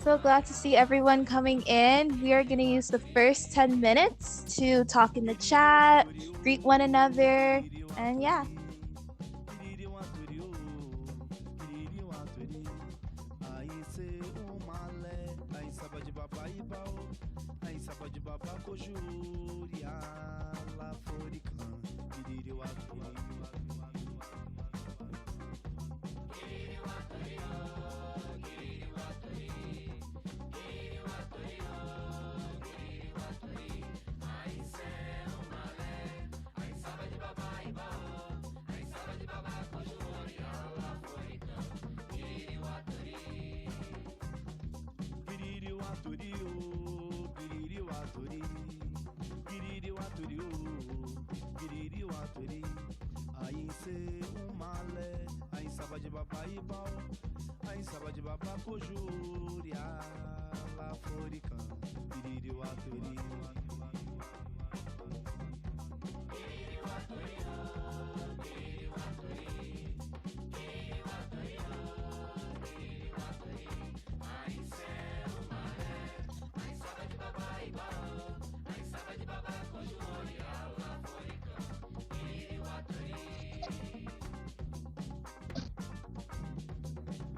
So glad to see everyone coming in. We are going to use the first 10 minutes to talk in the chat, greet one another, and yeah.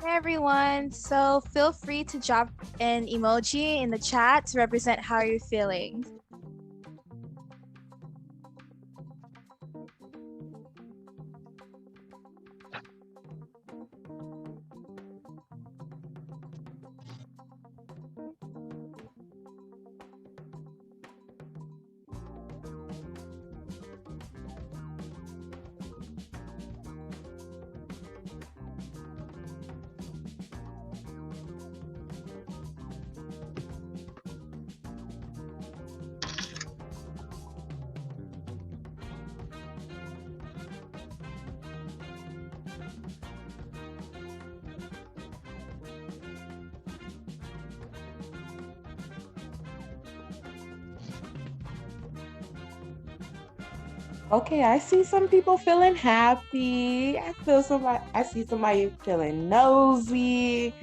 Hey everyone, so feel free to drop an emoji in the chat to represent how you're feeling. Okay, I see some people feeling happy. I see somebody feeling nosy.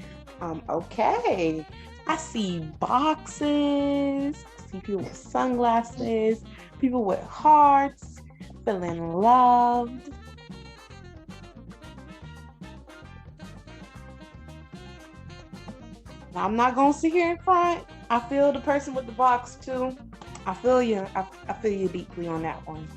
Okay. I see boxes. I see people with sunglasses, people with hearts, feeling loved. Now, I'm not gonna sit here in front. I feel the person with the box too. I feel you. I feel you deeply on that one.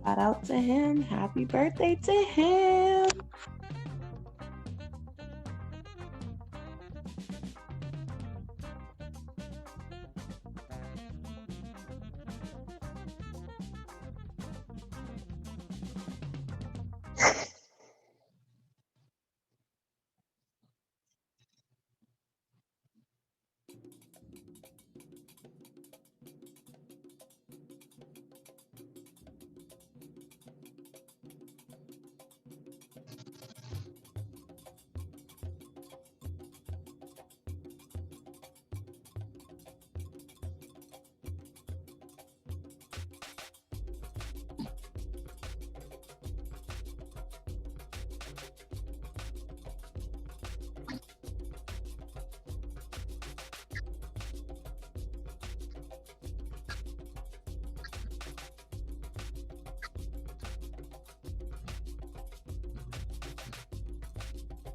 Shout out to him. Happy birthday to him.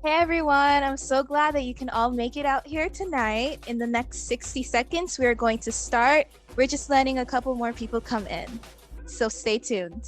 Hey everyone, I'm so glad that you can all make it out here tonight. In the next 60 seconds, we're going to start. We're just letting a couple more people come in, so stay tuned.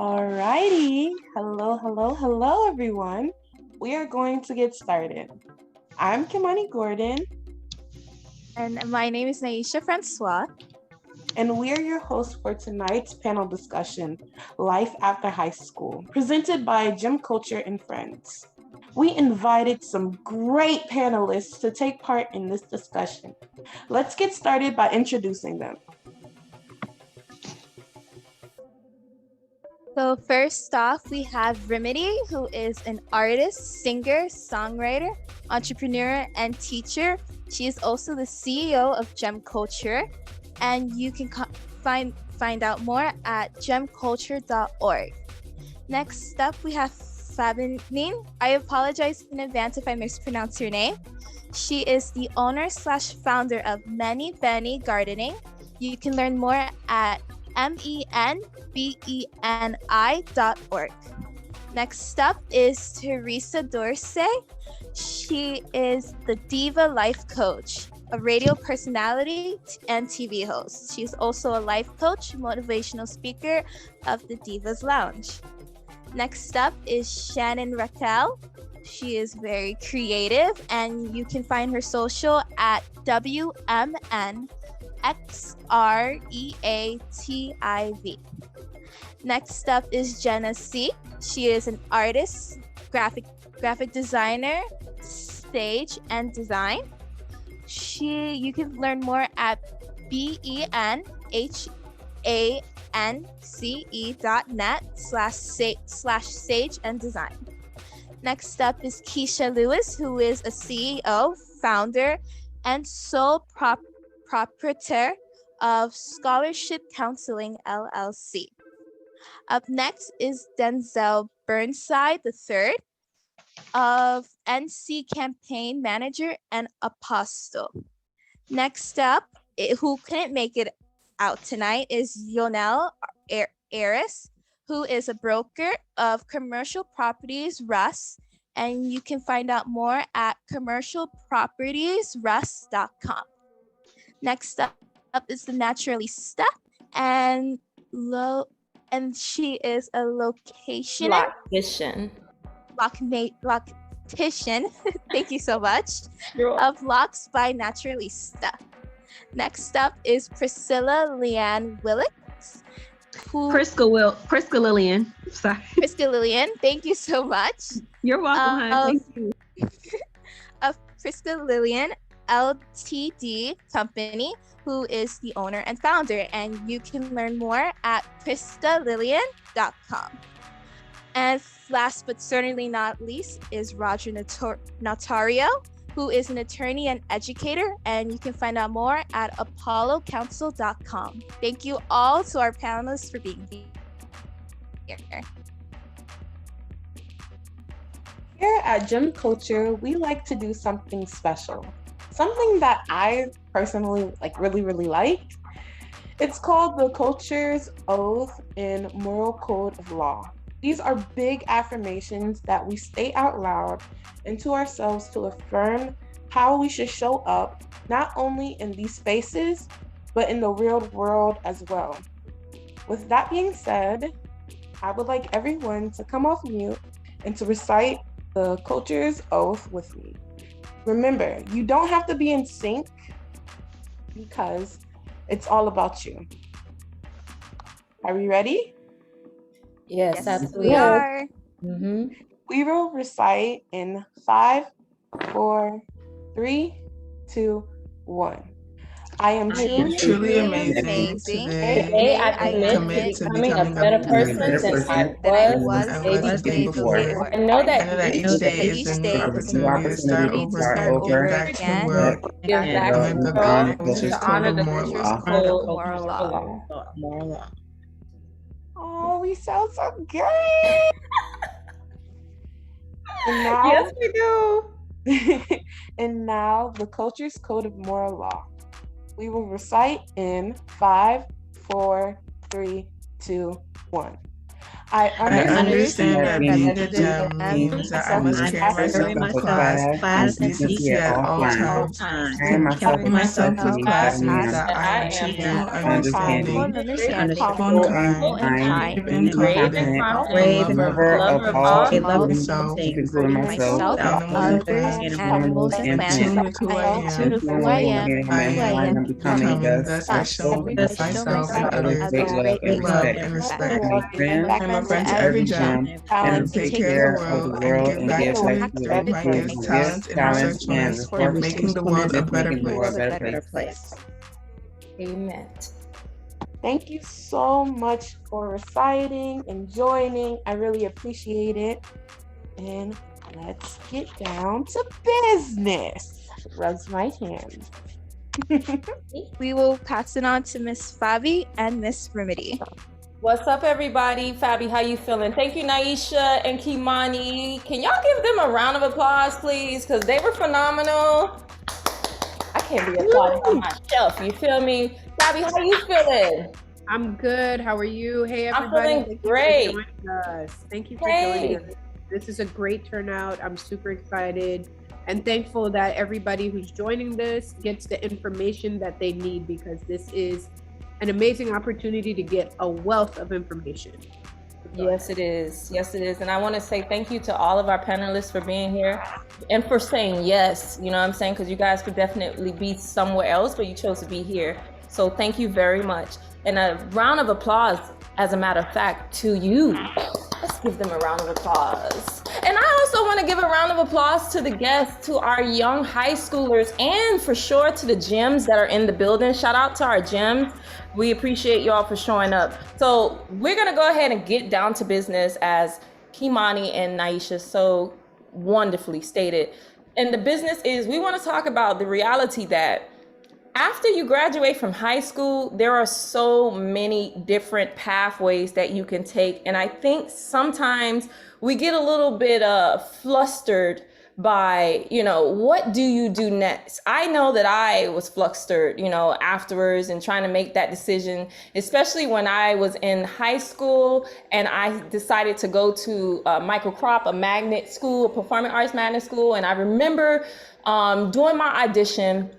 Alrighty. Hello, everyone. We are going to get started. I'm Kimani Gordon. And my name is Naisha Francois. And we are your hosts for tonight's panel discussion, Life After High School, presented by Gym Culture and Friends. We invited some great panelists to take part in this discussion. Let's get started by introducing them. So first off, we have Remedy, who is an artist, singer, songwriter, entrepreneur, and teacher. She is also the CEO of Gem Culture, and you can find out more at gemculture.org. Next up, we have Fabinine. I apologize in advance if I mispronounce your name. She is the owner/founder of Many Benny Gardening. You can learn more at menbeni.org. Next up is Teresa Dorsey. She is the Diva Life Coach, a radio personality and TV host. She's also a life coach, motivational speaker of the Divas Lounge. Next up is Shannon Raquel. She is very creative, and you can find her social at WMNXREATIV. Next up is Jenna C. She is an artist, graphic designer, stage and design. You can learn more at benhance.net/sage and design. Next up is Keisha Lewis, who is a CEO, founder, and sole proprietor of Scholarship Counseling LLC. Up next is Denzel Burnside III, of NC Campaign Manager and Apostle. Next up, who couldn't make it out tonight, is Yonel Aris, who is a broker of commercial properties Russ, and you can find out more at commercialpropertiesruss.com. Next up is the Naturalista, and she is a loctician. Thank you so much. Of Locks by Naturalista. Next up is Priscilla Leanne Willits. Prisca Lillian. Sorry. Prisca Lillian, thank you so much. You're welcome, honey. Thank you. Of Prisca Lillian Ltd. Company, who is the owner and founder, and you can learn more at priscalillian.com. And last but certainly not least is Roger Notario, who is an attorney and educator, and you can find out more at apollocounsel.com. Thank you all to our panelists for being here. Here at Gym Culture, we like to do something special. Something that I personally really like. It's called the Culture's Oath and Moral Code of Law. These are big affirmations that we state out loud and to ourselves to affirm how we should show up, not only in these spaces, but in the real world as well. With that being said, I would like everyone to come off mute and to recite the Culture's Oath with me. Remember, you don't have to be in sync because it's all about you. Are we ready? Yes, absolutely. We are. Mm-hmm. We will recite in 5, 4, 3, 2, 1. I am truly amazing. Today I commit to becoming a better person than I was the day before. I know that each day is a new opportunity to start over and give back to the world and the culture's code of moral law. Oh, we sound so good. And now, yes, we do. And now the Culture's Code of Moral Law. We will recite in 5, 4, 3, 2, 1. I understand that being the gem gem means that I must carry myself in class and decency at all times. And carrying myself in class means that I am cheerful, understanding, respectful, and kind, confident, a lover of all, including myself, and a wonderful and tuned with who I am, becoming. Thus I show myself and others great love and respect. I'm a friend to every gem and take care of the world and give back to it by gifts, talents, and research for making the world a better place. Amen. Thank you so much for reciting and joining. I really appreciate it. And let's get down to business. Rubs my hands. We will pass it on to Miss Fabi and Miss Remedy. What's up, everybody? Fabi, how you feeling? Thank you, Naisha and Kimani. Can y'all give them a round of applause, please? Because they were phenomenal. I can't be applauding on myself. You feel me? Fabi, how you feeling? I'm good. How are you? Hey, everybody. I'm feeling great. Thank you for joining us. This is a great turnout. I'm super excited and thankful that everybody who's joining this gets the information that they need, because this is an amazing opportunity to get a wealth of information. Yes, it is. Yes, it is. And I want to say thank you to all of our panelists for being here and for saying yes. You know what I'm saying? Because you guys could definitely be somewhere else, but you chose to be here. So thank you very much. And a round of applause, as a matter of fact, to you. Let's give them a round of applause. And I also want to give a round of applause to the guests, to our young high schoolers, and for sure to the gems that are in the building. Shout out to our gems. We appreciate y'all for showing up. So we're going to go ahead and get down to business, as Kimani and Naisha so wonderfully stated. And the business is, we want to talk about the reality that after you graduate from high school, there are so many different pathways that you can take. And I think sometimes we get a little bit flustered by, what do you do next? I know that I was flustered, afterwards and trying to make that decision, especially when I was in high school and I decided to go to Microcrop, a magnet school, a performing arts magnet school. And I remember doing my audition.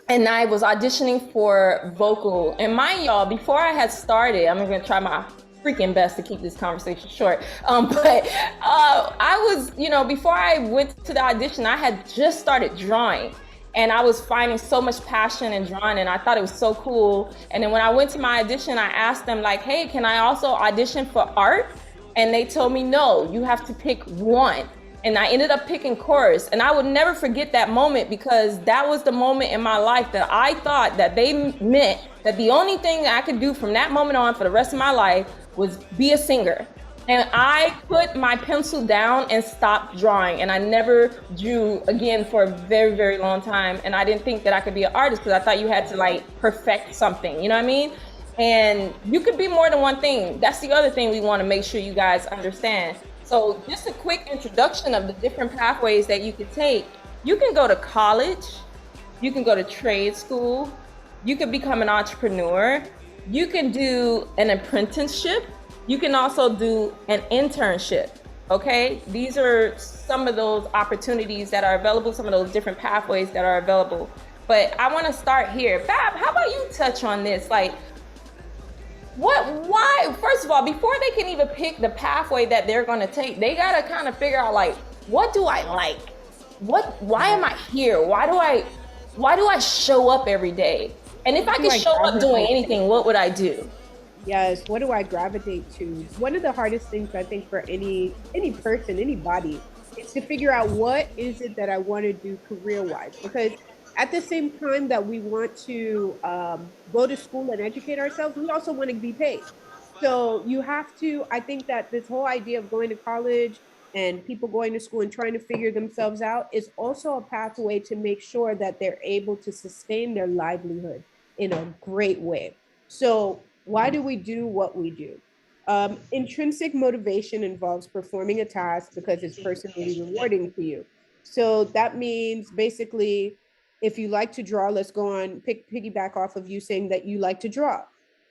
And I was auditioning for vocal. And mind y'all, before I had started, I'm gonna try my freaking best to keep this conversation short. But I was, before I went to the audition, I had just started drawing. And I was finding so much passion in drawing, and I thought it was so cool. And then when I went to my audition, I asked them like, hey, can I also audition for art? And they told me, no, you have to pick one. And I ended up picking chorus. And I would never forget that moment, because that was the moment in my life that I thought that they meant that the only thing that I could do from that moment on for the rest of my life was be a singer. And I put my pencil down and stopped drawing. And I never drew again for a very, very long time. And I didn't think that I could be an artist, because I thought you had to perfect something, you know what I mean? And you could be more than one thing. That's the other thing we want to make sure you guys understand. So just a quick introduction of the different pathways that you can take. You can go to college, you can go to trade school, you can become an entrepreneur, you can do an apprenticeship, you can also do an internship, okay? These are some of those opportunities that are available, some of those different pathways that are available. But I wanna start here. Fab, how about you touch on this? Why, first of all, before they can even pick the pathway that they're gonna take, they gotta kind of figure out what do I like? Why am I here? Why do I show up every day? And if I could show up doing anything, what would I do? Yes, what do I gravitate to? One of the hardest things I think for any person, anybody, is to figure out what is it that I want to do career-wise. Because at the same time that we want to go to school and educate ourselves, we also want to be paid. So you have to, I think that this whole idea of going to college and people going to school and trying to figure themselves out is also a pathway to make sure that they're able to sustain their livelihood in a great way. So why do we do what we do? Intrinsic motivation involves performing a task because it's personally rewarding to you. So that means basically, if you like to draw, let's go on, piggyback off of you saying that you like to draw.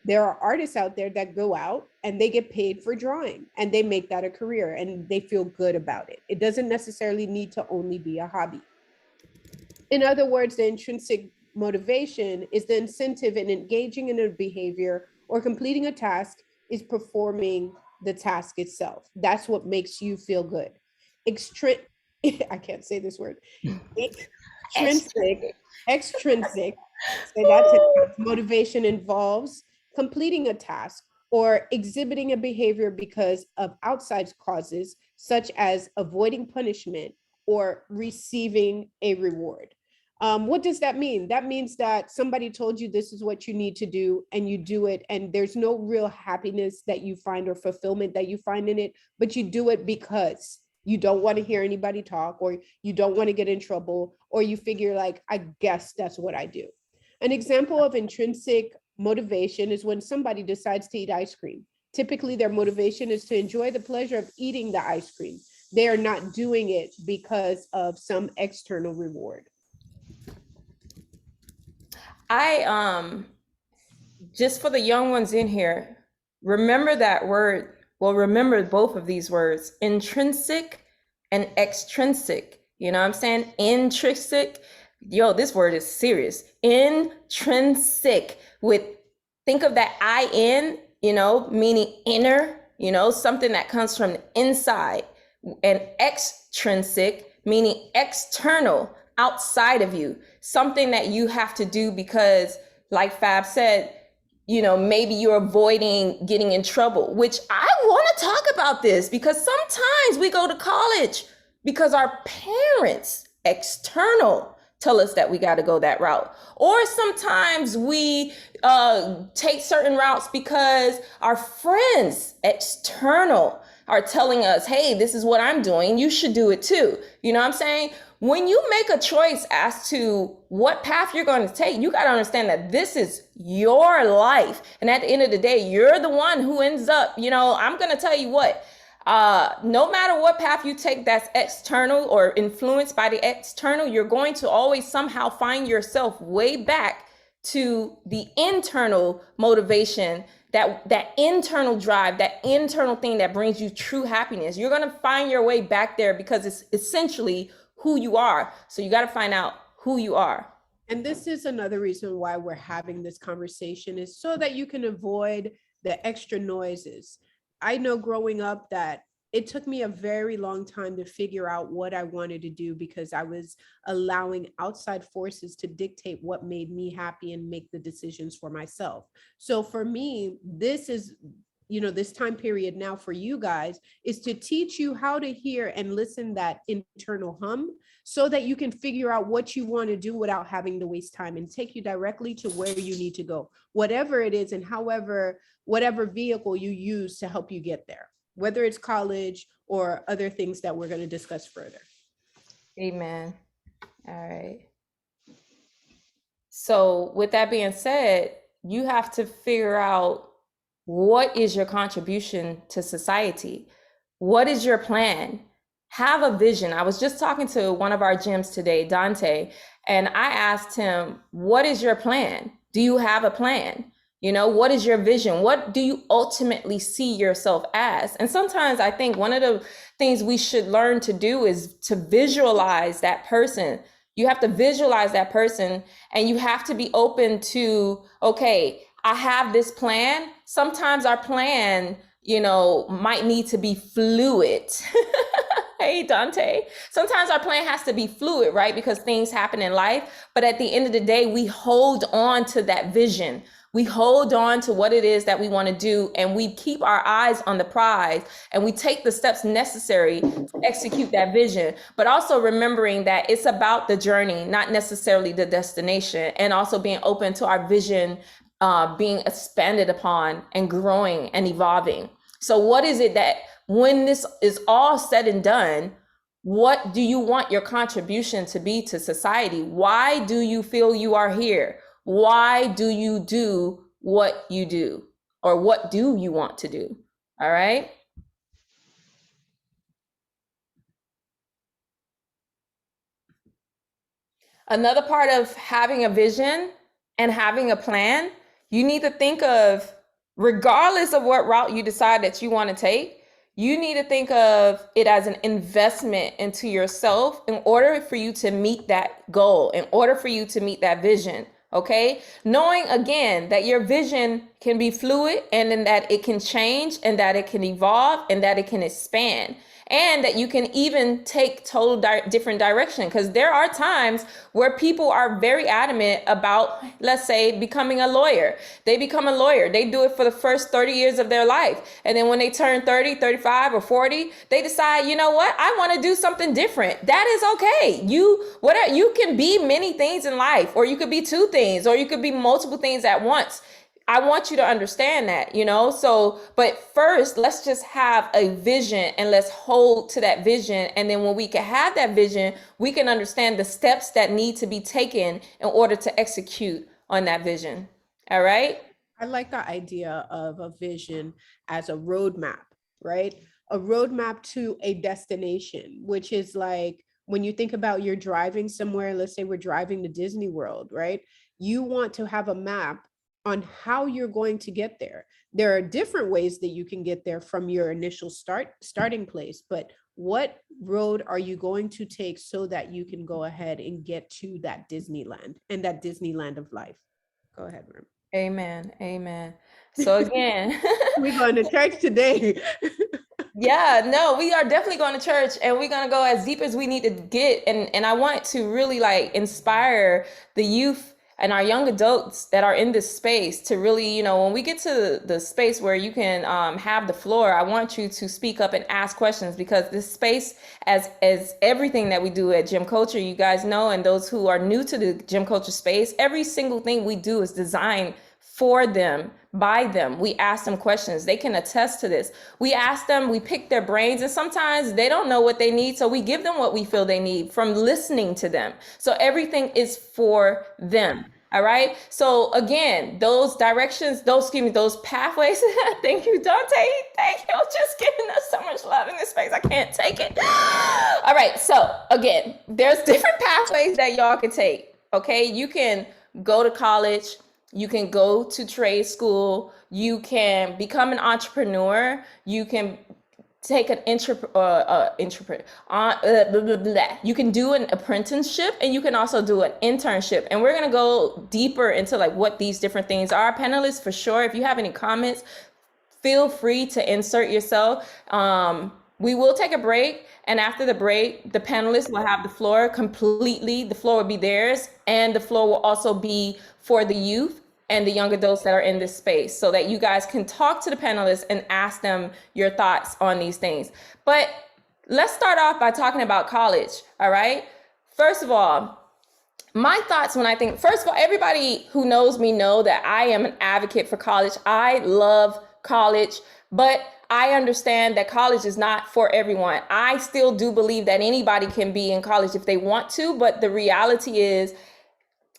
There are artists out there that go out and they get paid for drawing and they make that a career and they feel good about it. It doesn't necessarily need to only be a hobby. In other words, the intrinsic motivation is the incentive in engaging in a behavior or completing a task is performing the task itself. That's what makes you feel good. I can't say this word. Extrinsic, say that 10 times. Motivation involves completing a task or exhibiting a behavior because of outside causes, such as avoiding punishment or receiving a reward. What does that mean? That means that somebody told you this is what you need to do and you do it, and there's no real happiness that you find or fulfillment that you find in it, but you do it because you don't want to hear anybody talk, or you don't want to get in trouble, or you figure like, I guess that's what I do. An example of intrinsic motivation is when somebody decides to eat ice cream. Typically, their motivation is to enjoy the pleasure of eating the ice cream. They are not doing it because of some external reward. Just for the young ones in here, remember that word. Well, remember both of these words, intrinsic and extrinsic. You know what I'm saying? Intrinsic. Yo, this word is serious. Intrinsic think of that in, meaning inner, something that comes from the inside, and extrinsic, meaning external, outside of you, something that you have to do because, like Fab said, maybe you're avoiding getting in trouble, which I want to talk about this because sometimes we go to college because our parents, external, tell us that we got to go that route. Or sometimes we take certain routes because our friends, external, are telling us, hey, this is what I'm doing, you should do it too. You know what I'm saying? When you make a choice as to what path you're going to take, you got to understand that this is your life. And at the end of the day, you're the one who ends up, I'm going to tell you what, no matter what path you take that's external or influenced by the external, you're going to always somehow find yourself way back to the internal motivation, that internal drive, that internal thing that brings you true happiness. You're going to find your way back there because it's essentially who you are. So you got to find out who you are. And this is another reason why we're having this conversation, is so that you can avoid the extra noises. I know growing up that it took me a very long time to figure out what I wanted to do because I was allowing outside forces to dictate what made me happy and make the decisions for myself. So for me, this is, this time period now for you guys is to teach you how to hear and listen that internal hum so that you can figure out what you want to do without having to waste time, and take you directly to where you need to go, whatever it is, and whatever vehicle you use to help you get there, whether it's college or other things that we're going to discuss further. Amen. All right. So with that being said, you have to figure out, what is your contribution to society? What is your plan? Have a vision. I was just talking to one of our gyms today, Dante, and I asked him, what is your plan? Do you have a plan? What is your vision? What do you ultimately see yourself as? And sometimes I think one of the things we should learn to do is to visualize that person. You have to visualize that person, and you have to be open to, okay, I have this plan. Sometimes our plan, might need to be fluid. Hey, Dante. Sometimes our plan has to be fluid, right? Because things happen in life. But at the end of the day, we hold on to that vision. We hold on to what it is that we want to do, and we keep our eyes on the prize, and we take the steps necessary to execute that vision. But also remembering that it's about the journey, not necessarily the destination, and also being open to our vision being expanded upon and growing and evolving. So what is it that, when this is all said and done, what do you want your contribution to be to society? Why do you feel you are here? Why do you do what you do? Or what do you want to do? All right. Another part of having a vision and having a plan, you need to think of, regardless of what route you decide that you want to take, you need to think of it as an investment into yourself in order for you to meet that goal, in order for you to meet that vision. Okay. Knowing again that your vision can be fluid and then that it can change and that it can evolve and that it can expand. And that you can even take total different direction, because there are times where people are very adamant about, let's say, becoming a lawyer. They become a lawyer. They do it for the first 30 years of their life. And then when they turn 30, 35 or 40, they decide, you know what? I want to do something different. That is okay. You can be many things in life, or you could be two things, or you could be multiple things at once. I want you to understand that, so, but first, let's just have a vision and let's hold to that vision. And then when we can have that vision, we can understand the steps that need to be taken in order to execute on that vision. All right. I like the idea of a vision as a roadmap, right? A roadmap to a destination, which is like when you think about you're driving somewhere, let's say we're driving to Disney World, right? You want to have a map on how you're going to get there. There are different ways that you can get there from your initial starting place, but what road are you going to take so that you can go ahead and get to that Disneyland and that Disneyland of life? Go ahead, Rim. Amen. Amen. So again, we're going to church today. Yeah, no, we are definitely going to church, and we're going to go as deep as we need to get. And I want to really inspire the youth and our young adults that are in this space to really, when we get to the space where you can have the floor, I want you to speak up and ask questions, because this space, as everything that we do at Gym Culture, you guys know, and those who are new to the Gym Culture space, every single thing we do is designed for them, by them. We ask them questions. They can attest to this. We ask them, we pick their brains, and sometimes they don't know what they need. So we give them what we feel they need from listening to them. So everything is for them. All right. So again, those directions, those pathways. Thank you, Dante. Thank you. Just giving us so much love in this space. I can't take it. All right. So again, there's different pathways that y'all can take. Okay. You can go to college. You can go to trade school. You can become an entrepreneur. You can take an you can do an apprenticeship, and you can also do an internship. And we're going to go deeper into what these different things are. Panelists, for sure, if you have any comments, feel free to insert yourself. We will take a break, and after the break, the panelists will have the floor completely. The floor will be theirs, and the floor will also be for the youth and the young adults that are in this space, so that you guys can talk to the panelists and ask them your thoughts on these things. But let's start off by talking about college. All right. First of all, my thoughts when I think, first of all, everybody who knows me know that I am an advocate for college. I love college, but I understand that college is not for everyone. I still do believe that anybody can be in college if they want to, but the reality is,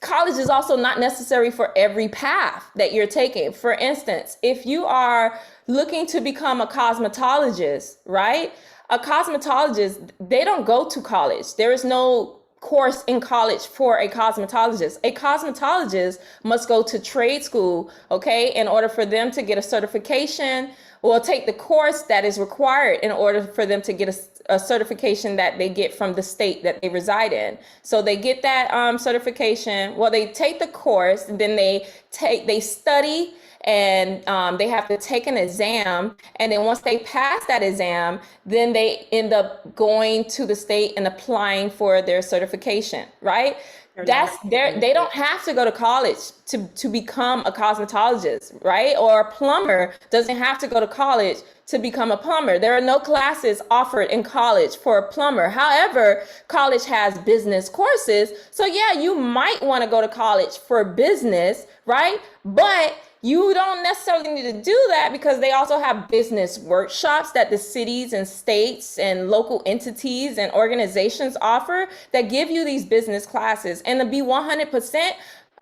college is also not necessary for every path that you're taking. For instance, if you are looking to become a cosmetologist, right? A cosmetologist, they don't go to college. There is no course in college for a cosmetologist. A cosmetologist must go to trade school, okay, in order for them to get a certification, or take the course that is required in order for them to get a certification that they get from the state that they reside in. So they get that certification. Well, they take the course, and then they study, and they have to take an exam. And then once they pass that exam, then they end up going to the state and applying for their certification, right? They don't have to go to college to become a cosmetologist, right? Or a plumber doesn't have to go to college to become a plumber. There are no classes offered in college for a plumber. However, college has business courses. So yeah, you might want to go to college for business, right? But you don't necessarily need to do that, because they also have business workshops that the cities and states and local entities and organizations offer that give you these business classes. And to be 100%,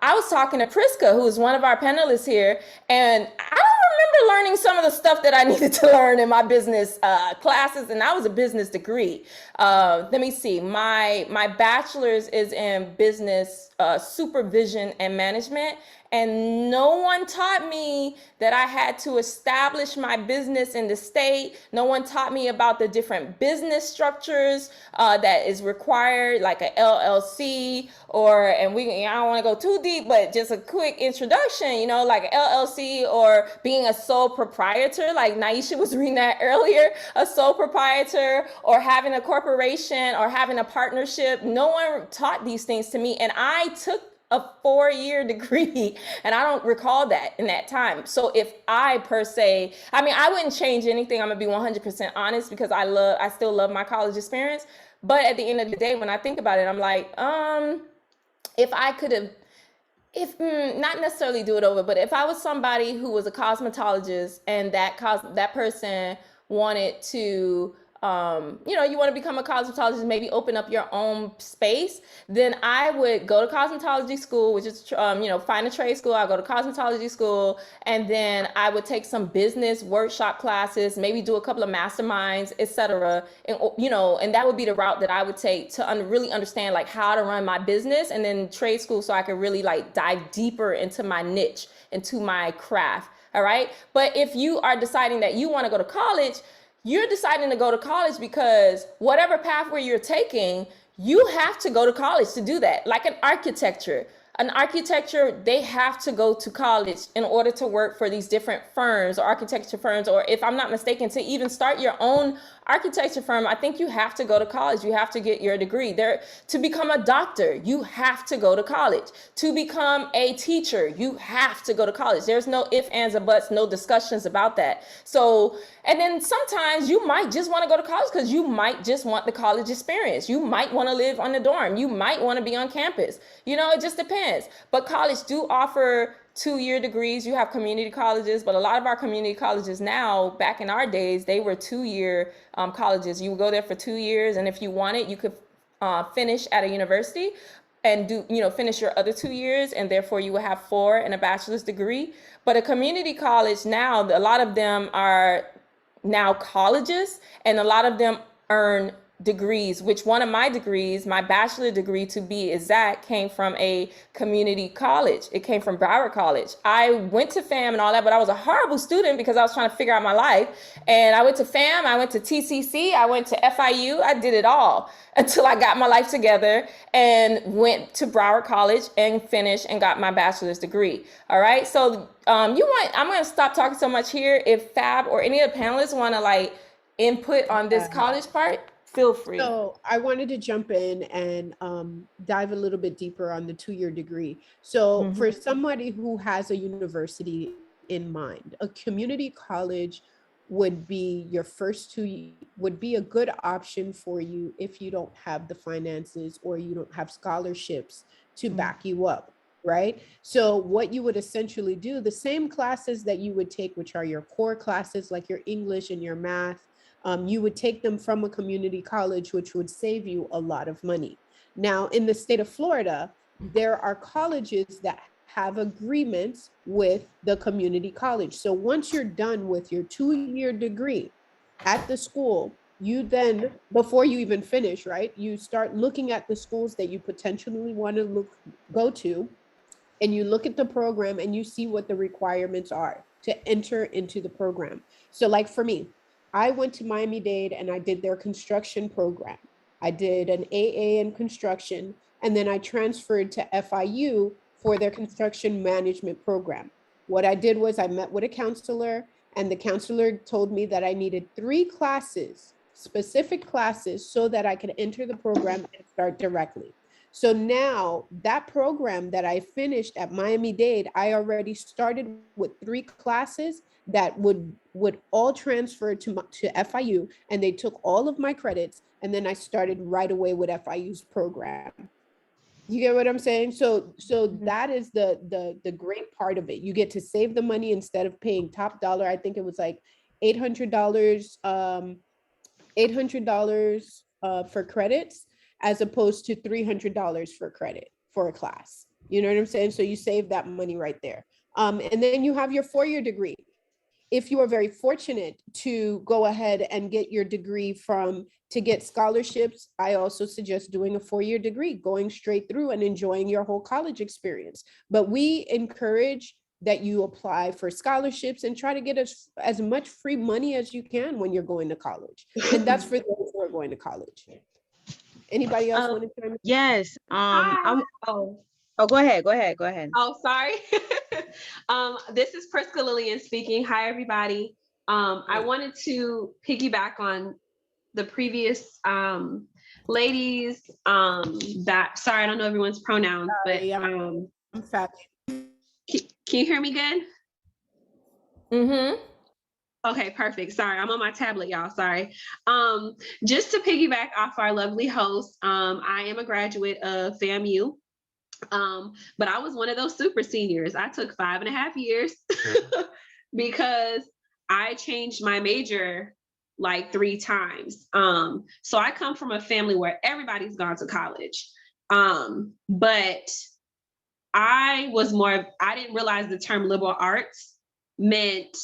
I was talking to Priska, who is one of our panelists here, and I don't remember learning some of the stuff that I needed to learn in my business classes, and that was a business degree. Let me see, my bachelor's is in business supervision and management, And no one taught me that I had to establish my business in the state. No one taught me about the different business structures that is required, like a LLC, and I don't want to go too deep, but just a quick introduction, you know, like an LLC or being a sole proprietor, like Naisha was reading that earlier, a sole proprietor, or having a corporation or having a partnership. No one taught these things to me. And I took a 4-year degree and I don't recall that in that time. So if I wouldn't change anything. I'm gonna be 100% honest, because I still love my college experience. But at the end of the day, when I think about it, I'm like, if I could have, not necessarily do it over, but if I was somebody who was a cosmetologist and that person wanted to, you want to become a cosmetologist, maybe open up your own space, then I would go to cosmetology school, which is, find a trade school. I'll go to cosmetology school, and then I would take some business workshop classes, maybe do a couple of masterminds, etc. And that would be the route that I would take to really understand like how to run my business, and then trade school so I could really like dive deeper into my niche, into my craft. All right. But if you are deciding that you want to go to college, you're deciding to go to college because whatever pathway you're taking, you have to go to college to do that. Like an architecture, they have to go to college in order to work for these different firms or architecture firms, or if I'm not mistaken, to even start your own architecture firm, I think you have to go to college. You have to get your degree. To become a doctor, you have to go to college. To become a teacher, you have to go to college. There's no ifs, ands, or buts, no discussions about that. So, and then sometimes you might just want to go to college because you might just want the college experience. You might want to live on the dorm. You might want to be on campus. It just depends. But college do offer 2-year degrees. You have community colleges, but a lot of our community colleges now, back in our days, they were 2-year colleges. You would go there for 2 years, and if you wanted, you could finish at a university and finish your other 2 years, and therefore you would have 4 and a bachelor's degree. But a community college now, a lot of them are now colleges, and a lot of them earn degrees, which one of my degrees, my bachelor degree to be exact, came from a community college. It came from Broward College. I went to FAM and all that, but I was a horrible student because I was trying to figure out my life. And I went to FAM, I went to TCC, I went to FIU, I did it all until I got my life together and went to Broward College and finished and got my bachelor's degree. All right. So I'm going to stop talking so much here. If Fab or any of the panelists want to like input on this college part, feel free. So I wanted to jump in and dive a little bit deeper on the 2-year degree. So for somebody who has a university in mind, a community college would be your first 2 years, would be a good option for you if you don't have the finances or you don't have scholarships to back you up, right? So what you would essentially do, the same classes that you would take, which are your core classes, like your English and your math, you would take them from a community college, which would save you a lot of money. Now, in the state of Florida, there are colleges that have agreements with the community college. So once you're done with your 2-year degree at the school, you then, before you even finish, right, you start looking at the schools that you potentially want to go to, and you look at the program and you see what the requirements are to enter into the program. So like for me, I went to Miami-Dade and I did their construction program. I did an AA in construction, and then I transferred to FIU for their construction management program. What I did was I met with a counselor, and the counselor told me that I needed 3 classes, specific classes, so that I could enter the program and start directly. So now that program that I finished at Miami-Dade, I already started with 3 classes that would all transfer to FIU, and they took all of my credits, and then I started right away with FIU's program. You get what I'm saying? So that is the great part of it. You get to save the money instead of paying top dollar. I think it was like $800 for credits, as opposed to $300 for credit for a class. You know what I'm saying? So you save that money right there. And then you have your 4-year degree. if you are very fortunate to go ahead and get your degree to get scholarships, I also suggest doing a 4-year degree, going straight through and enjoying your whole college experience. But we encourage that you apply for scholarships and try to get as much free money as you can when you're going to college. And that's for those who are going to college. Anybody else want to chime in? Yes. Go ahead. Oh, sorry. This is Prisca Lillian speaking. Hi, everybody. I wanted to piggyback on the previous ladies. Sorry, I don't know everyone's pronouns, but I'm fat. Can you hear me good? Mm-hmm. Okay, perfect. Sorry, I'm on my tablet, y'all. Sorry. Just to piggyback off our lovely host, I am a graduate of FAMU. But I was one of those super seniors. I took 5.5 years because I changed my major like 3 times. So I come from a family where everybody's gone to college. But I didn't realize the term liberal arts meant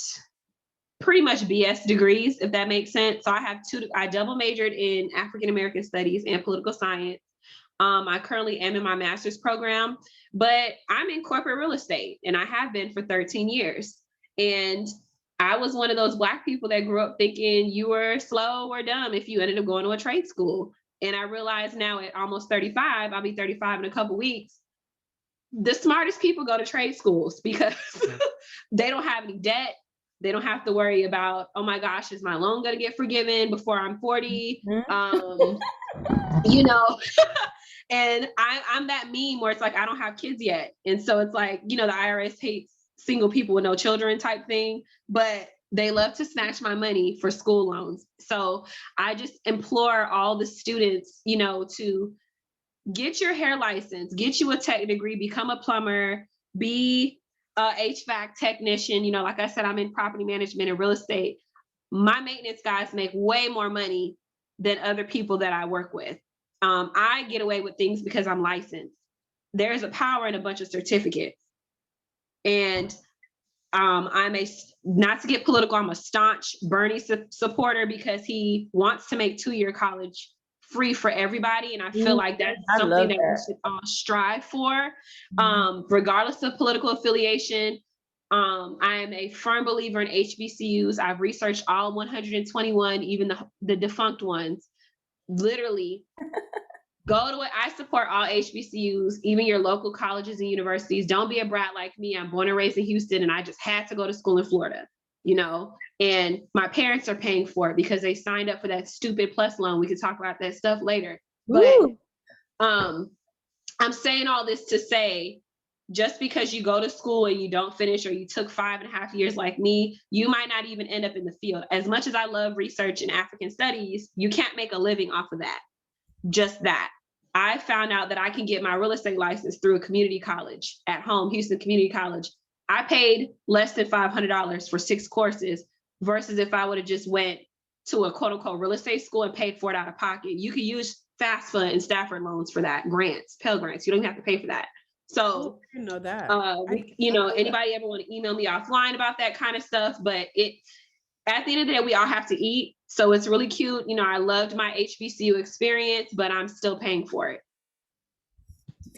pretty much BS degrees, if that makes sense. So I double majored in African American studies and political science. I currently am in my master's program, but I'm in corporate real estate and I have been for 13 years. And I was one of those Black people that grew up thinking you were slow or dumb if you ended up going to a trade school. And I realize now at almost 35, I'll be 35 in a couple weeks, the smartest people go to trade schools because they don't have any debt. They don't have to worry about, oh my gosh, is my loan going to get forgiven before I'm 40? You know, and I'm that meme where it's like, I don't have kids yet. And so it's like, you know, the IRS hates single people with no children type thing, but they love to snatch my money for school loans. So I just implore all the students, you know, to get your hair license, get you a tech degree, become a plumber, be a HVAC technician. You know, like I said, I'm in property management and real estate. My maintenance guys make way more money than other people that I work with. I get away with things because I'm licensed. There's a power in a bunch of certificates. And not to get political, I'm a staunch Bernie supporter because he wants to make 2-year college free for everybody. And I feel like that's something that we should all strive for, regardless of political affiliation. I am a firm believer in HBCUs. I've researched all 121, even the defunct ones. Literally, go to it. I support all HBCUs, even your local colleges and universities. Don't be a brat like me. I'm born and raised in Houston, and I just had to go to school in Florida, you know, and my parents are paying for it because they signed up for that stupid PLUS loan. We could talk about that stuff later. But I'm saying all this to say, just because you go to school and you don't finish, or you took 5.5 years like me, you might not even end up in the field. As much as I love research and African studies, you can't make a living off of that. Just that. I found out that I can get my real estate license through a community college at home, Houston Community College. I paid less than $500 for 6 courses versus if I would have just went to a quote unquote real estate school and paid for it out of pocket. You could use FAFSA and Stafford loans for that, Pell Grants. You don't even have to pay for that. So, I didn't know that. Anybody ever want to email me offline about that kind of stuff? But at the end of the day, we all have to eat. So it's really cute. You know, I loved my HBCU experience, but I'm still paying for it.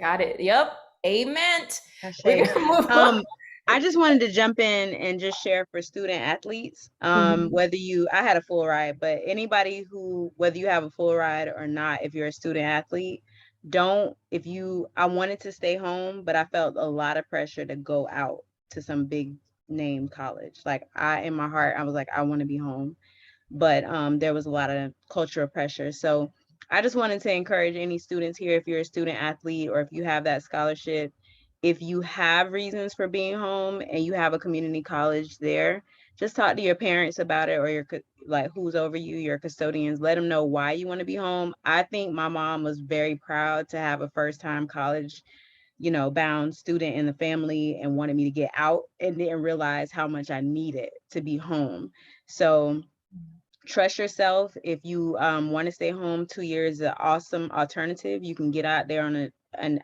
Got it. Yep. Amen. I just wanted to jump in and just share for student athletes, I had a full ride, but anybody whether you have a full ride or not, if you're a student athlete, I wanted to stay home, but I felt a lot of pressure to go out to some big name college. Like in my heart, I was like, I want to be home. But there was a lot of cultural pressure. So I just wanted to encourage any students here, if you're a student athlete or if you have that scholarship, if you have reasons for being home and you have a community college there, just talk to your parents about it, or who's over you, your custodians. Let them know why you want to be home. I think my mom was very proud to have a first-time college, bound student in the family and wanted me to get out, and didn't realize how much I needed to be home. So trust yourself. If you want to stay home, 2 years is an awesome alternative. You can get out there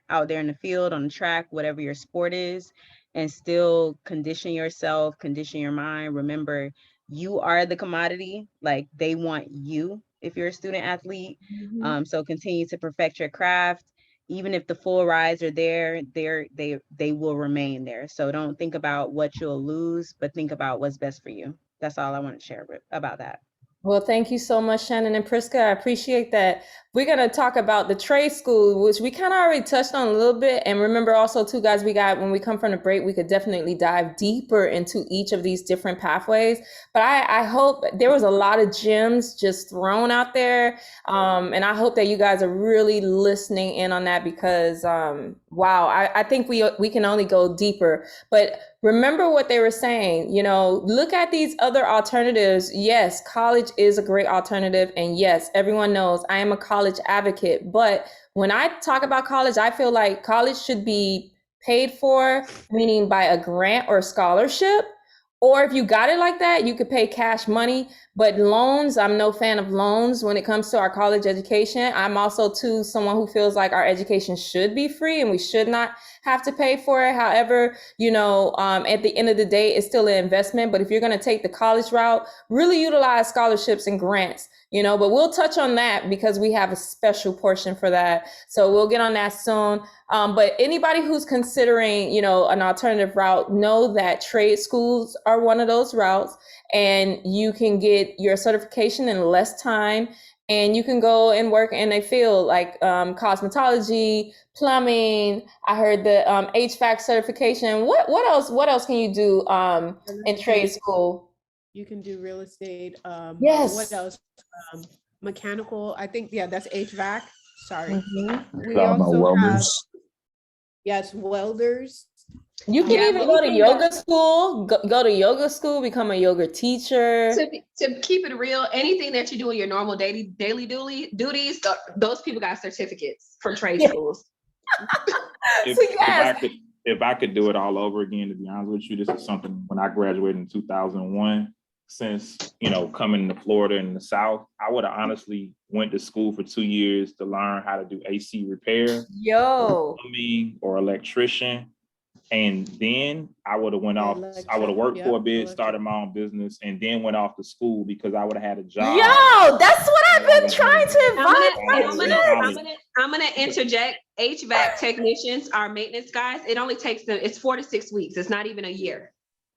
out there in the field, on the track, whatever your sport is, and still condition yourself, condition your mind. Remember, you are the commodity. Like, they want you if you're a student athlete. So continue to perfect your craft. Even if the full rides are there, they will remain there. So don't think about what you'll lose, but think about what's best for you. That's all I want to share about that. Well, thank you so much, Shannon and Priska. I appreciate that. We're going to talk about the trade school, which we kind of already touched on a little bit. And remember also too, guys, when we come from the break, we could definitely dive deeper into each of these different pathways. But I hope there was a lot of gems just thrown out there. And I hope that you guys are really listening in on that because, wow, I think we can only go deeper. But remember what they were saying, look at these other alternatives. Yes, college is a great alternative. And yes, everyone knows I am a college advocate. But when I talk about college, I feel like college should be paid for, meaning by a grant or scholarship. Or if you got it like that, you could pay cash money. But loans, I'm no fan of loans when it comes to our college education. I'm also too someone who feels like our education should be free and we should not have to pay for it. However, at the end of the day, it's still an investment. But if you're going to take the college route, really utilize scholarships and grants, but we'll touch on that because we have a special portion for that. So we'll get on that soon. But anybody who's considering, an alternative route, know that trade schools are one of those routes, and you can get your certification in less time, and you can go and work in a field like cosmetology, plumbing. I heard the HVAC certification. What else? What else can you do in trade school? You can do real estate. Yes. What else? Mechanical. I think that's HVAC. Sorry. Mm-hmm. We also have welders. You can even go to yoga school. Go to yoga school. Become a yoga teacher. To keep it real, anything that you do in your normal daily duties, those people got certificates from trade schools. If I could do it all over again, to be honest with you, this is something when I graduated in 2001. Since coming to Florida in the South, I would have honestly went to school for 2 years to learn how to do AC repair, plumbing, or electrician, and then I would have went off. I would have worked for a bit, started my own business, and then went off to school because I would have had a job. Yo, that's what I've been trying to advise. I'm gonna interject. HVAC technicians, our maintenance guys, it only takes them. It's 4 to 6 weeks. It's not even a year.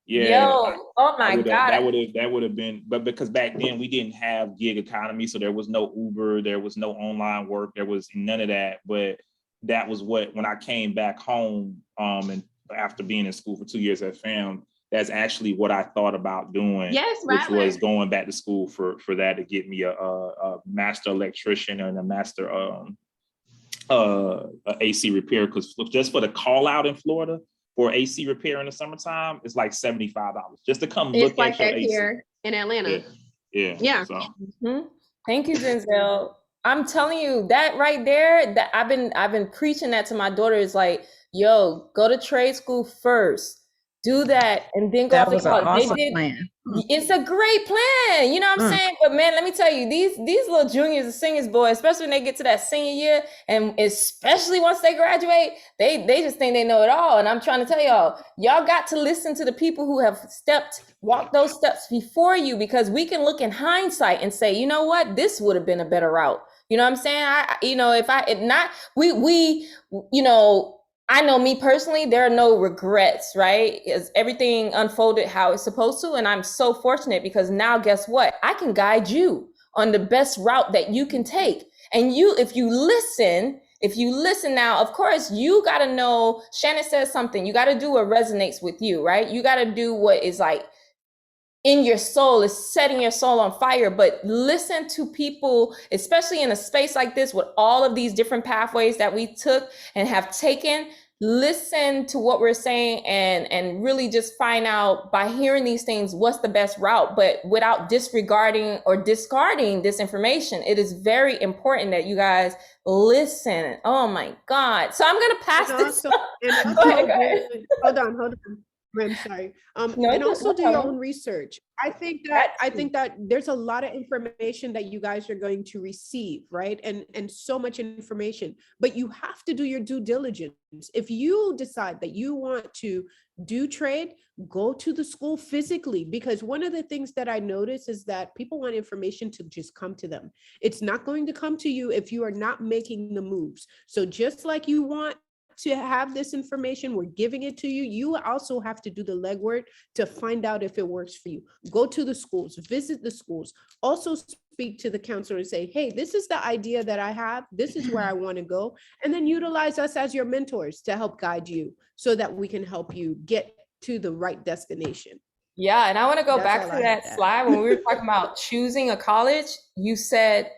Yeah. Yo, oh my God. That would have been, but because back then we didn't have gig economy, so there was no Uber, there was no online work, there was none of that. But that was when I came back home, and after being in school for 2 years at FAM, that's actually what I thought about doing. Yes, right. Which was going back to school for that to get me a master electrician and a master AC repair, because just for the call out in Florida for AC repair in the summertime, it's like $75 just to come look at your AC. Here in Atlanta. Yeah. So. Mm-hmm. Thank you, Denzel. I'm telling you that right there, that I've been preaching that to my daughter, is like, yo, go to trade school first. Do that and then go off to college. Awesome plan. It's a great plan. You know what I'm saying? But man, let me tell you, these little juniors and seniors, boy, especially when they get to that senior year, and especially once they graduate, they just think they know it all. And I'm trying to tell y'all got to listen to the people who have walked those steps before you, because we can look in hindsight and say, you know what, this would have been a better route. You know what I'm saying? I know me personally, there are no regrets, right? Because everything unfolded how it's supposed to. And I'm so fortunate because now guess what? I can guide you on the best route that you can take. And if you listen now, of course, you got to know, Shannon says something, you got to do what resonates with you, right? You got to do what is like in your soul, is setting your soul on fire. But listen to people, especially in a space like this with all of these different pathways that we took and have taken. Listen to what we're saying and really just find out by hearing these things what's the best route, but without disregarding or discarding this information. It is very important that you guys listen. Oh my God. So I'm going to pass this. Go ahead. Hold on. I'm sorry. No, And also do your problem. own research. I think that there's a lot of information that you guys are going to receive, right? And so much information, but you have to do your due diligence. If you decide that you want to do trade, go to the school physically, because one of the things that I notice is that people want information to just come to them. It's not going to come to you if you are not making the moves. So just like you want to have this information, we're giving it to you. You also have to do the legwork to find out if it works for you. Go to the schools, visit the schools, also speak to the counselor and say, hey, this is the idea that I have. This is where I want to go. And then utilize us as your mentors to help guide you so that we can help you get to the right destination. Yeah, and I want to go back to that slide when we were talking about choosing a college. You said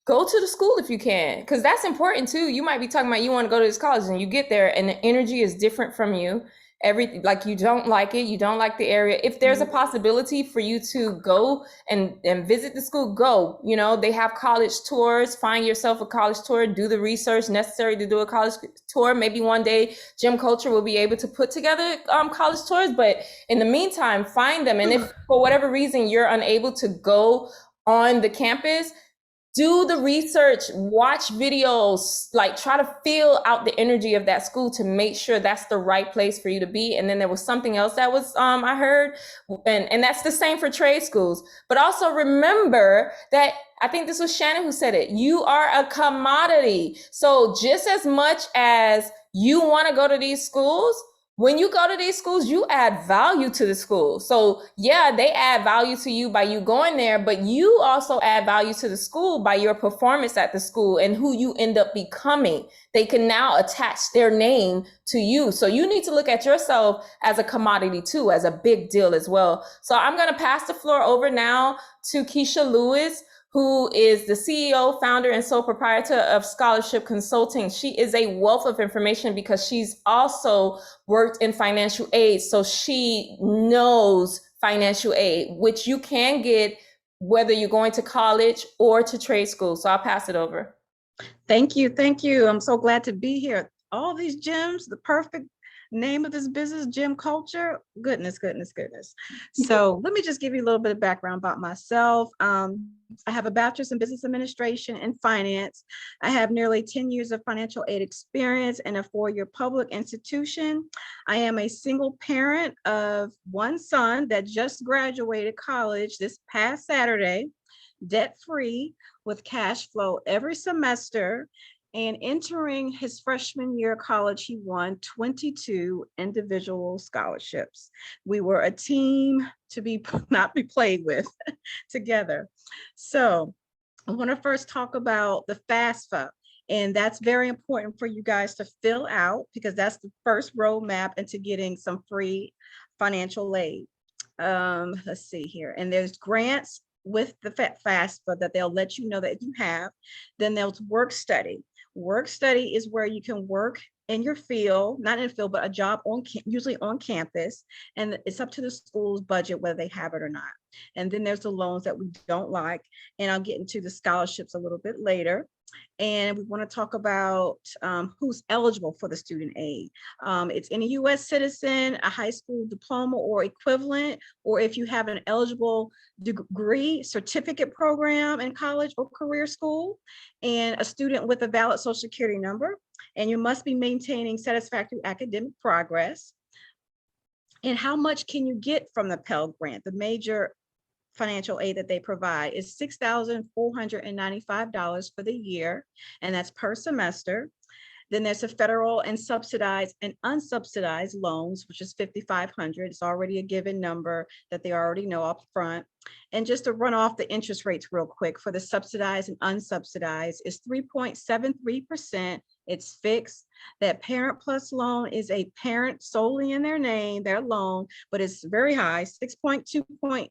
go to the school if you can, because that's important too. You might be talking about you want to go to this college and you get there and the energy is different from you. Everything, like you don't like it, you don't like the area. If there's a possibility for you to go and visit the school, go. You know, they have college tours. Find yourself a college tour, do the research necessary to do a college tour. Maybe one day Gym Culture will be able to put together college tours, but in the meantime, find them. And if for whatever reason you're unable to go on the campus, do the research, watch videos, like try to feel out the energy of that school to make sure that's the right place for you to be. And then there was something else that was, I heard, and that's the same for trade schools. But also remember that, I think this was Shannon who said it, you are a commodity. So just as much as you want to go to these schools, when you go to these schools, you add value to the school. So yeah, they add value to you by you going there, but you also add value to the school by your performance at the school and who you end up becoming. They can now attach their name to you. So you need to look at yourself as a commodity too, as a big deal as well. So I'm going to pass the floor over now to Keisha Lewis, who is the CEO, founder, and sole proprietor of Scholarship Consulting. She is a wealth of information because she's also worked in financial aid. So she knows financial aid, which you can get whether you're going to college or to trade school. So I'll pass it over. Thank you. Thank you. I'm so glad to be here. All these gems, the perfect name of this business, Gym Culture. Goodness. So let me just give you a little bit of background about myself. I have a bachelor's in business administration and finance. I have nearly 10 years of financial aid experience in a 4-year public institution. I am a single parent of one son that just graduated college this past Saturday, debt-free with cash flow every semester. And entering his freshman year of college, he won 22 individual scholarships. We were a team to be not be played with together. So I want to first talk about the FAFSA, and that's very important for you guys to fill out because that's the first roadmap into getting some free financial aid. Let's see here, and there's grants with the FAFSA that they'll let you know that you have. Then there's work study. Work study is where you can work in your field, not in a field, but a job usually on campus. And it's up to the school's budget whether they have it or not. And then there's the loans that we don't like. And I'll get into the scholarships a little bit later. And we want to talk about who's eligible for the student aid. It's any U.S. citizen, a high school diploma or equivalent, or if you have an eligible degree certificate program in college or career school, and a student with a valid Social Security number, and you must be maintaining satisfactory academic progress. And how much can you get from the Pell Grant? The major financial aid that they provide is $6,495 for the year, and that's per semester. Then there's a federal and subsidized and unsubsidized loans, which is $5,500. It's already a given number that they already know up front. And just to run off the interest rates real quick, for the subsidized and unsubsidized is 3.73%. It's fixed. That Parent Plus loan is a parent solely in their name, their loan, but it's very high, 6.28%,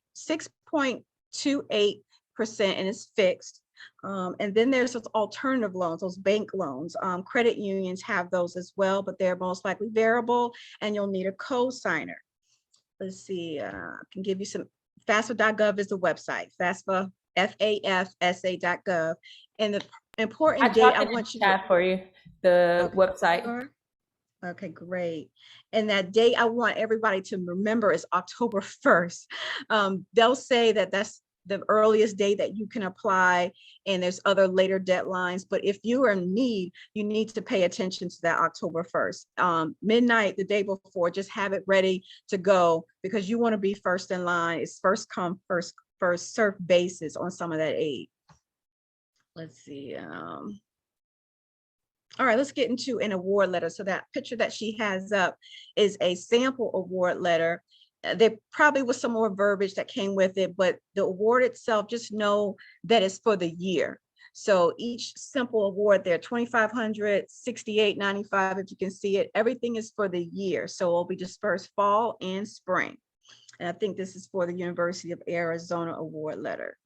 and it's fixed. And then there's those alternative loans, those bank loans. Credit unions have those as well, but they're most likely variable, and you'll need a co-signer. Let's see, I can give you some. FAFSA.gov is the website. FAFSA, FAFSA.gov, and the important date I want you to for you the website. Okay, great. And that date I want everybody to remember is October 1st. They'll say that that's the earliest day that you can apply, and there's other later deadlines. But if you are in need, you need to pay attention to that October 1st. Midnight the day before, just have it ready to go because you want to be first in line. It's first come, first serve basis on some of that aid. Let's see. All right, let's get into an award letter. So that picture that she has up is a sample award letter. There probably was some more verbiage that came with it, but the award itself, just know that it's for the year. So each simple award there, $2,500, $68.95, if you can see it, everything is for the year. So it'll be dispersed fall and spring. And I think this is for the University of Arizona award letter.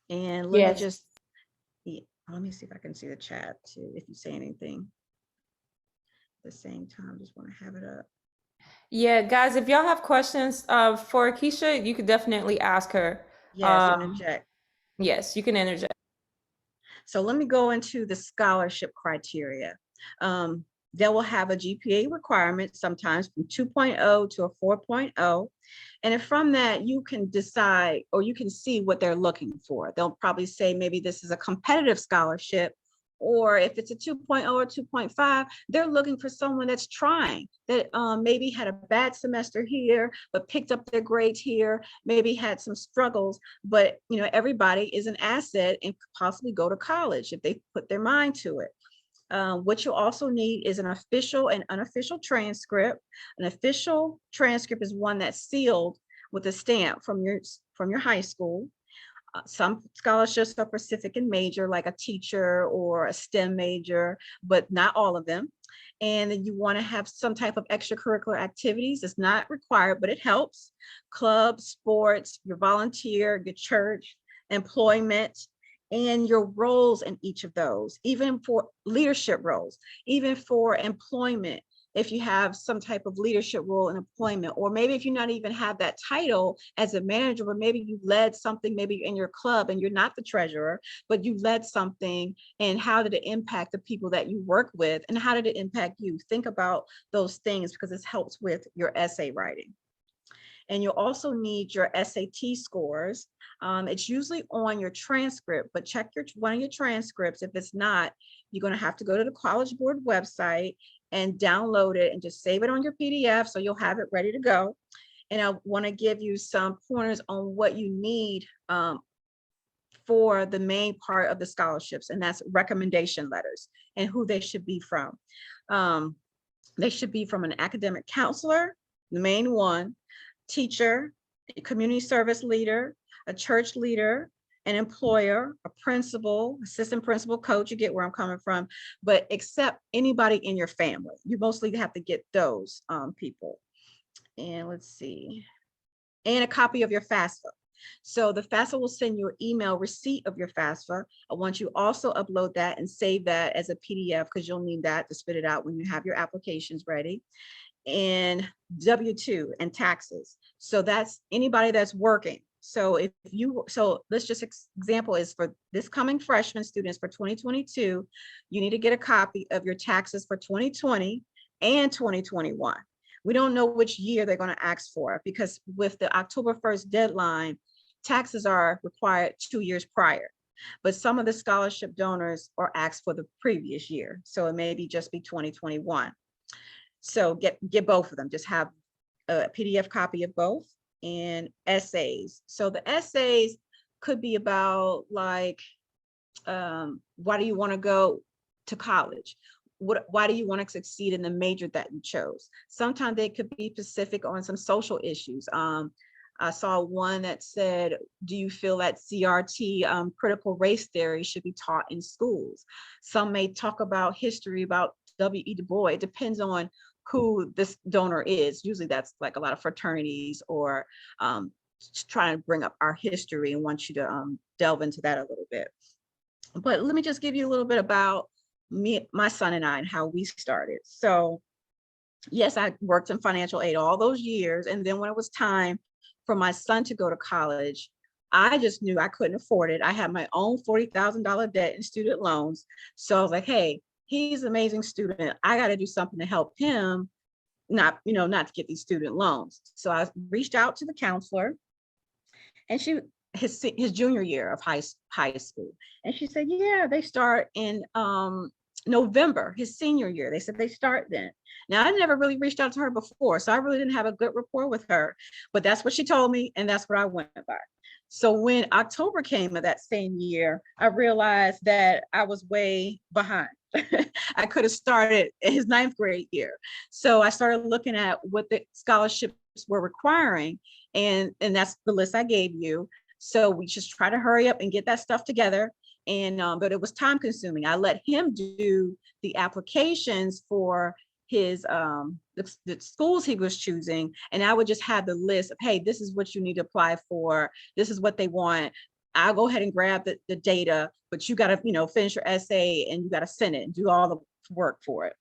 And let me just, let me see if I can see the chat too, if you say anything. At the same time, just want to have it up. Yeah, guys, if y'all have questions for Keisha, you could definitely ask her. Yes, interject. Yes, you can interject. So let me go into the scholarship criteria. They will have a GPA requirement, sometimes from 2.0 to a 4.0. And from that, you can decide, or you can see what they're looking for. They'll probably say maybe this is a competitive scholarship, or if it's a 2.0 or 2.5, they're looking for someone that's trying, that maybe had a bad semester here, but picked up their grades here, maybe had some struggles, but everybody is an asset and could possibly go to college if they put their mind to it. What you'll also need is an official and unofficial transcript. An official transcript is one that's sealed with a stamp from your high school. Some scholarships are specific in major, like a teacher or a STEM major, but not all of them. And then you want to have some type of extracurricular activities. It's not required, but it helps. Clubs, sports, your volunteer, your church, employment, and your roles in each of those, even for leadership roles, even for employment. If you have some type of leadership role in employment, or maybe if you not even have that title as a manager, but maybe you led something, maybe in your club and you're not the treasurer, but you led something, and how did it impact the people that you work with, and how did it impact you? Think about those things because it helps with your essay writing. And you'll also need your SAT scores. It's usually on your transcript, but check one of your transcripts. If it's not, you're going to have to go to the College Board website and download it and just save it on your PDF so you'll have it ready to go. And I want to give you some pointers on what you need for the main part of the scholarships, and that's recommendation letters and who they should be from. They should be from an academic counselor, the main one, teacher, a community service leader, a church leader, an employer, a principal, assistant principal, coach. You get where I'm coming from, but except anybody in your family. You mostly have to get those people. And let's see, and a copy of your FAFSA. So the FAFSA will send you an email receipt of your FAFSA. I want you also upload that and save that as a PDF because you'll need that to spit it out when you have your applications ready. And W-2 and taxes. So that's anybody that's working. So let's just example is for this coming freshman students for 2022, you need to get a copy of your taxes for 2020 and 2021. We don't know which year they're going to ask for because with the October 1st deadline, taxes are required 2 years prior. But some of the scholarship donors are asked for the previous year. So it may just be 2021. So get both of them. Just have a PDF copy of both, and essays. So the essays could be about like, why do you want to go to college? Why do you want to succeed in the major that you chose? Sometimes they could be specific on some social issues. I saw one that said, do you feel that CRT, critical race theory, should be taught in schools? Some may talk about history, about W.E. Du Bois. It depends on who this donor is. Usually that's like a lot of fraternities or trying to bring up our history and want you to delve into that a little bit. But let me just give you a little bit about me, my son and I, and how we started. So yes, I worked in financial aid all those years. And then when it was time for my son to go to college, I just knew I couldn't afford it. I had my own $40,000 debt in student loans. So I was like, hey, he's an amazing student. I got to do something to help him not to get these student loans. So I reached out to the counselor, and his junior year of high school. And she said, yeah, they start in November, his senior year. They said they start then. Now, I never really reached out to her before, so I really didn't have a good rapport with her, but that's what she told me, and that's what I went by. So when October came of that same year, I realized that I was way behind. I could have started in his 9th grade year. So I started looking at what the scholarships were requiring, and that's the list I gave you. So we just try to hurry up and get that stuff together. And but it was time consuming. I let him do the applications for his the schools he was choosing, and I would just have the list of, hey, this is what you need to apply for, this is what they want. I'll go ahead and grab the data, but you got to finish your essay, and you got to send it and do all the work for it.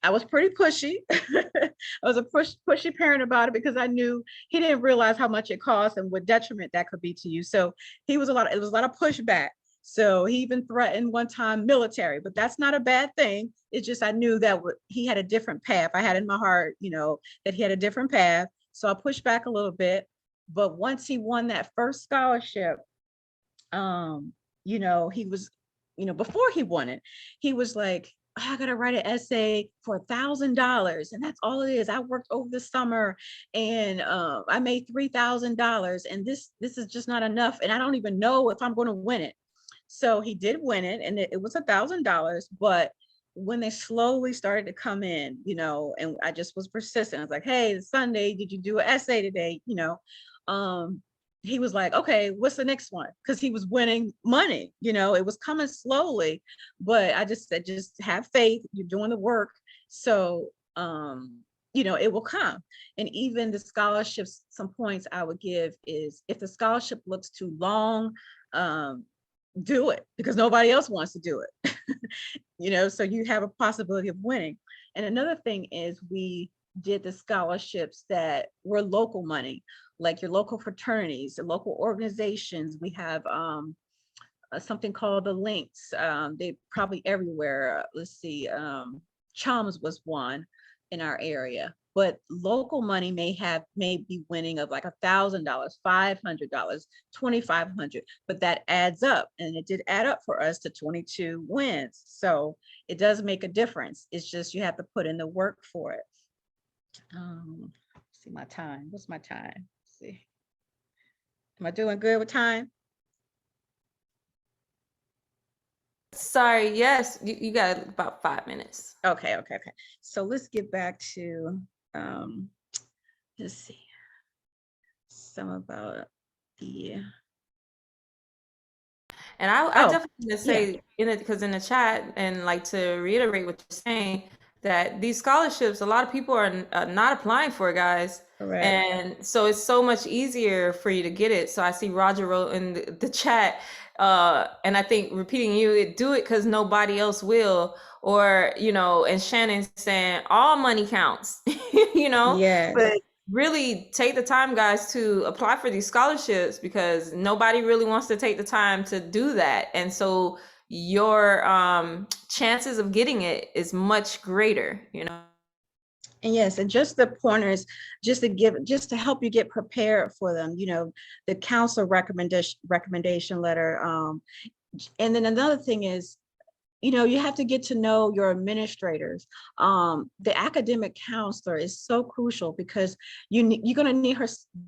I was pretty pushy. I was a pushy parent about it, because I knew he didn't realize how much it cost and what detriment that could be to you. So it was a lot of pushback. So he even threatened one time military, but that's not a bad thing. It's just, I knew that he had a different path. I had in my heart, that he had a different path. So I pushed back a little bit. But once he won that first scholarship, he was, before he won it, he was like, I gotta write an essay for $1,000, and that's all it is. I worked over the summer, and I made $3,000, and this is just not enough, and I don't even know if I'm going to win it. So he did win it, and it was $1,000. But when they slowly started to come in, and I just was persistent. I was like, hey, it's Sunday, did you do an essay today? He was like, okay, what's the next one? Because he was winning money, it was coming slowly. But I just said, just have faith, you're doing the work. So, it will come. And even the scholarships, some points I would give is, if the scholarship looks too long, do it, because nobody else wants to do it. So you have a possibility of winning. And another thing is, we did the scholarships that were local money, like your local fraternities, the local organizations. We have something called the Links. They probably everywhere. Let's see, Chums was one in our area. But local money may be winning of like $1,000, $500, $2,500, but that adds up, and it did add up for us to 22 wins. So it does make a difference. It's just, you have to put in the work for it. See my time. What's my time? Let's see. Am I doing good with time? Sorry, yes, you got about 5 minutes. Okay. So let's get back to, let's see, some about the. And I definitely want to say, because in the chat, and like to reiterate what you're saying, that these scholarships, a lot of people are not applying for it, guys. Correct. And so it's so much easier for you to get it. So I see Roger wrote in the chat, and I think repeating do it because nobody else will. Or, and Shannon saying all money counts, Yes. But really take the time, guys, to apply for these scholarships, because nobody really wants to take the time to do that. And so your chances of getting it is much greater, And yes, and just the pointers, just to help you get prepared for them, the council recommendation letter. And then another thing is, you have to get to know your administrators. The academic counselor is so crucial, because you're going to need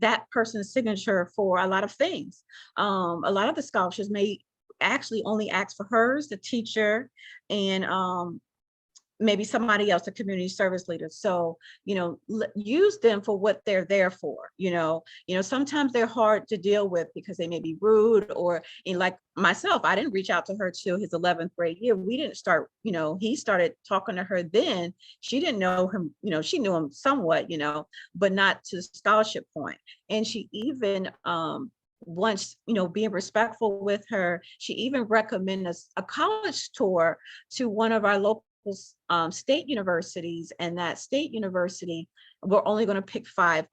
that person's signature for a lot of things. A lot of the scholarships may actually only ask for hers, the teacher, and maybe somebody else, a community service leader. So, use them for what they're there for. Sometimes they're hard to deal with because they may be rude, or like myself, I didn't reach out to her till his 11th grade year. We didn't start, he started talking to her then. She didn't know him, she knew him somewhat, but not to the scholarship point. And she even, once, being respectful with her, she even recommended a college tour to one of our local state universities, and that state university, we're only going to pick five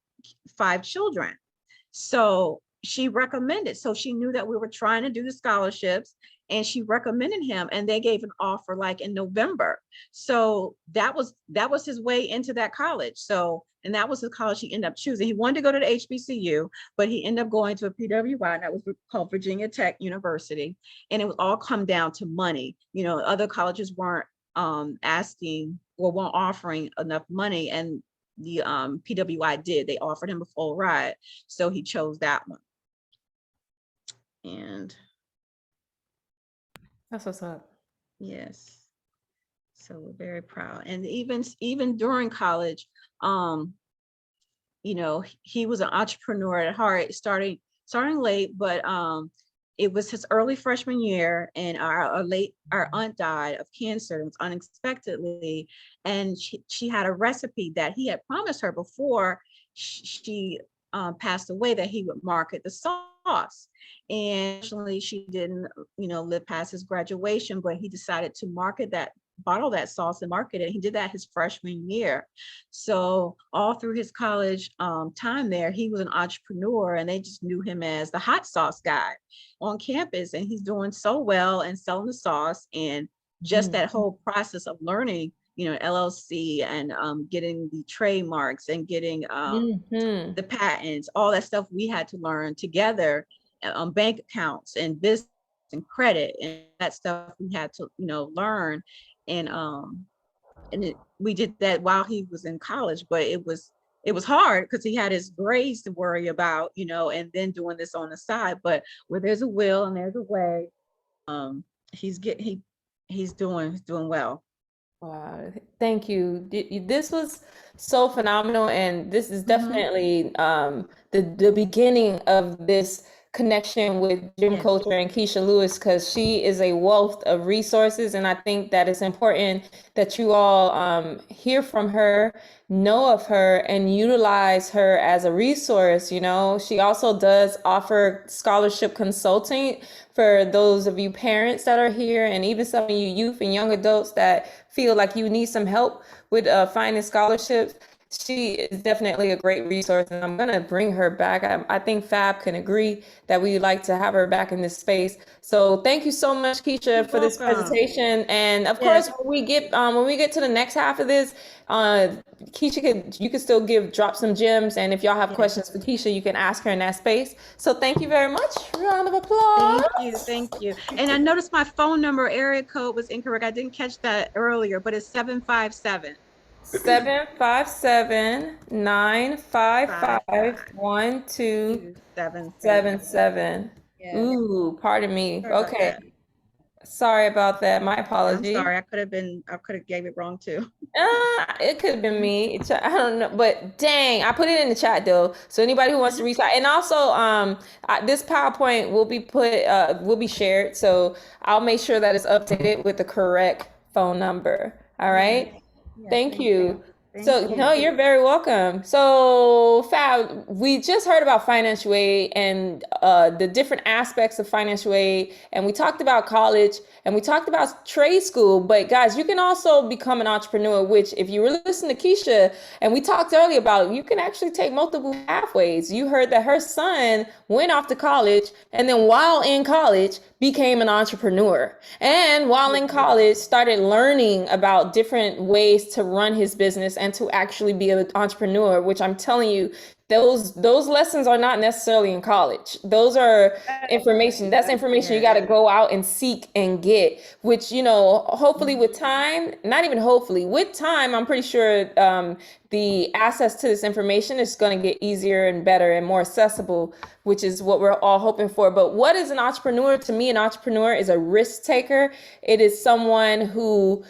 children. So she recommended. So she knew that we were trying to do the scholarships, and she recommended him, and they gave an offer like in November. So that was his way into that college. So, and that was the college he ended up choosing. He wanted to go to the HBCU, but he ended up going to a PWI, and that was called Virginia Tech University. And it was all come down to money. You know, other colleges weren't asking or weren't offering enough money, and the PWI did. They offered him a full ride, so he chose that one. And that's what's up. Yes, so we're very proud. And even during college, you know, he was an entrepreneur at heart, starting late, but it was his early freshman year, and our aunt died of cancer unexpectedly, and she had a recipe that he had promised her before she passed away, that he would market the sauce. And actually, she didn't, you know, live past his graduation, but he decided to bottle that sauce and market it. He did that his freshman year. So all through his college time there, he was an entrepreneur, and they just knew him as the hot sauce guy on campus. And he's doing so well and selling the sauce, and just that whole process of learning, you know, LLC and getting the trademarks and getting the patents, all that stuff we had to learn together, bank accounts and business and credit, and that stuff we had to, you know, learn. And we did that while he was in college, but it was hard because he had his grades to worry about, you know, and then doing this on the side. But where there's a will and there's a way, he's doing well. Wow, thank you. This was so phenomenal, and this is definitely the beginning of this connection with Gym Culture and Keisha Lewis, because she is a wealth of resources, and I think that it's important that you all hear from her, know of her, and utilize her as a resource. You know, she also does offer scholarship consulting for those of you parents that are here, and even some of you youth and young adults that feel like you need some help with finding scholarships. She is definitely a great resource, and I'm gonna bring her back. I think Fab can agree that we'd like to have her back in this space. So thank you so much, Keisha, for this presentation. And of course, when we get to the next half of this, Keisha, you can still drop some gems, and if y'all have questions for Keisha, you can ask her in that space. So thank you very much. Round of applause. Thank you. And I noticed my phone number area code was incorrect. I didn't catch that earlier, but it's 757. 757-955-1277. Ooh, pardon me. Okay. Sorry about that. My apologies. I'm sorry. I could have gave it wrong too. It could have been me. I don't know, but dang, I put it in the chat though. So anybody who wants to reach out, and also this PowerPoint will be shared. So I'll make sure that it's updated with the correct phone number. All right. Thank you. No, you're very welcome. So Fab, we just heard about financial aid and the different aspects of financial aid, and we talked about college and we talked about trade school, but guys, you can also become an entrepreneur, which if you were listening to Keisha, and we talked earlier about, you can actually take multiple pathways. You heard that her son went off to college, and then while in college became an entrepreneur, and while in college started learning about different ways to run his business and to actually be an entrepreneur, which I'm telling you, those lessons are not necessarily in college. Those are information. That's information you got to go out and seek and get, which, you know, hopefully with time, not even hopefully, with time, I'm pretty sure the access to this information is going to get easier and better and more accessible, which is what we're all hoping for. But what is an entrepreneur? To me, an entrepreneur is a risk taker. It is someone who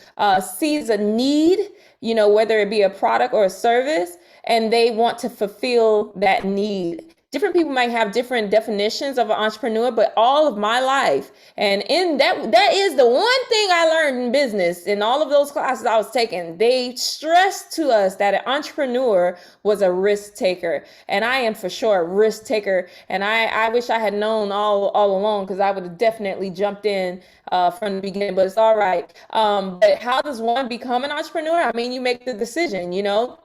sees a need, you know, whether it be a product or a service, and they want to fulfill that need. Different people might have different definitions of an entrepreneur, but all of my life, and in that is the one thing I learned in business in all of those classes I was taking. They stressed to us that an entrepreneur was a risk taker, and I am for sure a risk taker. And I wish I had known all along, because I would have definitely jumped in from the beginning. But it's all right. But how does one become an entrepreneur? I mean, you make the decision, you know.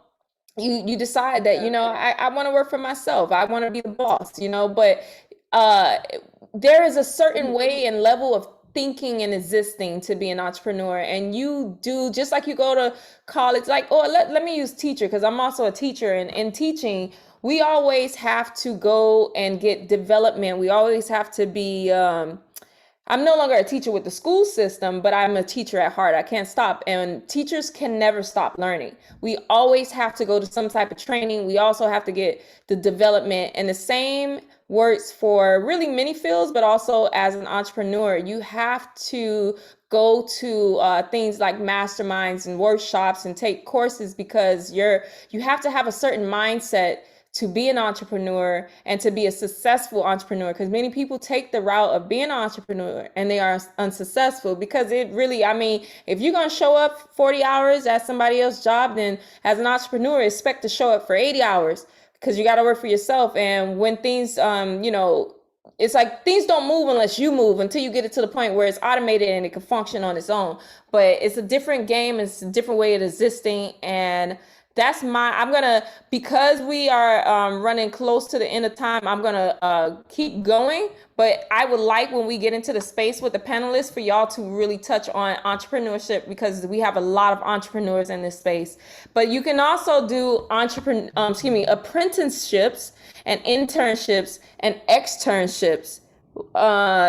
you decide that, you know, I want to work for myself. I want to be the boss, you know, but there is a certain way and level of thinking and existing to be an entrepreneur. And you do, just like you go to college, like, oh, let me use teacher, because I'm also a teacher, and in teaching, we always have to go and get development. We always have to be, I'm no longer a teacher with the school system, but I'm a teacher at heart. I can't stop. And teachers can never stop learning. We always have to go to some type of training. We also have to get the development. And the same works for really many fields, but also as an entrepreneur, you have to go to things like masterminds and workshops and take courses, because you have to have a certain mindset to be an entrepreneur and to be a successful entrepreneur, because many people take the route of being an entrepreneur and they are unsuccessful, because it really, I mean, if you're going to show up 40 hours at somebody else's job, then as an entrepreneur, expect to show up for 80 hours, because you got to work for yourself. And when things, you know, it's like things don't move unless you move, until you get it to the point where it's automated and it can function on its own. But it's a different game. It's a different way of existing. And that's I'm gonna, because we are running close to the end of time, I'm gonna keep going. But I would like, when we get into the space with the panelists, for y'all to really touch on entrepreneurship, because we have a lot of entrepreneurs in this space. But you can also do apprenticeships and internships and externships.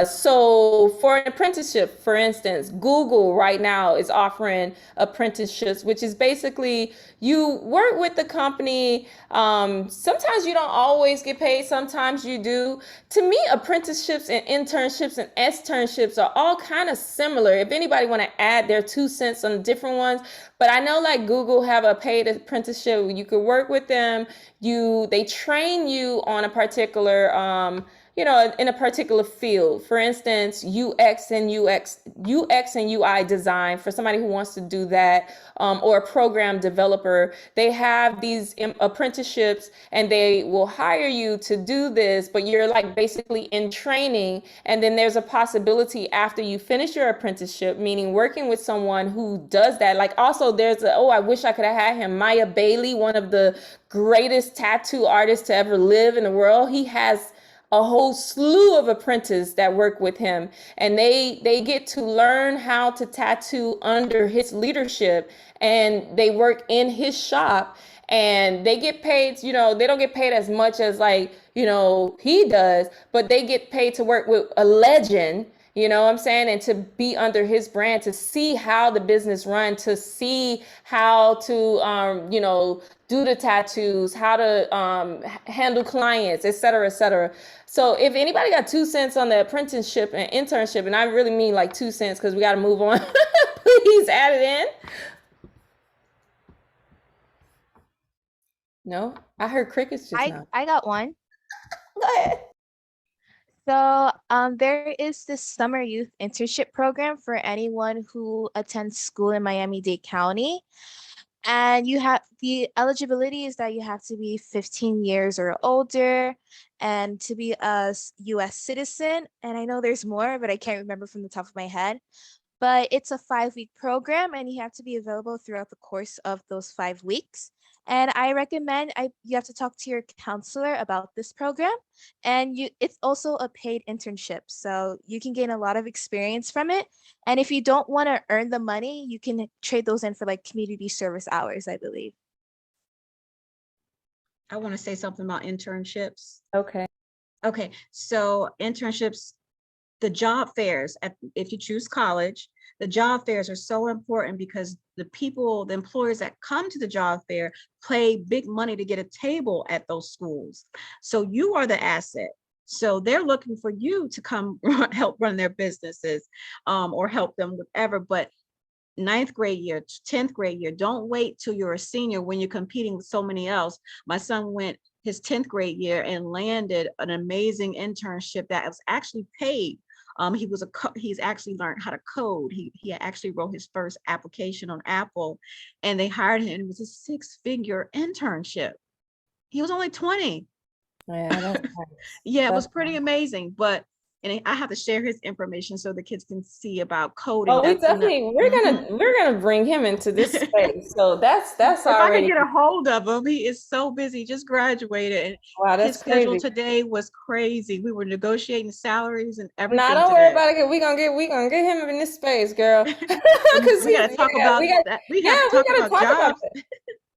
So for an apprenticeship, for instance, Google right now is offering apprenticeships, which is basically you work with the company. Sometimes you don't always get paid, sometimes you do. To me, apprenticeships and internships and externships are all kind of similar. If anybody want to add their 2 cents on different ones, but I know like Google have a paid apprenticeship. You could work with them. They train you on a particular you know, in a particular field. For instance, UX and UI design, for somebody who wants to do that, or a program developer. They have these apprenticeships and they will hire you to do this, but you're like basically in training. And then there's a possibility after you finish your apprenticeship, meaning working with someone who does that. Like also there's I wish I could have had him, Maya Bailey, one of the greatest tattoo artists to ever live in the world. He has a whole slew of apprentices that work with him, and they get to learn how to tattoo under his leadership, and they work in his shop, and they get paid, you know, they don't get paid as much as like, you know, he does, but they get paid to work with a legend. You know what I'm saying? And to be under his brand, to see how the business run, to see how to, you know, do the tattoos, how to handle clients, et cetera, et cetera. So if anybody got 2 cents on the apprenticeship and internship, and I really mean like 2 cents because we got to move on, please add it in. No, I heard crickets just now. I got one. Go ahead. So there is this summer youth internship program for anyone who attends school in Miami-Dade County. And you have the eligibility is that you have to be 15 years or older and to be a US citizen. And I know there's more, but I can't remember from the top of my head. But it's a 5-week program and you have to be available throughout the course of those 5 weeks. And I recommend you have to talk to your counselor about this program. And it's also a paid internship, so you can gain a lot of experience from it. And if you don't want to earn the money, you can trade those in for like community service hours, I believe. I want to say something about internships. Okay. Okay, so internships, the job fairs, if you choose college, the job fairs are so important because the employers that come to the job fair pay big money to get a table at those schools. So you are the asset. So they're looking for you to come help run their businesses or help them with whatever. But 9th grade year, 10th grade year, don't wait till you're a senior when you're competing with so many else. My son went his 10th grade year and landed an amazing internship that was actually paid. He's actually learned how to code. He actually wrote his first application on Apple, and they hired him. It was a 6-figure internship. He was only 20. Yeah, yeah, it was pretty amazing. But and I have to share his information so the kids can see about coding. Oh, we're gonna bring him into this space. So that's if I already. can get a hold of him, he is so busy, just graduated, and wow, that's his schedule crazy. today was crazy. We were negotiating salaries and everything. Nah, don't worry about it. We gonna get him in this space, girl. Because we gotta talk about that. We have to talk about jobs.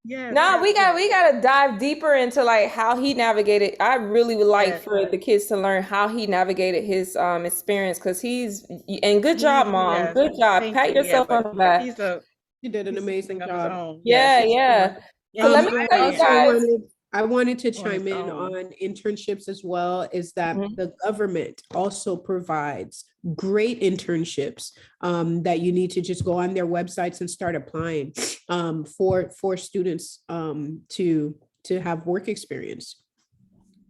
Yeah. No, we gotta dive deeper into like how he navigated. I really would like for the kids to learn how he navigated his experience, because and good job, Mom. Good job. Pat yourself on the back. You did an amazing job. Yeah. So let me tell you guys. I wanted to chime in on internships as well, is that the government also provides great internships that you need to just go on their websites and start applying for students to have work experience.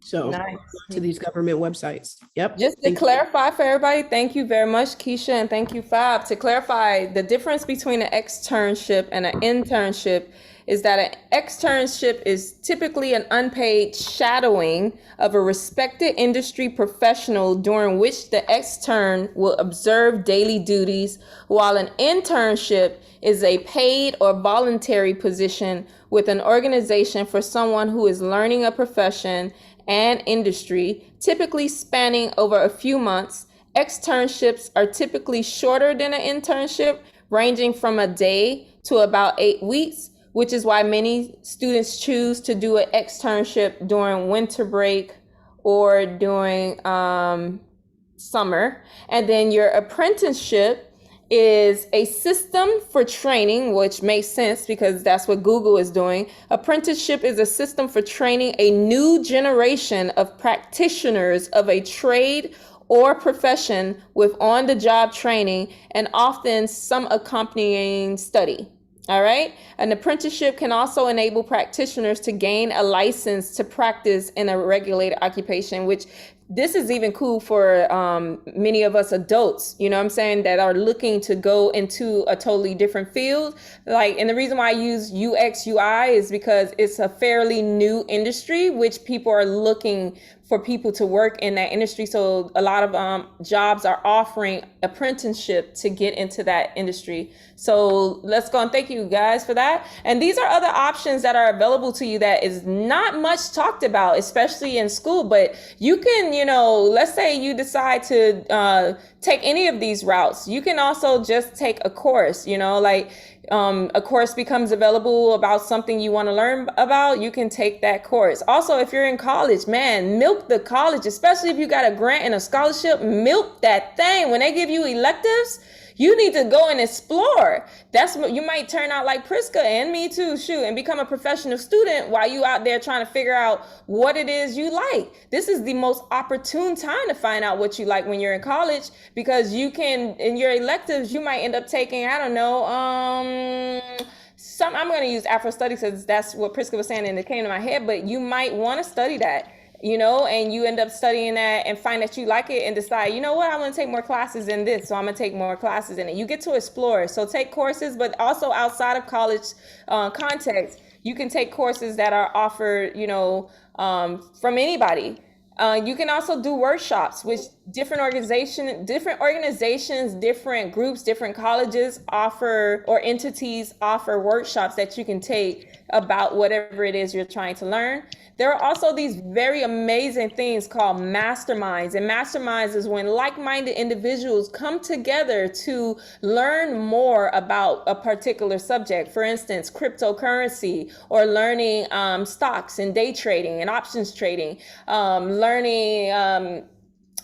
So nice. To these government websites. Yep. Just to clarify for everybody, thank you very much, Keisha, and thank you, Fab. To clarify, the difference between an externship and an internship is that an externship is typically an unpaid shadowing of a respected industry professional during which the extern will observe daily duties, while an internship is a paid or voluntary position with an organization for someone who is learning a profession and industry, typically spanning over a few months. Externships are typically shorter than an internship, ranging from a day to about 8 weeks, which is why many students choose to do an externship during winter break or during summer. And then your apprenticeship is a system for training, which makes sense because that's what Google is doing. Apprenticeship is a system for training a new generation of practitioners of a trade or profession with on-the-job training and often some accompanying study. All right. An apprenticeship can also enable practitioners to gain a license to practice in a regulated occupation, which this is even cool for many of us adults, you know what I'm saying, that are looking to go into a totally different field. Like, and the reason why I use UX UI is because it's a fairly new industry, which people are looking for people to work in that industry. So a lot of jobs are offering apprenticeship to get into that industry. So let's go and thank you guys for that. And these are other options that are available to you that is not much talked about, especially in school, but you can, you know, let's say you decide to take any of these routes. You can also just take a course, you know, like a course becomes available about something you want to learn about, you can take that course. Also, if you're in college, man, milk the college, especially if you got a grant and a scholarship, milk that thing. When they give you electives, you need to go and explore. That's what you might turn out like Priska and me too, shoot, and become a professional student while you out there trying to figure out what it is you like. This is the most opportune time to find out what you like when you're in college, because you can, in your electives, you might end up taking, I don't know, I'm going to use Afro studies because that's what Priska was saying and it came to my head, but you might want to study that, you know, and you end up studying that and find that you like it and decide, you know what, I want to take more classes in this, so I'm going to take more classes in it. You get to explore. So take courses, but also outside of college context, you can take courses that are offered, you know, from anybody. You can also do workshops, which different organizations, different groups, different colleges offer, or entities offer workshops that you can take about whatever it is you're trying to learn. There are also these very amazing things called masterminds. And masterminds is when like-minded individuals come together to learn more about a particular subject. For instance, cryptocurrency, or learning stocks and day trading and options trading, learning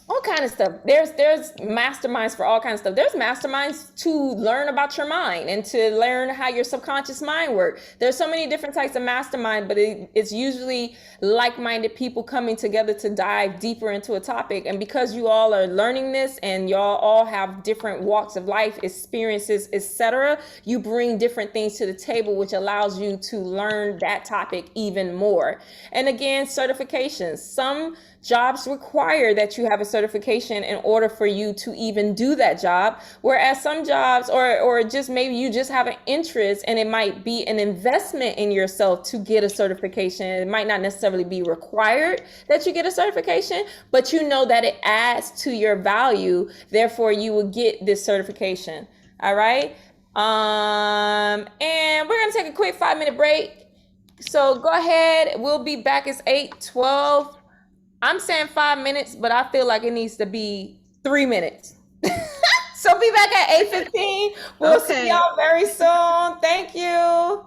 all kind of stuff. There's masterminds for all kinds of stuff. There's masterminds to learn about your mind and to learn how your subconscious mind works. There's so many different types of mastermind, but it's usually like-minded people coming together to dive deeper into a topic. And because you all are learning this and y'all all have different walks of life, experiences, etc., you bring different things to the table, which allows you to learn that topic even more. And again, certifications. Some jobs require that you have a certification in order for you to even do that job. Whereas some jobs, or just maybe you just have an interest and it might be an investment in yourself to get a certification. It might not necessarily be required that you get a certification, but you know that it adds to your value. Therefore, you will get this certification. All right. And we're going to take a quick 5-minute break. So go ahead. We'll be back. It's 8:12. I'm saying 5 minutes, but I feel like it needs to be 3 minutes. So be back at 8:15. We'll see y'all very soon. Thank you.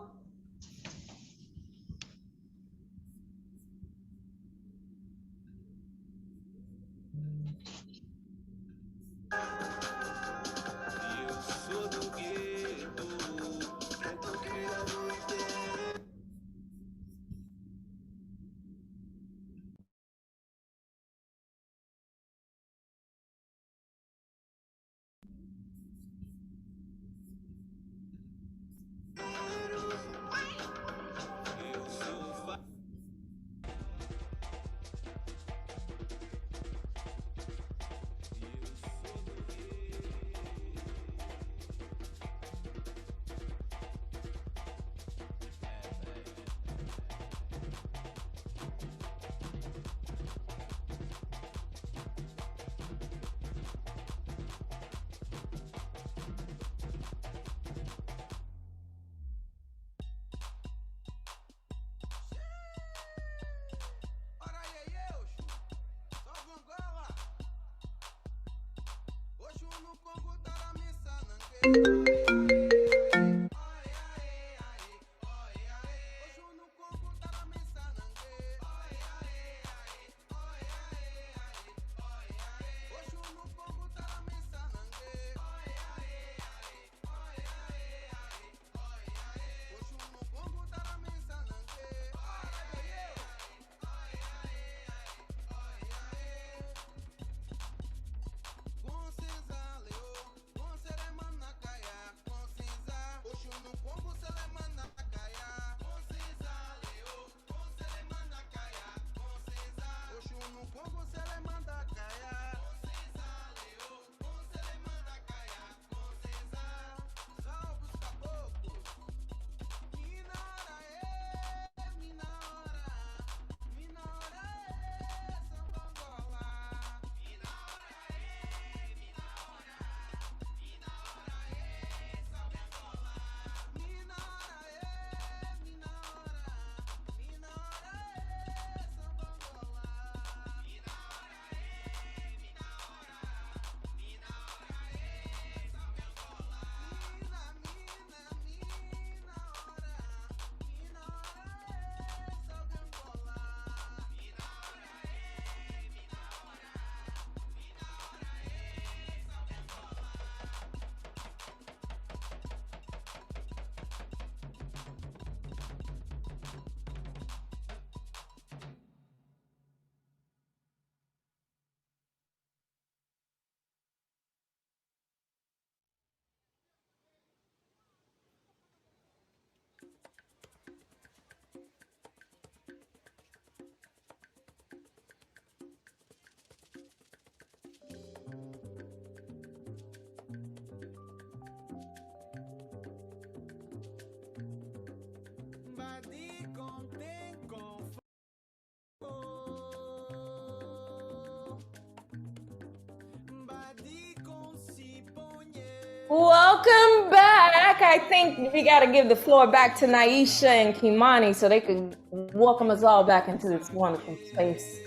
Welcome back. I think we got to give the floor back to Naisha and Kimani so they can welcome us all back into this wonderful space.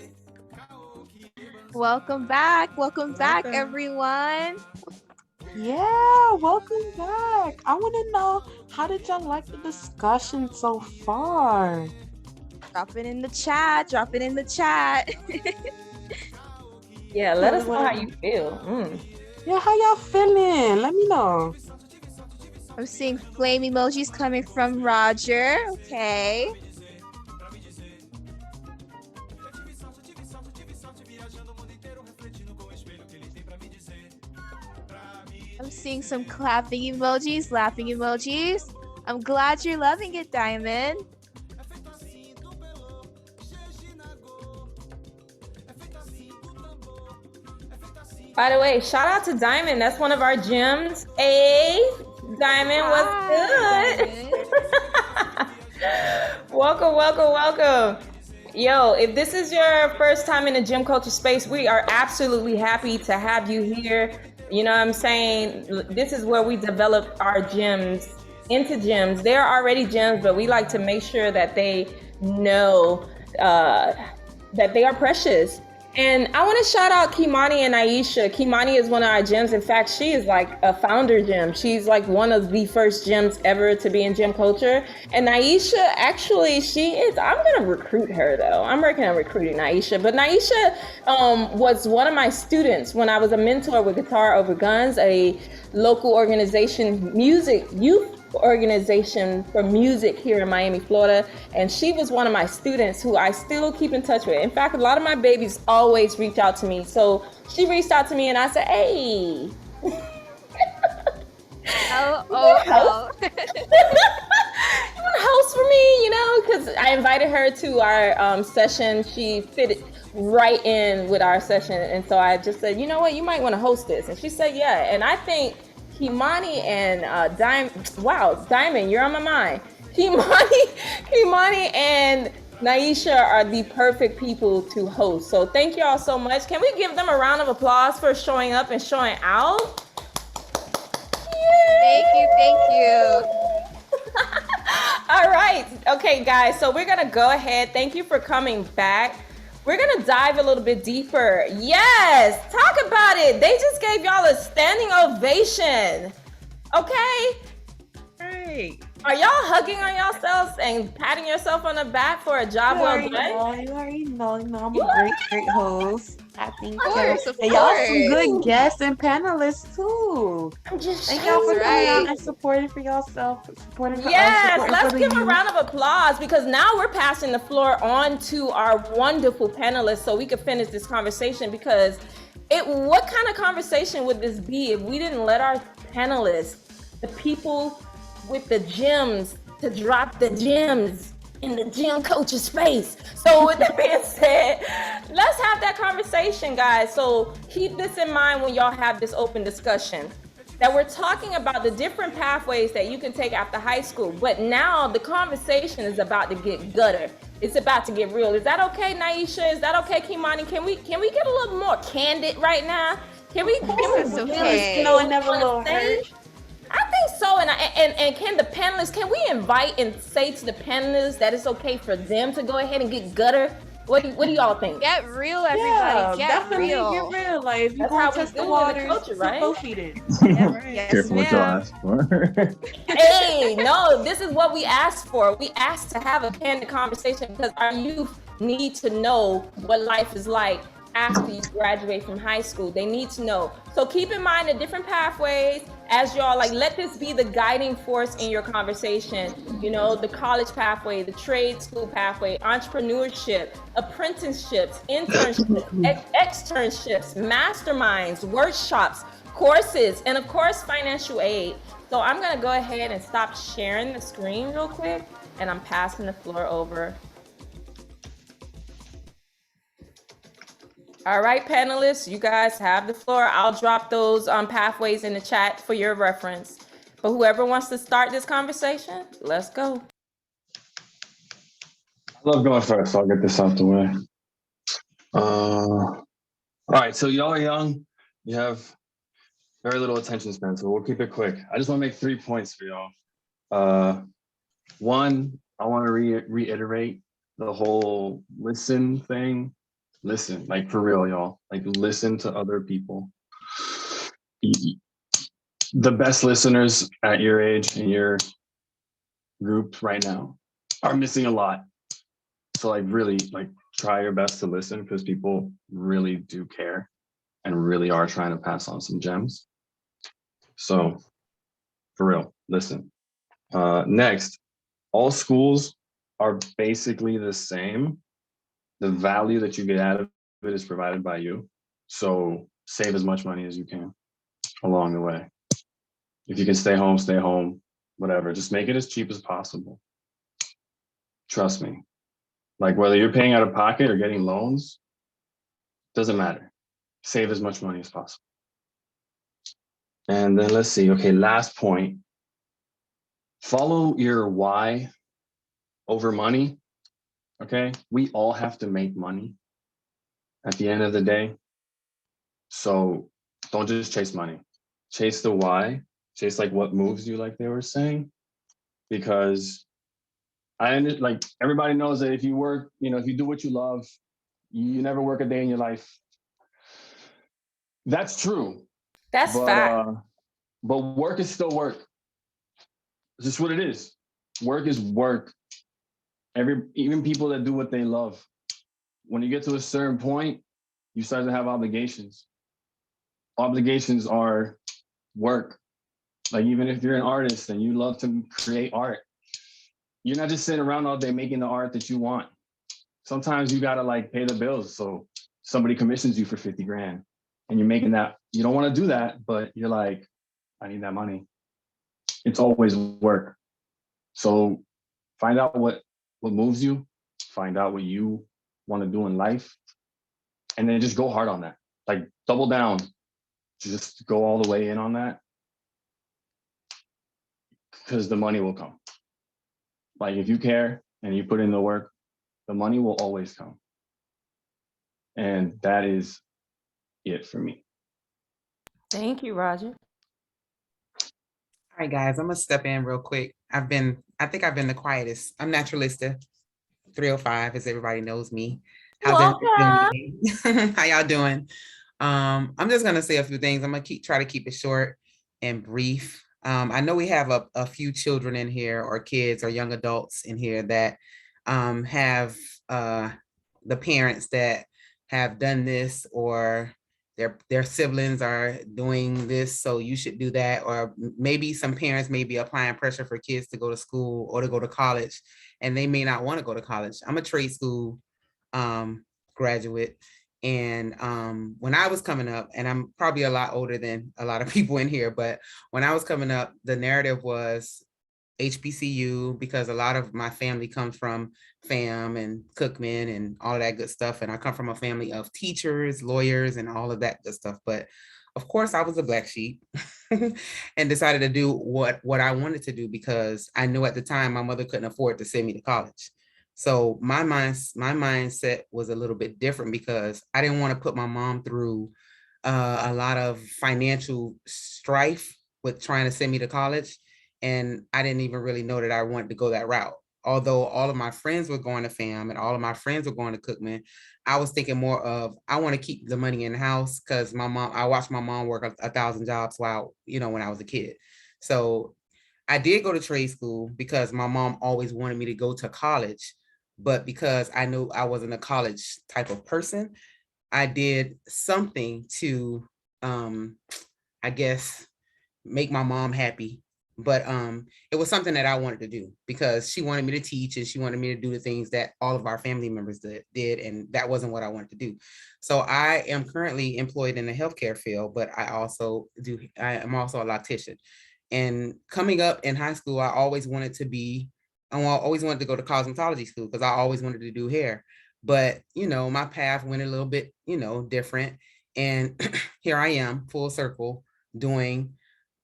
Welcome back. Welcome back, everyone. Yeah, welcome back. I want to know, how did y'all like the discussion so far? Drop it in the chat. Drop it in the chat. Yeah, let us know how you feel. Yeah, how y'all feeling? Let me know. I'm seeing flame emojis coming from Roger. Okay. I'm seeing some clapping emojis, laughing emojis. I'm glad you're loving it, Diamond. By the way, shout out to Diamond. That's one of our gyms. Hey, Diamond, what's good? Welcome, welcome, welcome. Yo, if this is your first time in the gym culture space, we are absolutely happy to have you here. You know what I'm saying? This is where we develop our gyms into gyms. They're already gyms, but we like to make sure that they know that they are precious. And I want to shout out Kimani and Aisha. Kimani is one of our gyms. In fact, she is like a founder gym. She's like one of the first gyms ever to be in gym culture. And Aisha, actually, she is, I'm going to recruit her though. I'm working on recruiting Aisha. But Aisha was one of my students when I was a mentor with Guitar Over Guns, a local organization, youth organization for music here in Miami, Florida. And she was one of my students who I still keep in touch with. In fact, a lot of my babies always reach out to me. So she reached out to me and I said, hey. Oh. You want to host for me, you know? Because I invited her to our session. She fitted right in with our session. And so I just said, you know what, you might want to host this. And she said, yeah. And I think Kimani and Diamond, you're on my mind. Kimani and Naisha are the perfect people to host. So thank you all so much. Can we give them a round of applause for showing up and showing out? Yay. Thank you. All right. Okay, guys. So we're going to go ahead. Thank you for coming back. We're going to dive a little bit deeper. Yes, talk about it. They just gave y'all a standing ovation. Okay? Great. Are y'all hugging on yourselves and patting yourself on the back for a job well done? You already know, I'm a great host. I think of course. y'all some good guests and panelists too. I'm just thank y'all for coming out and supporting for yourself, supporting for us. Yes, let's give a round of applause because now we're passing the floor on to our wonderful panelists so we could finish this conversation because what kind of conversation would this be if we didn't let our panelists, the people with the gems, to drop the gems in the gym culture space. So with that being said, let's have that conversation, guys. So keep this in mind when y'all have this open discussion, that we're talking about the different pathways that you can take after high school. But now the conversation is about to get gutter. It's about to get real. Is that okay, Naisha? Is that okay, Kimani? Can we get a little more candid right now? Can we okay. You know, it never will hurt. I think so, and can the panelists, can we invite and say to the panelists that it's okay for them to go ahead and get gutter? What do y'all think? Get real, everybody. Yeah, get definitely real. Get real. Like, if you want to test the waters, culture, right? both feet in. Yes, careful what you ask for. Hey, no, this is what we asked for. We asked to have a candid conversation because our youth need to know what life is like after you graduate from high school. They need to know. So keep in mind the different pathways as y'all let this be the guiding force in your conversation. You know, the college pathway, the trade school pathway, entrepreneurship, apprenticeships, internships, externships, masterminds, workshops, courses, and of course, financial aid. So I'm gonna go ahead and stop sharing the screen real quick and I'm passing the floor over. All right, panelists, you guys have the floor. I'll drop those pathways in the chat for your reference. But whoever wants to start this conversation, let's go. I love going first, so I'll get this out the way. All right, so y'all are young. You have very little attention span, so we'll keep it quick. I just want to make 3 points for y'all. One, I want to reiterate the whole listen thing. Listen, like for real, y'all. Like listen to other people. The best listeners at your age in your group right now are missing a lot. So like really like try your best to listen because people really do care and really are trying to pass on some gems. So for real, listen. Next, all schools are basically the same. The value that you get out of it is provided by you. So save as much money as you can along the way. If you can stay home, whatever. Just make it as cheap as possible. Trust me. Like whether you're paying out of pocket or getting loans, doesn't matter. Save as much money as possible. And then let's see. Okay, last point. Follow your why over money. Okay, we all have to make money at the end of the day. So don't just chase money. Chase the why. Chase like what moves you, like they were saying. Because like everybody knows that if you work, if you do what you love, you never work a day in your life. That's true. That's fact. But work is still work. It's just what it is. Work is work. Even people that do what they love, when you get to a certain point, you start to have obligations. Obligations are work. Like even if you're an artist and you love to create art, you're not just sitting around all day making the art that you want. Sometimes you gotta like pay the bills. So somebody commissions you for 50 grand and you're making that. You don't want to do that, but you're like, I need that money. It's always work. So find out what moves you, find out what you want to do in life, and then just go hard on that. Like double down, just go all the way in on that, because the money will come. Like if you care and you put in the work, the money will always come. And that is it for me. Thank you, Roger. All right, guys, I'm gonna step in real quick. I think I've been the quietest. I'm Naturalista 305, as everybody knows me. How's everybody doing? How y'all doing? I'm just gonna say a few things. I'm gonna try to keep it short and brief. I know we have a few children in here, or kids or young adults in here that have the parents that have done this, or their siblings are doing this, so you should do that. Or maybe some parents may be applying pressure for kids to go to school or to go to college, and they may not want to go to college. I'm a trade school graduate. And when I was coming up, and I'm probably a lot older than a lot of people in here, but when I was coming up, the narrative was HBCU, because a lot of my family comes from FAM and Cookman and all of that good stuff. And I come from a family of teachers, lawyers, and all of that good stuff. But of course, I was a black sheep and decided to do what I wanted to do, because I knew at the time my mother couldn't afford to send me to college. So my mindset was a little bit different, because I didn't want to put my mom through a lot of financial strife with trying to send me to college. And I didn't even really know that I wanted to go that route. Although all of my friends were going to FAM and all of my friends were going to Cookman, I was thinking more of, I want to keep the money in the house, because I watched my mom work 1,000 jobs while, when I was a kid. So I did go to trade school because my mom always wanted me to go to college. But because I knew I wasn't a college type of person, I did something to, I guess, make my mom happy. But it was something that I wanted to do, because she wanted me to teach and she wanted me to do the things that all of our family members did, and that wasn't what I wanted to do. So I am currently employed in the healthcare field, but I am also a loctician. And coming up in high school, I always wanted to go to cosmetology school, because I always wanted to do hair. But my path went a little bit different, and here I am, full circle, doing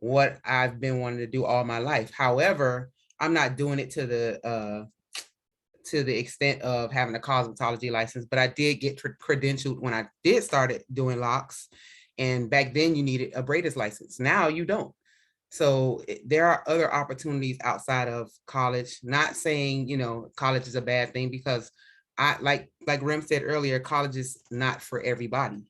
what I've been wanting to do all my life. However, I'm not doing it to the extent of having a cosmetology license, but I did get credentialed when I did started doing locks. And back then you needed a braiders license. Now you don't. So there are other opportunities outside of college. Not saying, college is a bad thing, because I like Rem said earlier, college is not for everybody,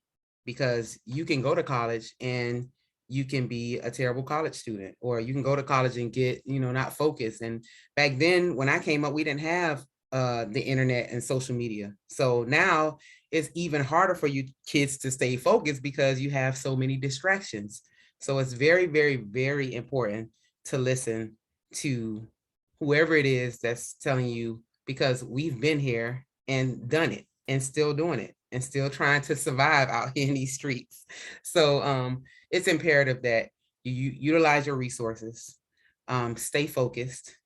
because you can go to college and you can be a terrible college student, or you can go to college and get, not focused. And back then when I came up, we didn't have the internet and social media. So now it's even harder for you kids to stay focused, because you have so many distractions. So it's very, very, very important to listen to whoever it is that's telling you, because we've been here and done it and still doing it and still trying to survive out here in these streets. So it's imperative that you utilize your resources, stay focused,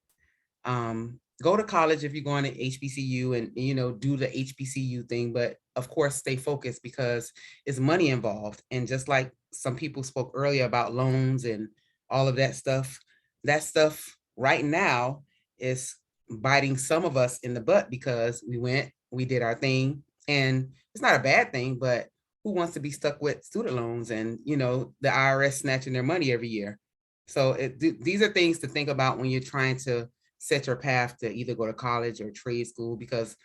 go to college if you're going to HBCU and, do the HBCU thing, but of course stay focused because it's money involved. And just like some people spoke earlier about loans and all of that stuff right now is biting some of us in the butt because we did our thing, and it's not a bad thing, but who wants to be stuck with student loans and, the IRS snatching their money every year? So these are things to think about when you're trying to set your path to either go to college or trade school, because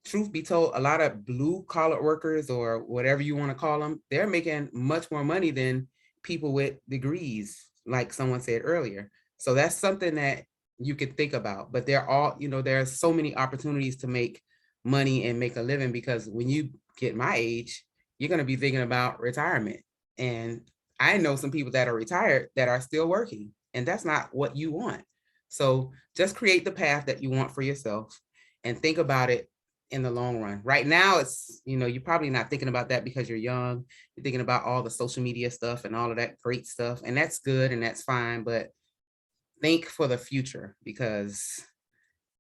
truth be told, a lot of blue collar workers or whatever you want to call them, they're making much more money than people with degrees, like someone said earlier. So that's something that you could think about. But there are so many opportunities to make money and make a living, because when you get my age, you're going to be thinking about retirement. And I know some people that are retired that are still working, and that's not what you want. So just create the path that you want for yourself and think about it in the long run. Right now, it's, you're probably not thinking about that because you're young. You're thinking about all the social media stuff and all of that great stuff. And that's good and that's fine. But think for the future, because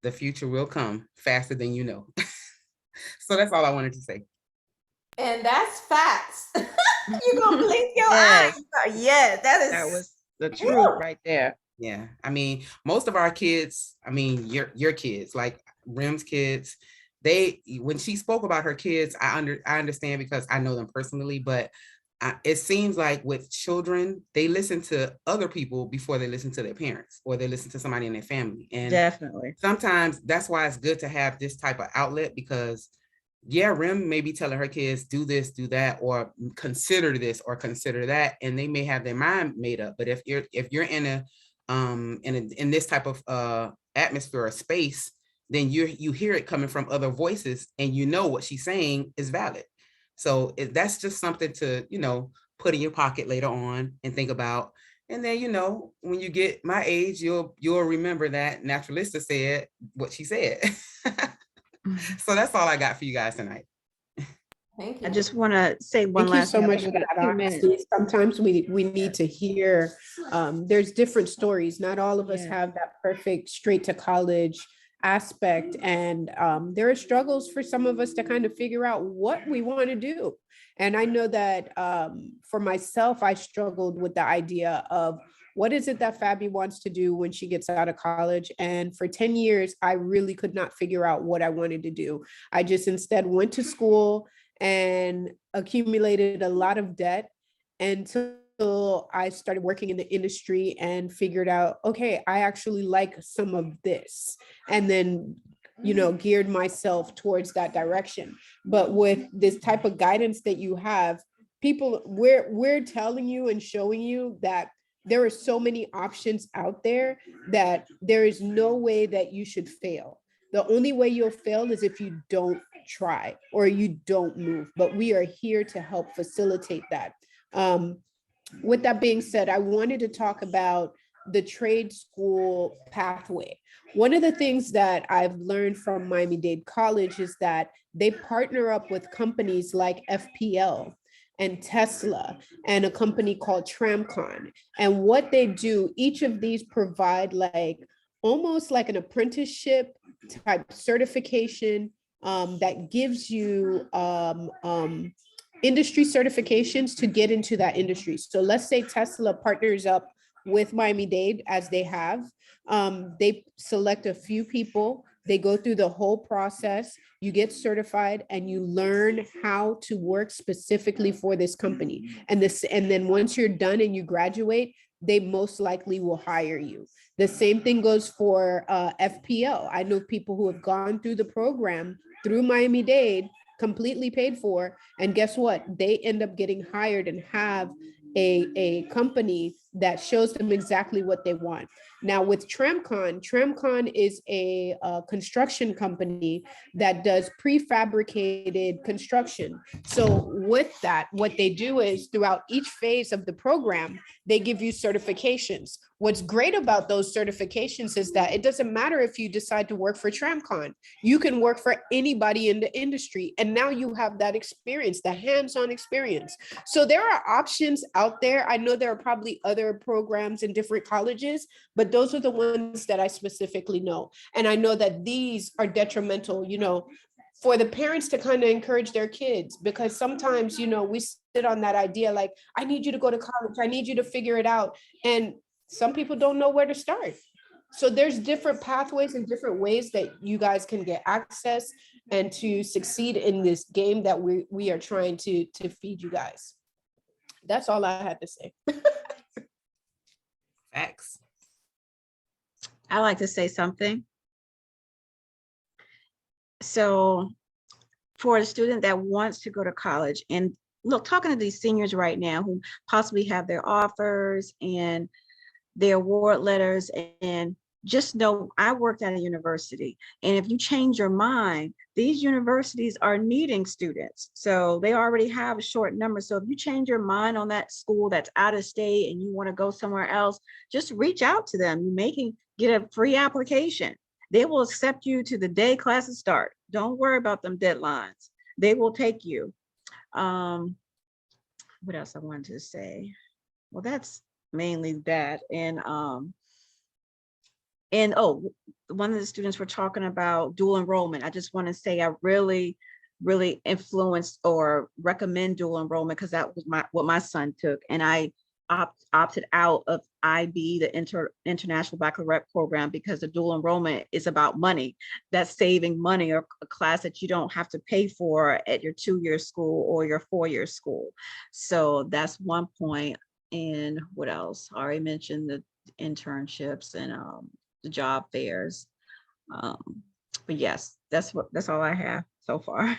the future will come faster than you know. So that's all I wanted to say. And that's facts. You're gonna blink your eyes. Yeah, that was the truth right there. Yeah, I mean, most of our kids, your kids, like Rim's kids, when she spoke about her kids, I understand because I know them personally, but it seems like with children, they listen to other people before they listen to their parents, or they listen to somebody in their family. And definitely, sometimes that's why it's good to have this type of outlet, because Rim may be telling her kids, do this, do that, or consider this or consider that, and they may have their mind made up. But if you're in this type of atmosphere or space, then you hear it coming from other voices, and what she's saying is valid. So that's just something to put in your pocket later on and think about. And then when you get my age, you'll remember that Naturalista said what she said. So that's all I got for you guys tonight. Thank you. I just want to say one last thing. Thank you so much for that honesty. Sometimes we need to hear, there's different stories. Not all of us have that perfect straight to college aspect. And there are struggles for some of us to kind of figure out what we want to do. And I know that for myself, I struggled with the idea of what is it that Fabi wants to do when she gets out of college? And for 10 years, I really could not figure out what I wanted to do. I just instead went to school and accumulated a lot of debt until I started working in the industry and figured out, okay, I actually like some of this. And then geared myself towards that direction. But with this type of guidance that you have, people, we're telling you and showing you that there are so many options out there that there is no way that you should fail. The only way you'll fail is if you don't try or you don't move. But we are here to help facilitate that. With that being said, I wanted to talk about the trade school pathway. One of the things that I've learned from Miami-Dade College is that they partner up with companies like FPL and Tesla and a company called Tramcon. And what they do, each of these provide almost like an apprenticeship type certification that gives you industry certifications to get into that industry. So let's say Tesla partners up with Miami-Dade, as they have. They select a few people. They go through the whole process. You get certified and you learn how to work specifically for this company. And then once you're done and you graduate, they most likely will hire you. The same thing goes for FPL. I know people who have gone through the program through Miami-Dade, completely paid for, and guess what? They end up getting hired and have a company that shows them exactly what they want. Now with Tramcon is a construction company that does prefabricated construction. So with that, what they do is throughout each phase of the program, they give you certifications. What's great about those certifications is that it doesn't matter if you decide to work for Tramcon, you can work for anybody in the industry. And now you have that experience, that hands-on experience. So there are options out there. I know there are probably other other programs in different colleges, but those are the ones that I specifically know. And I know that these are detrimental, for the parents to kind of encourage their kids, because sometimes, we sit on that idea like, I need you to go to college, I need you to figure it out. And some people don't know where to start. So there's different pathways and different ways that you guys can get access and to succeed in this game that we are trying to feed you guys. That's all I had to say. Facts. I like to say something. So for a student that wants to go to college, and look, talking to these seniors right now who possibly have their offers and their award letters, and just know I worked at a university, and if you change your mind, these universities are needing students. So they already have a short number. So if you change your mind on that school that's out of state and you want to go somewhere else, just reach out to them. Get a free application. They will accept you to the day classes start. Don't worry about them deadlines. They will take you. What else I wanted to say? Well, that's mainly that. And one of the students were talking about dual enrollment. I just want to say I really influenced or recommend dual enrollment because that was what my son took. And I opted out of IB, the International Baccalaureate program, because the dual enrollment is about money. That's saving money, or a class that you don't have to pay for at your 2-year school or your 4-year school. So that's one point. And what else? I already mentioned the internships and the job fairs. But yes, that's all I have so far.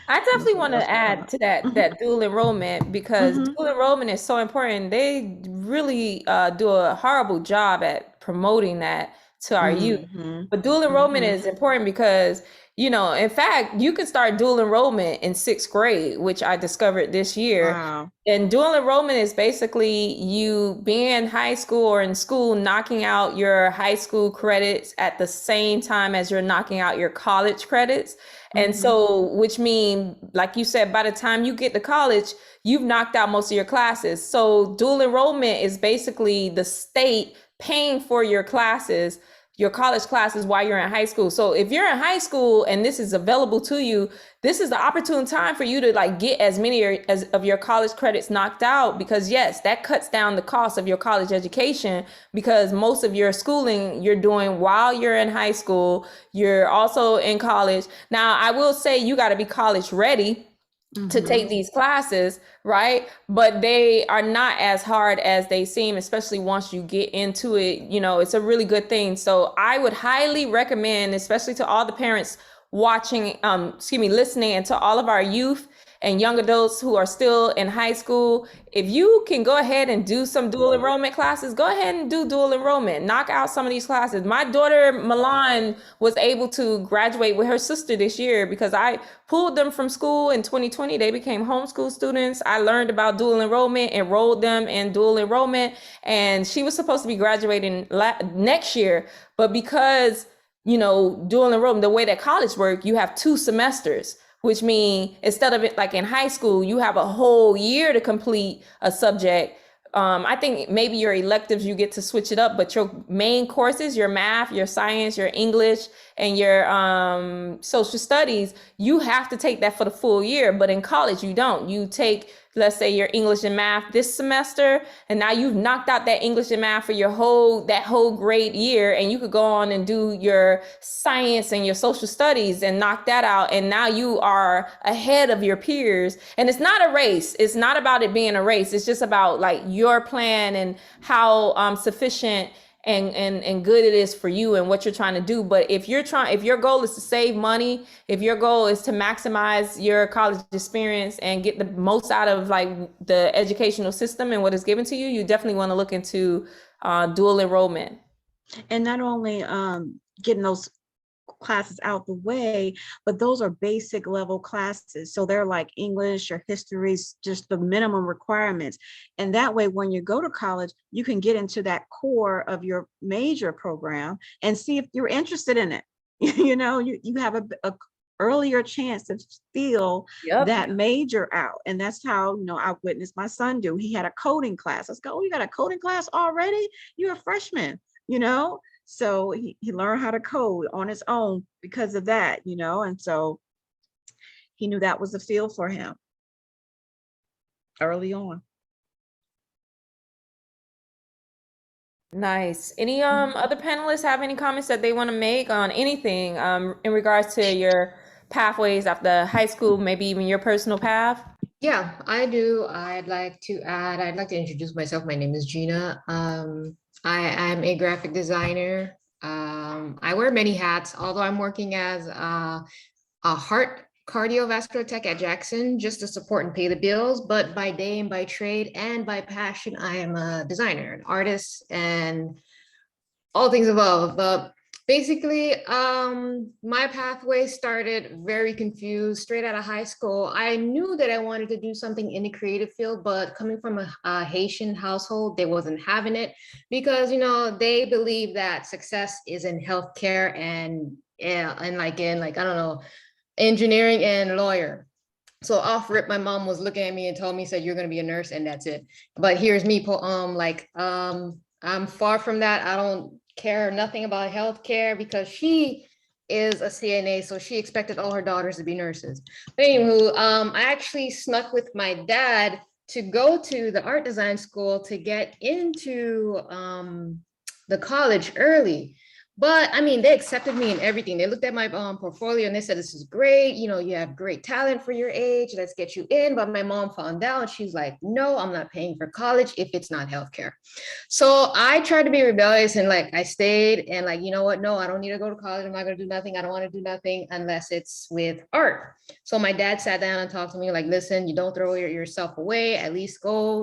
I definitely want to add to that dual enrollment, because dual enrollment is so important. They really do a horrible job at promoting that to our youth. But dual enrollment is important because, in fact, you can start dual enrollment in 6th grade, which I discovered this year. Wow. And dual enrollment is basically you being in high school or in school, knocking out your high school credits at the same time as you're knocking out your college credits. And so, which means, like you said, by the time you get to college, you've knocked out most of your classes. So dual enrollment is basically the state paying for your classes, your college classes, while you're in high school. So if you're in high school and this is available to you, this is the opportune time for you to get as many of your college credits knocked out, because yes, that cuts down the cost of your college education, because most of your schooling you're doing while you're in high school, you're also in college. Now, I will say you got to be college ready to take these classes, right? But they are not as hard as they seem, especially once you get into it. It's a really good thing. So I would highly recommend, especially to all the parents listening, and to all of our youth and young adults who are still in high school, if you can go ahead and do some dual enrollment classes, go ahead and do dual enrollment. Knock out some of these classes. My daughter, Milan, was able to graduate with her sister this year because I pulled them from school in 2020. They became homeschool students. I learned about dual enrollment, enrolled them in dual enrollment, and she was supposed to be graduating next year. But because, dual enrollment, the way that college work, you have 2 semesters. Which means instead of it like in high school, you have a whole year to complete a subject. I think maybe your electives, you get to switch it up, but your main courses, your math, your science, your English, and your social studies, you have to take that for the full year. But in college, you don't. You take, let's say, your English and math this semester, and now you've knocked out that English and math for that whole grade year, and you could go on and do your science and your social studies and knock that out, and now you are ahead of your peers. And it's not a race. It's not about it being a race. It's just about your plan and how sufficient and good it is for you and what you're trying to do. But if your goal is to save money, if your goal is to maximize your college experience and get the most out of the educational system and what is given to you, you definitely want to look into dual enrollment. And not only getting those classes out the way, but those are basic level classes. So they're like English or history, just the minimum requirements. And that way, when you go to college, you can get into that core of your major program and see if you're interested in it. You have earlier chance to feel Yep. that major out. And that's how, I witnessed my son do. He had a coding class. I was go, oh, you got a coding class already? You're a freshman, So he learned how to code on his own because of that, and so he knew that was the field for him early on. Nice. Any other panelists have any comments that they want to make on anything in regards to your pathways after high school, maybe even your personal path? Yeah, I do. I'd like to introduce myself. My name is Gina. I am a graphic designer. I wear many hats, although I'm working as a heart cardiovascular tech at Jackson just to support and pay the bills. But by day and by trade and by passion, I am a designer, an artist, and all things above. But basically, my pathway started very confused straight out of high school. I knew that I wanted to do something in the creative field, but coming from a Haitian household, they wasn't having it because, they believe that success is in healthcare and like in I don't know, engineering and lawyer. So off rip, my mom was looking at me and told me, said, you're going to be a nurse and that's it. But here's me, I'm far from that. I don't care nothing about healthcare because she is a CNA, so she expected all her daughters to be nurses. But anywho, I actually snuck with my dad to go to the art design school to get into the college early. But I mean, they accepted me in everything. They looked at my portfolio and they said, this is great. You have great talent for your age. Let's get you in. But my mom found out. She's like, no, I'm not paying for college if it's not healthcare. So I tried to be rebellious and I stayed and you know what? No, I don't need to go to college. I'm not going to do nothing. I don't want to do nothing unless it's with art. So my dad sat down and talked to me listen, you don't throw yourself away. At least go,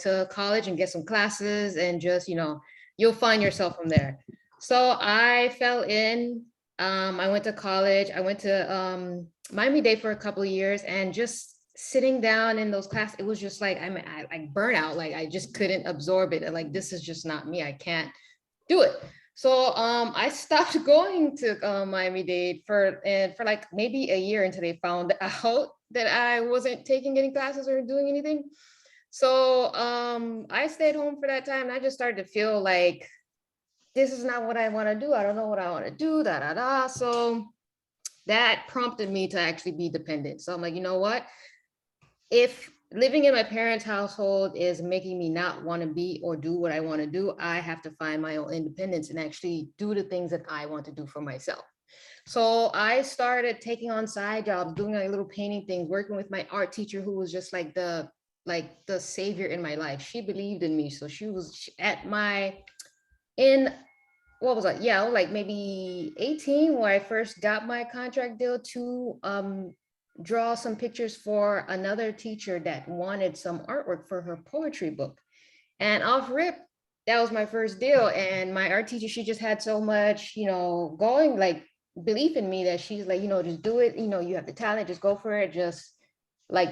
to college and get some classes and just, you'll find yourself from there. So I fell in, I went to college, I went to Miami-Dade for a couple of years and just sitting down in those classes, it was just I burnout, I just couldn't absorb it. This is just not me, I can't do it. So I stopped going to Miami-Dade for maybe a year until they found out that I wasn't taking any classes or doing anything. So I stayed home for that time and I just started to feel this is not what I want to do. I don't know what I want to do, So that prompted me to actually be dependent. So I'm like, you know what? If living in my parents' household is making me not want to be or do what I want to do, I have to find my own independence and actually do the things that I want to do for myself. So I started taking on side jobs, doing little painting things, working with my art teacher who was just the savior in my life. She believed in me. So she was what was that? Yeah, maybe 18 where I first got my contract deal to draw some pictures for another teacher that wanted some artwork for her poetry book. And off rip, that was my first deal. And my art teacher, she just had so much, going belief in me that she's just do it. You have the talent, just go for it. Just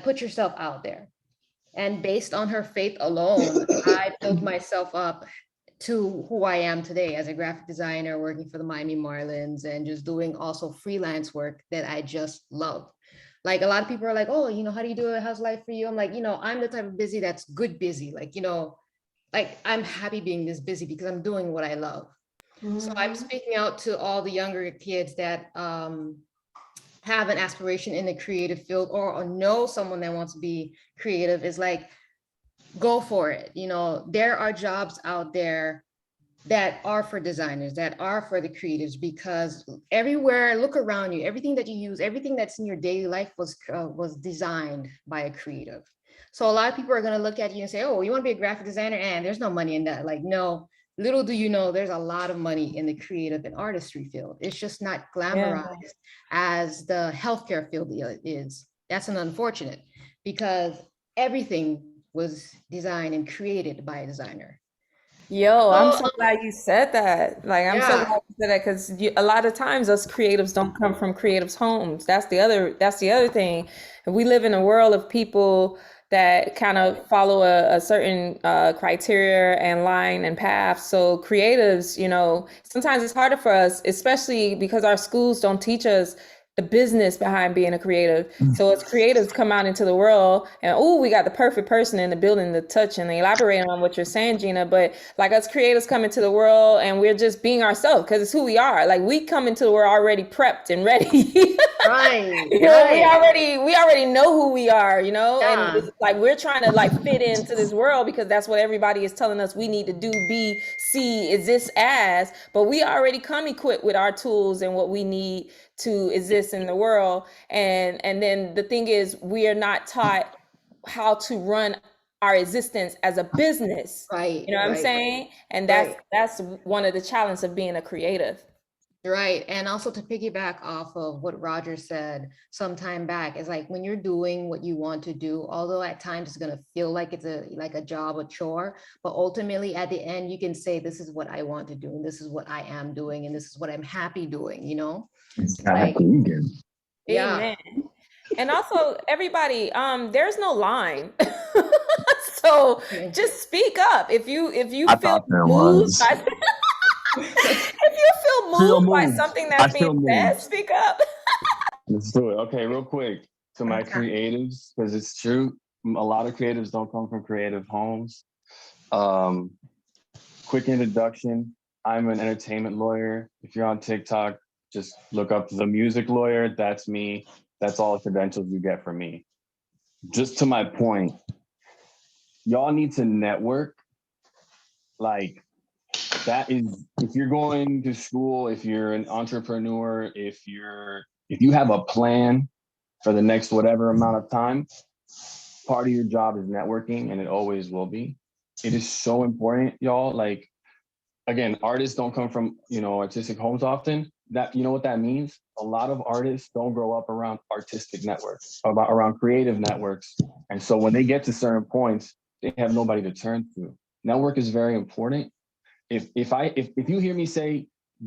put yourself out there. And based on her faith alone, I built myself up to who I am today as a graphic designer, working for the Miami Marlins and just doing also freelance work that I just love. A lot of people are like, oh, how do you do it? How's life for you? I'm like, I'm the type of busy that's good busy. I'm happy being this busy because I'm doing what I love. Mm-hmm. So I'm speaking out to all the younger kids that have an aspiration in the creative field or know someone that wants to be creative is go for it. There are jobs out there that are for designers, that are for the creatives, because everywhere, look around you, everything that you use, everything that's in your daily life was designed by a creative. So a lot of people are going to look at you and say, oh, you want to be a graphic designer? And there's no money in that. No, little do you know, there's a lot of money in the creative and artistry field. It's just not glamorized as the healthcare field is. That's an unfortunate because everything was designed and created by a designer. Yo, I'm so glad you said that. I'm so glad you said that because a lot of times us creatives don't come from creatives' homes. That's the other thing. We live in a world of people that kind of follow a certain criteria and line and path. So creatives, sometimes it's harder for us, especially because our schools don't teach us the business behind being a creative. So as creatives come out into the world and we got the perfect person in the building to touch and elaborate on what you're saying, Gina. But like us creatives come into the world and we're just being ourselves because it's who we are. Like we come into the world already prepped and ready. Right. You know, we already know who we are, you know, Yeah. and it's like we're trying to like fit into this world because that's what everybody is telling us we need to do, be, see, exist as. But we already come equipped with our tools and what we need to exist in the world. And then the thing is, we are not taught how to run our existence as a business. Right. You know what I'm saying? And that's one of the challenges of being a creative. Right. And also to piggyback off of what Roger said some time back, is like when you're doing what you want to do, although at times it's going to feel like it's a job, a chore, but ultimately at the end, you can say, this is what I want to do, and this is what I am doing, and this is what I'm happy doing, you know? Like, yeah. Amen. And also everybody, there's no line. So just speak up. If you feel moved by if you feel moved by something that's being said, speak up. Let's do it. Okay, real quick to my creatives, because it's true. A lot of creatives don't come from creative homes. Quick introduction. I'm an entertainment lawyer. If you're on TikTok, just look up the music lawyer. That's me. That's all the credentials you get from me. Just to my point, y'all need to network. Like, that is, if you're going to school, if you're an entrepreneur, if you have a plan for the next whatever amount of time, part of your job is networking, and it always will be. It is so important, y'all. Like, again, artists don't come from, artistic homes often. That, you know what that means? A lot of artists don't grow up around artistic networks, around creative networks. And so when they get to certain points, they have nobody to turn to. Network is very important. If you hear me say,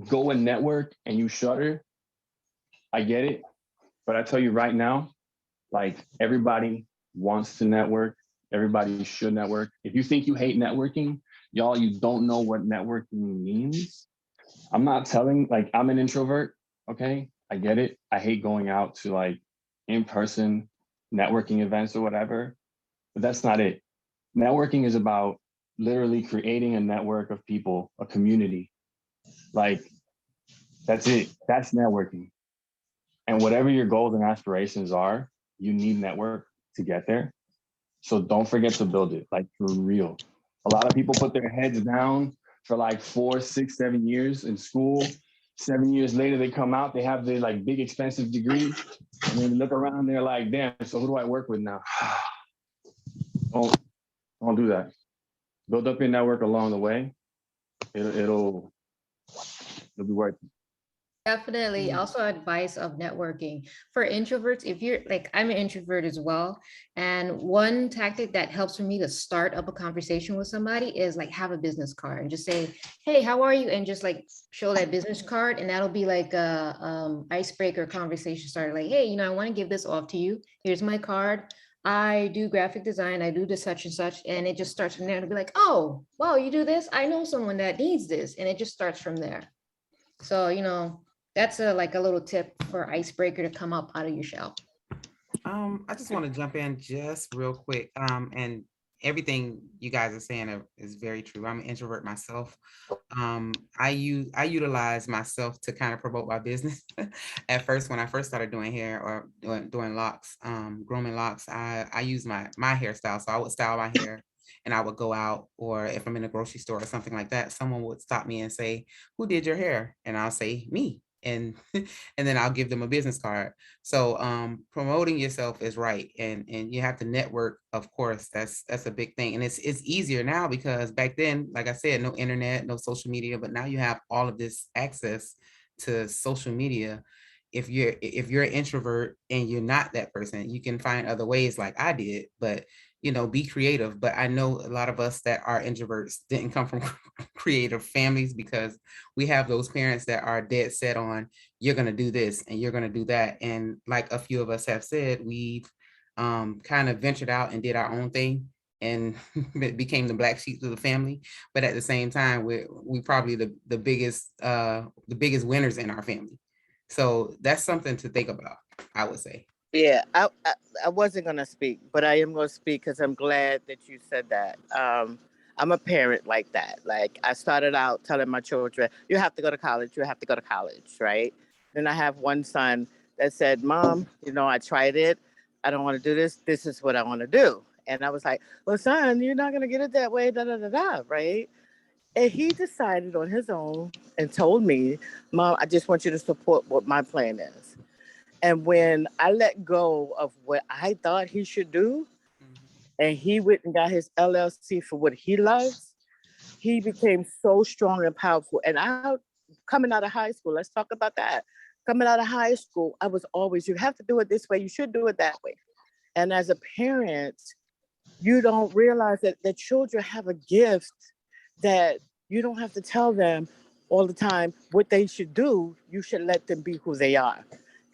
go and network, and you shudder, I get it. But I tell you right now, like, everybody wants to network. Everybody should network. If you think you hate networking, y'all, you don't know what networking means. I'm not telling, like, I'm an introvert, okay? I get it. I hate going out to like in-person networking events or whatever, but that's not it. Networking is about literally creating a network of people, a community. Like, that's it. That's networking. And whatever your goals and aspirations are, you need network to get there. So don't forget to build it, like, for real. A lot of people put their heads down for like 4, 6, 7 years in school. 7 years later, they come out, they have their like big expensive degree, and then they look around, they're like, damn, so who do I work with now? Don't do that. Build up your network along the way. It'll be worth it. Definitely. Also advice of networking for introverts. If you're like, I'm an introvert as well. And one tactic that helps for me to start up a conversation with somebody is like have a business card and just say, hey, how are you? And just like show that business card. And that'll be like a icebreaker conversation starter. Like, hey, I want to give this off to you. Here's my card. I do graphic design. I do this such and such. And it just starts from there to be like, oh, wow, you do this? I know someone that needs this. And it just starts from there. So, that's like a little tip for icebreaker to come up out of your shell. I just want to jump in just real quick. And everything you guys are saying is very true. I'm an introvert myself. I utilize myself to kind of promote my business. At first, when I first started doing hair or doing locks, grooming locks, I use my hairstyle. So I would style my hair and I would go out, or if I'm in a grocery store or something like that, someone would stop me and say, who did your hair? And I'll say, me. And then I'll give them a business card. So promoting yourself is right, and you have to network. Of course, that's a big thing, and it's easier now because back then, like I said, no internet, no social media, but now you have all of this access to social media. If you're an introvert and you're not that person, you can find other ways like I did, but be creative. But I know a lot of us that are introverts didn't come from creative families, because we have those parents that are dead set on, you're going to do this and you're going to do that. And like a few of us have said, we've kind of ventured out and did our own thing and became the black sheep of the family. But at the same time, we probably the biggest winners in our family. So that's something to think about, I would say. Yeah, I wasn't going to speak, but I am going to speak because I'm glad that you said that. I'm a parent like that. Like, I started out telling my children, you have to go to college, you have to go to college, right? Then I have one son that said, Mom, I tried it. I don't want to do this. This is what I want to do. And I was like, well, son, you're not going to get it that way, da, da, da, da, right? And he decided on his own and told me, Mom, I just want you to support what my plan is. And when I let go of what I thought he should do, and he went and got his LLC for what he loves, he became so strong and powerful. And coming out of high school, let's talk about that. Coming out of high school, I was always, you have to do it this way, you should do it that way. And as a parent, you don't realize that the children have a gift that you don't have to tell them all the time what they should do. You should let them be who they are.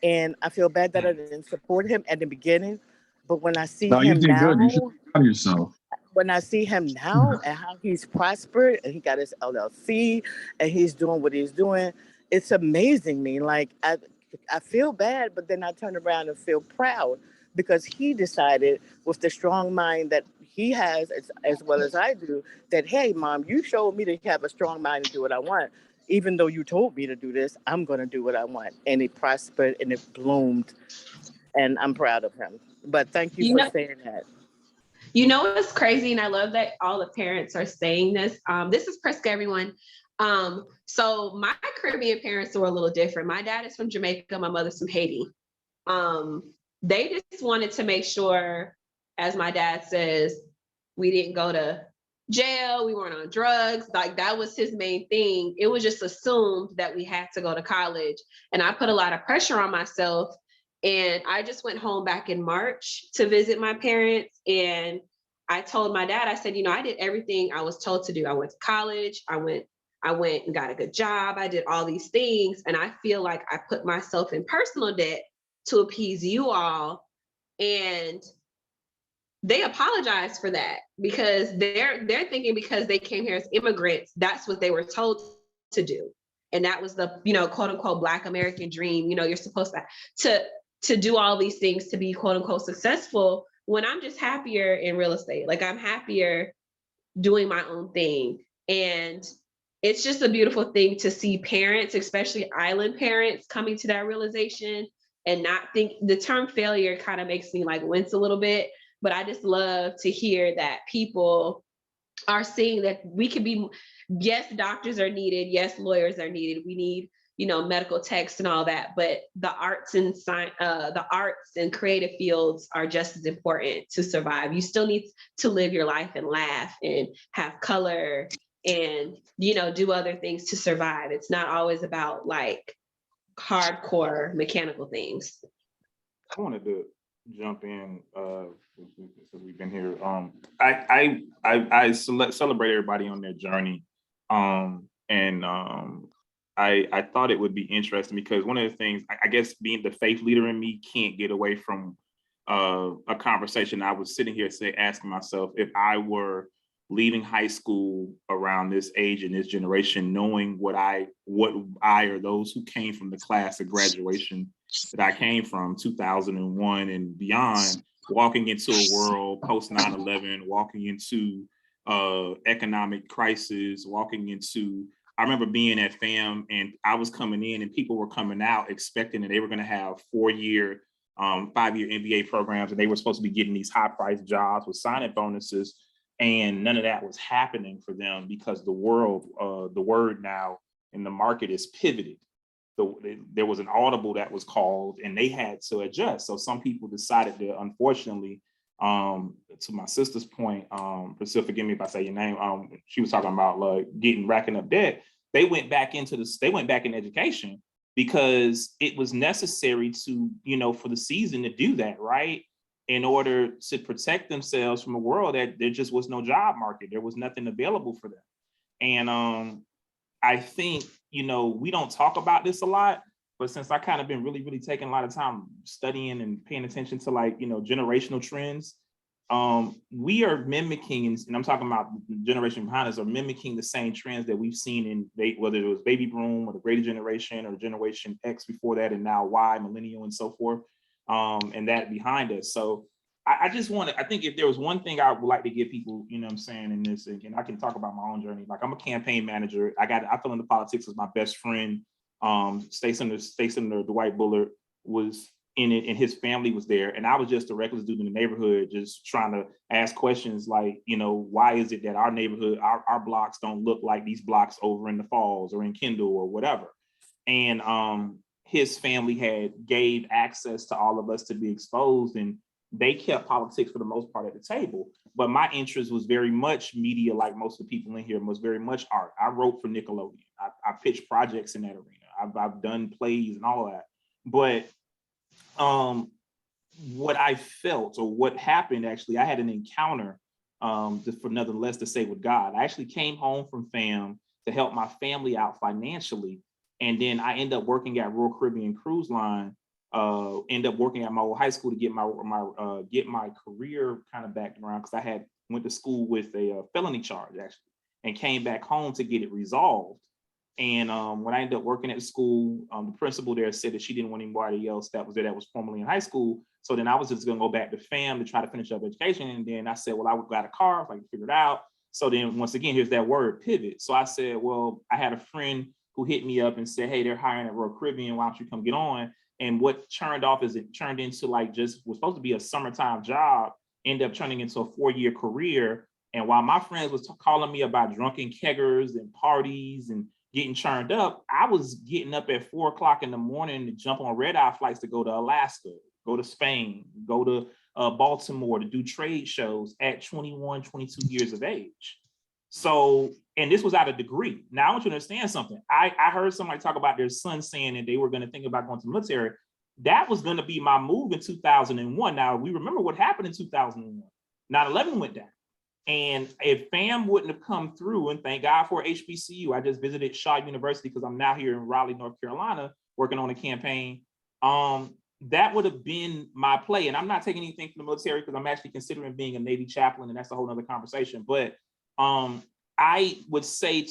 And I feel bad that I didn't support him at the beginning, but when I see No, you him did now, good. You should be proud of yourself. when I see him now and how he's prospered and he got his LLC and he's doing what he's doing, it's amazing me. Like, I feel bad, but then I turn around and feel proud because he decided with the strong mind that he has, as well as I do, that, hey, Mom, you showed me to have a strong mind and do what I want. Even though you told me to do this, I'm going to do what I want. And it prospered and it bloomed. And I'm proud of him. But thank you for saying that. You know what's crazy, and I love that all the parents are saying this. This is Presque, everyone. So my Caribbean parents were a little different. My dad is from Jamaica, my mother's from Haiti. They just wanted to make sure, as my dad says, we didn't go to jail, we weren't on drugs. Like, that was his main thing. It was just assumed that we had to go to college. And I put a lot of pressure on myself. And I just went home back in March to visit my parents. And I told my dad, I said, I did everything I was told to do. I went to college. I went and got a good job. I did all these things. And I feel like I put myself in personal debt to appease you all. And they apologize for that because they're thinking because they came here as immigrants, that's what they were told to do. And that was the, quote unquote, Black American dream. You're supposed to do all these things to be quote unquote successful, when I'm just happier in real estate. Like, I'm happier doing my own thing. And it's just a beautiful thing to see parents, especially island parents, coming to that realization and not think. The term failure kind of makes me like wince a little bit, but I just love to hear that people are seeing that we can be, yes, doctors are needed. Yes, lawyers are needed. We need, medical techs and all that, but the arts and science, the arts and creative fields are just as important to survive. You still need to live your life and laugh and have color and, do other things to survive. It's not always about like hardcore mechanical things. I wanted to jump in since we've been here. I celebrate everybody on their journey, and I thought it would be interesting because one of the things, I guess, being the faith leader in me can't get away from a conversation. I was sitting here asking myself, if I were leaving high school around this age and this generation, knowing what I or those who came from the class of graduation that I came from, 2001 and beyond, walking into a world post 9/11, walking into economic crisis, walking into, I remember being at FAM and I was coming in and people were coming out expecting that they were going to have 4-year, 5-year MBA programs, and they were supposed to be getting these high-priced jobs with sign-up bonuses. And none of that was happening for them because the word now in the market is pivoted. So there was an audible that was called and they had to adjust. So some people decided to, unfortunately, to my sister's point, Priscilla, forgive me if I say your name, she was talking about like racking up debt. They went back in education because it was necessary to, for the season to do that, right? In order to protect themselves from a world that there just was no job market. There was nothing available for them. And I think, we don't talk about this a lot, but since I kind of been really, really taking a lot of time studying and paying attention to like, generational trends, we are mimicking, and I'm talking about the generation behind us, are mimicking the same trends that we've seen in whether it was baby boom or the greater generation or Generation X before that, and now Y, millennial, and so forth, and that behind us. So I just want to, I think if there was one thing I would like to give people, you know what I'm saying, in this, and I can talk about my own journey. Like, I'm a campaign manager. I fell into politics as my best friend, Stacey Dwight Bullard was in it, and his family was there, and I was just a reckless dude in the neighborhood, just trying to ask questions like, you know, why is it that our neighborhood, our blocks don't look like these blocks over in the Falls or in Kendall or whatever? And his family gave access to all of us to be exposed, and they kept politics for the most part at the table. But my interest was very much media, like most of the people in here, was very much art. I wrote for Nickelodeon. I pitched projects in that arena. I've done plays and all of that. But what I felt, or what happened, actually, I had an encounter, just for nothing less to say, with God. I actually came home from FAM to help my family out financially. And then I ended up working at Royal Caribbean Cruise Line, end up working at my old high school to get my career kind of back around, because I went to school with a felony charge, actually, and came back home to get it resolved. And when I ended up working at the school, the principal there said that she didn't want anybody else that was there that was formerly in high school. So then I was just going to go back to FAM to try to finish up education. And then I said, well, I got a car, so I can figure it out. So then once again, here's that word, pivot. So I said, well, I had a friend who hit me up and said, hey, they're hiring at Royal Caribbean. Why don't you come get on? And what turned off is it turned into, like, just was supposed to be a summertime job, ended up turning into a 4-year career. And while my friends was calling me about drunken keggers and parties and getting churned up, I was getting up at 4 o'clock in the morning to jump on red-eye flights to go to Alaska, go to Spain, go to Baltimore to do trade shows at 21, 22 years of age. So, and this was out of degree. Now I want you to understand something. I heard somebody talk about their son saying that they were going to think about going to the military. That was going to be my move in 2001. Now, we remember what happened in 2001. 9/11 went down. And if FAM wouldn't have come through, and thank God for HBCU, I just visited Shaw University because I'm now here in Raleigh, North Carolina, working on a campaign. That would have been my play. And I'm not taking anything from the military because I'm actually considering being a Navy chaplain, and that's a whole nother conversation. But I would say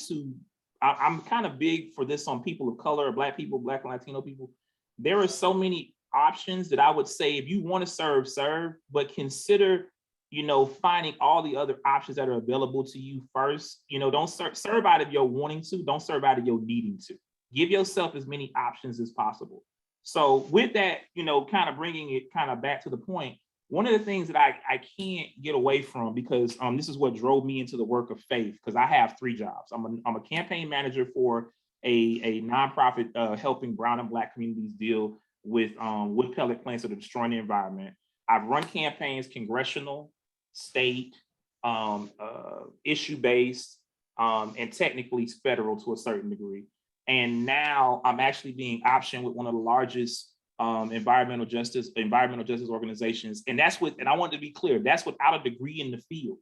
I'm kind of big for this on people of color, Black people, Black and Latino people. There are so many options that I would say, if you want to serve, but consider, you know, finding all the other options that are available to you first. You know, don't serve out of your wanting to, don't serve out of your needing to. Give yourself as many options as possible. So with that, you know, kind of bringing it kind of back to the point, one of the things that I can't get away from, because this is what drove me into the work of faith, because I have 3 jobs. I'm a campaign manager for a nonprofit helping Brown and Black communities deal with wood pellet plants that are destroying the environment. I've run campaigns, congressional, state, issue-based, and technically federal to a certain degree. And now I'm actually being optioned with one of the largest environmental justice organizations. And that's what, and I want to be clear, that's without a degree in the field.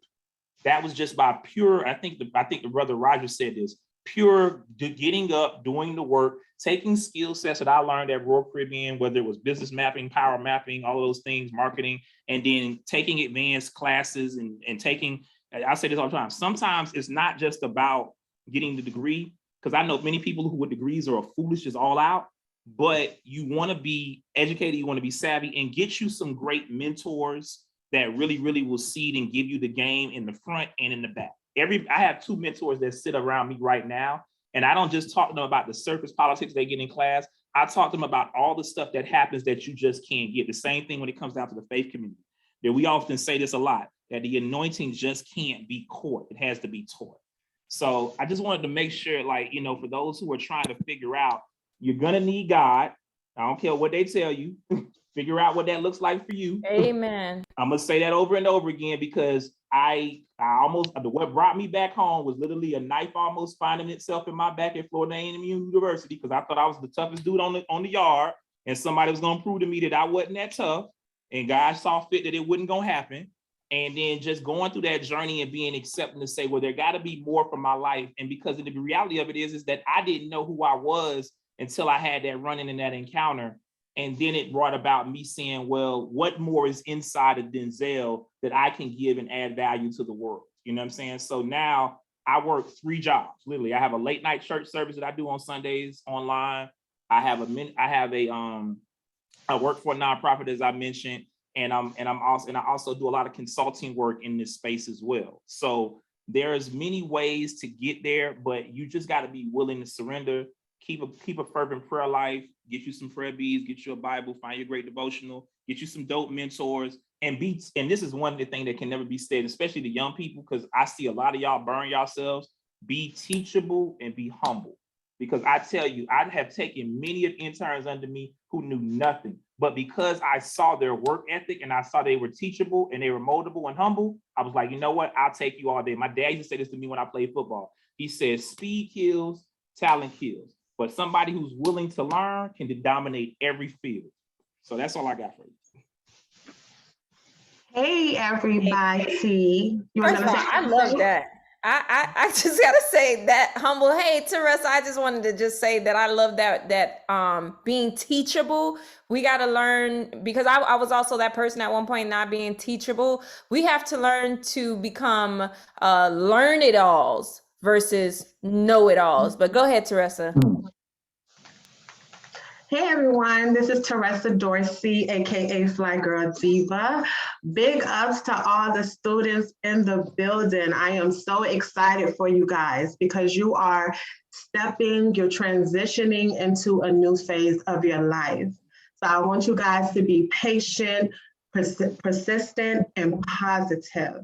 That was just by pure, I think the brother Roger said this, pure getting up, doing the work, taking skill sets that I learned at Royal Caribbean, whether it was business mapping, power mapping, all of those things, marketing, and then taking advanced classes and taking, I say this all the time, sometimes it's not just about getting the degree, because I know many people who with degrees are foolish as all out, but you want to be educated, you want to be savvy, and get you some great mentors that really, really will seed and give you the game in the front and in the back. I have 2 mentors that sit around me right now, and I don't just talk to them about the surface politics they get in class. I talk to them about all the stuff that happens that you just can't get. The same thing when it comes down to the faith community. That we often say this a lot, that the anointing just can't be caught. It has to be taught. So I just wanted to make sure, like, you know, for those who are trying to figure out, you're going to need God. I don't care what they tell you. Figure out what that looks like for you. Amen. I'm going to say that over and over again, because I almost, what brought me back home was literally a knife almost finding itself in my back at Florida A&M University, because I thought I was the toughest dude on the yard, and somebody was going to prove to me that I wasn't that tough, and God saw fit that it wasn't going to happen. And then just going through that journey and being accepting to say, well, there got to be more for my life. And because the reality of it is that I didn't know who I was until I had that run-in and that encounter. And then it brought about me saying, well, what more is inside of Denzel that I can give and add value to the world? You know what I'm saying? So now I work 3 jobs, literally. I have a late night church service that I do on Sundays online. I work for a nonprofit, as I mentioned, and I also do a lot of consulting work in this space as well. So there's many ways to get there, but you just got to be willing to surrender. Keep a fervent prayer life, get you some prayer beads, get you a Bible, find your great devotional, get you some dope mentors, and this is one of the things that can never be said, especially the young people, because I see a lot of y'all burn yourselves. Be teachable and be humble. Because I tell you, I have taken many of interns under me who knew nothing, but because I saw their work ethic and I saw they were teachable and they were moldable and humble, I was like, you know what? I'll take you all day. My dad used to say this to me when I played football. He said, speed kills, talent kills. But somebody who's willing to learn can dominate every field. So that's all I got for you. Hey, everybody. First of all, I love that. I just gotta say that humble. Hey, Teresa, I just wanted to just say that I love that being teachable. We gotta learn, because I was also that person at one point not being teachable. We have to learn to become learn-it-alls versus know-it-alls. But go ahead, Teresa. Hey everyone, this is Teresa Dorsey, aka Fly Girl Diva. Big ups to all the students in the building. I am so excited for you guys because you are you're transitioning into a new phase of your life. So I want you guys to be patient, persistent, and positive.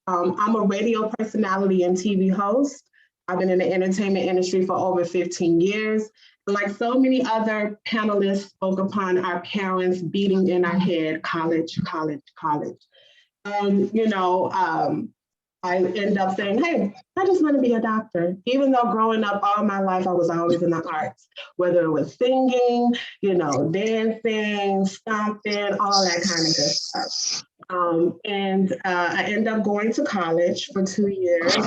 I'm a radio personality and TV host. I've been in the entertainment industry for over 15 years. Like so many other panelists spoke upon our parents beating in our head, college, college, college. And, I end up saying, hey, I just want to be a doctor. Even though growing up all my life, I was always in the arts, whether it was singing, dancing, stomping, all that kind of good stuff. I ended up going to college for 2 years,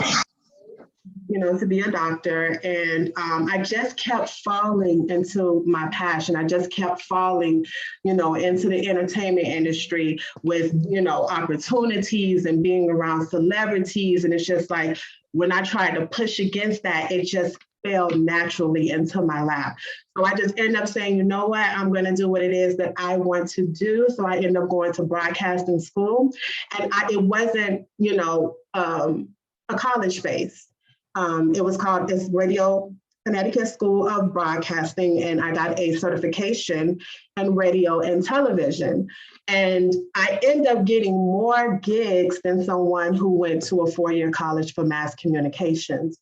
to be a doctor. And I just kept falling into my passion. I just kept falling, into the entertainment industry with, opportunities and being around celebrities. And it's just like, when I tried to push against that, it just fell naturally into my lap. So I just end up saying, you know what, I'm going to do what it is that I want to do. So I end up going to broadcasting school. And it wasn't, a college base. It was called Radio Connecticut School of Broadcasting, and I got a certification in radio and television. And I end up getting more gigs than someone who went to a 4-year college for mass communications.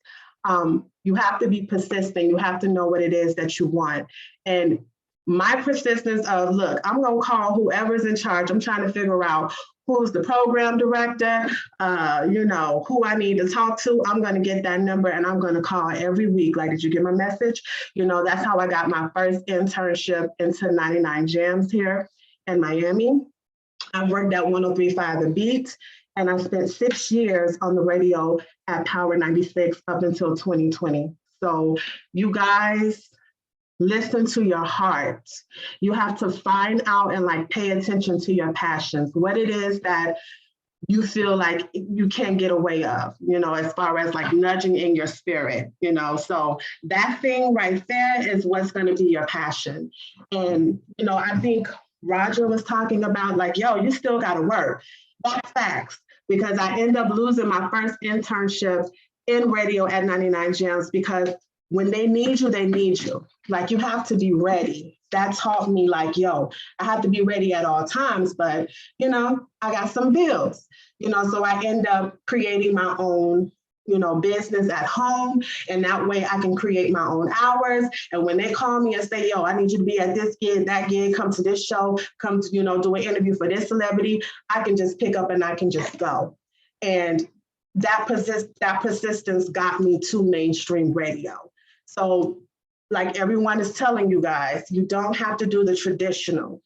You have to be persistent. You have to know what it is that you want. And my persistence of, look, I'm going to call whoever's in charge. I'm trying to figure out who's the program director, who I need to talk to. I'm going to get that number and I'm going to call every week. Like, did you get my message? That's how I got my first internship into 99 Jams here in Miami. I worked at 103.5 The Beat, and I spent 6 years on the radio at Power 96 up until 2020. So you guys, listen to your heart. You have to find out and pay attention to your passions, what it is that you feel like you can't get away of, as far as nudging in your spirit, so that thing right there is what's going to be your passion. And, I think Roger was talking about you still got to work. That's facts, because I end up losing my first internship in radio at 99 Gems because when they need you, they need you. You have to be ready. That taught me I have to be ready at all times, but, I got some bills, so I end up creating my own, business at home. And that way I can create my own hours. And when they call me and say, I need you to be at this gig, that gig, come to this show, come to, do an interview for this celebrity, I can just pick up and I can just go. And that persistence got me to mainstream radio. So everyone is telling you guys, you don't have to do the traditional.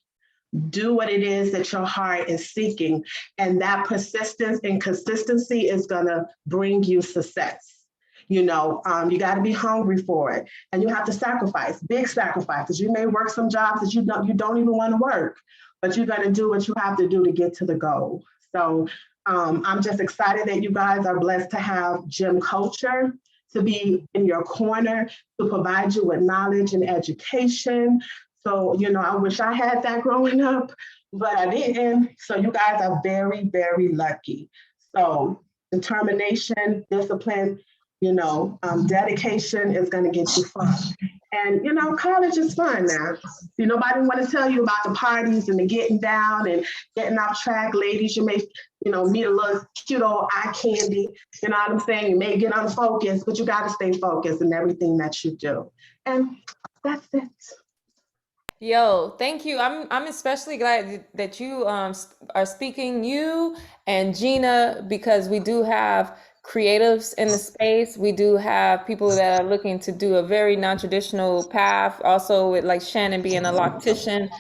Do what it is that your heart is seeking. And that persistence and consistency is going to bring you success. You got to be hungry for it, and you have to sacrifice, big sacrifices. You may work some jobs that you don't even want to work, but you're going to do what you have to do to get to the goal. So I'm just excited that you guys are blessed to have gym culture, to be in your corner, to provide you with knowledge and education. So, I wish I had that growing up, but I didn't. So you guys are very, very lucky. So determination, discipline, dedication is going to get you far. And, college is fun now. Nobody want to tell you about the parties and the getting down and getting off track. Ladies, you may, meet a little cute old eye candy. You know what I'm saying? You may get unfocused, but you got to stay focused in everything that you do. And that's it. Yo, thank you. I'm especially glad that you are speaking, you and Gina, because we do have creatives in the space. We do have people that are looking to do a very non-traditional path. Also, with like Shannon being a loctician.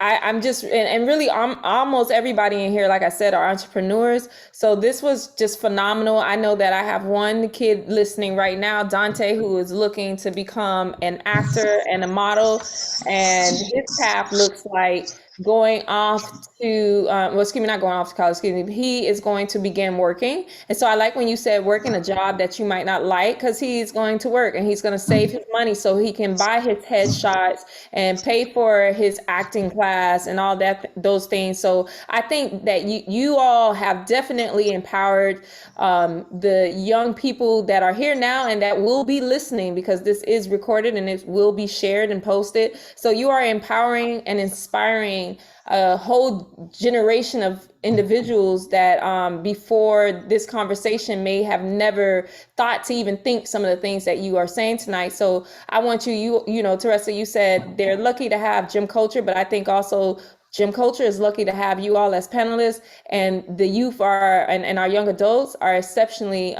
I'm just, and really almost everybody in here, like I said, are entrepreneurs. So this was just phenomenal. I know that I have one kid listening right now, Dante, who is looking to become an actor and a model. And his path looks like going off to, not going off to college, he is going to begin working. And so I like when you said working a job that you might not like, because he's going to work and he's going to save his money so he can buy his headshots and pay for his acting class and all that, those things. So I think that you all have definitely empowered the young people that are here now and that will be listening, because this is recorded and it will be shared and posted. So you are empowering and inspiring a whole generation of individuals that before this conversation may have never thought to even think some of the things that you are saying tonight. So I want you know, Teresa, you said they're lucky to have gym culture, but I think also gym culture is lucky to have you all as panelists, and the youth are, and our young adults are exceptionally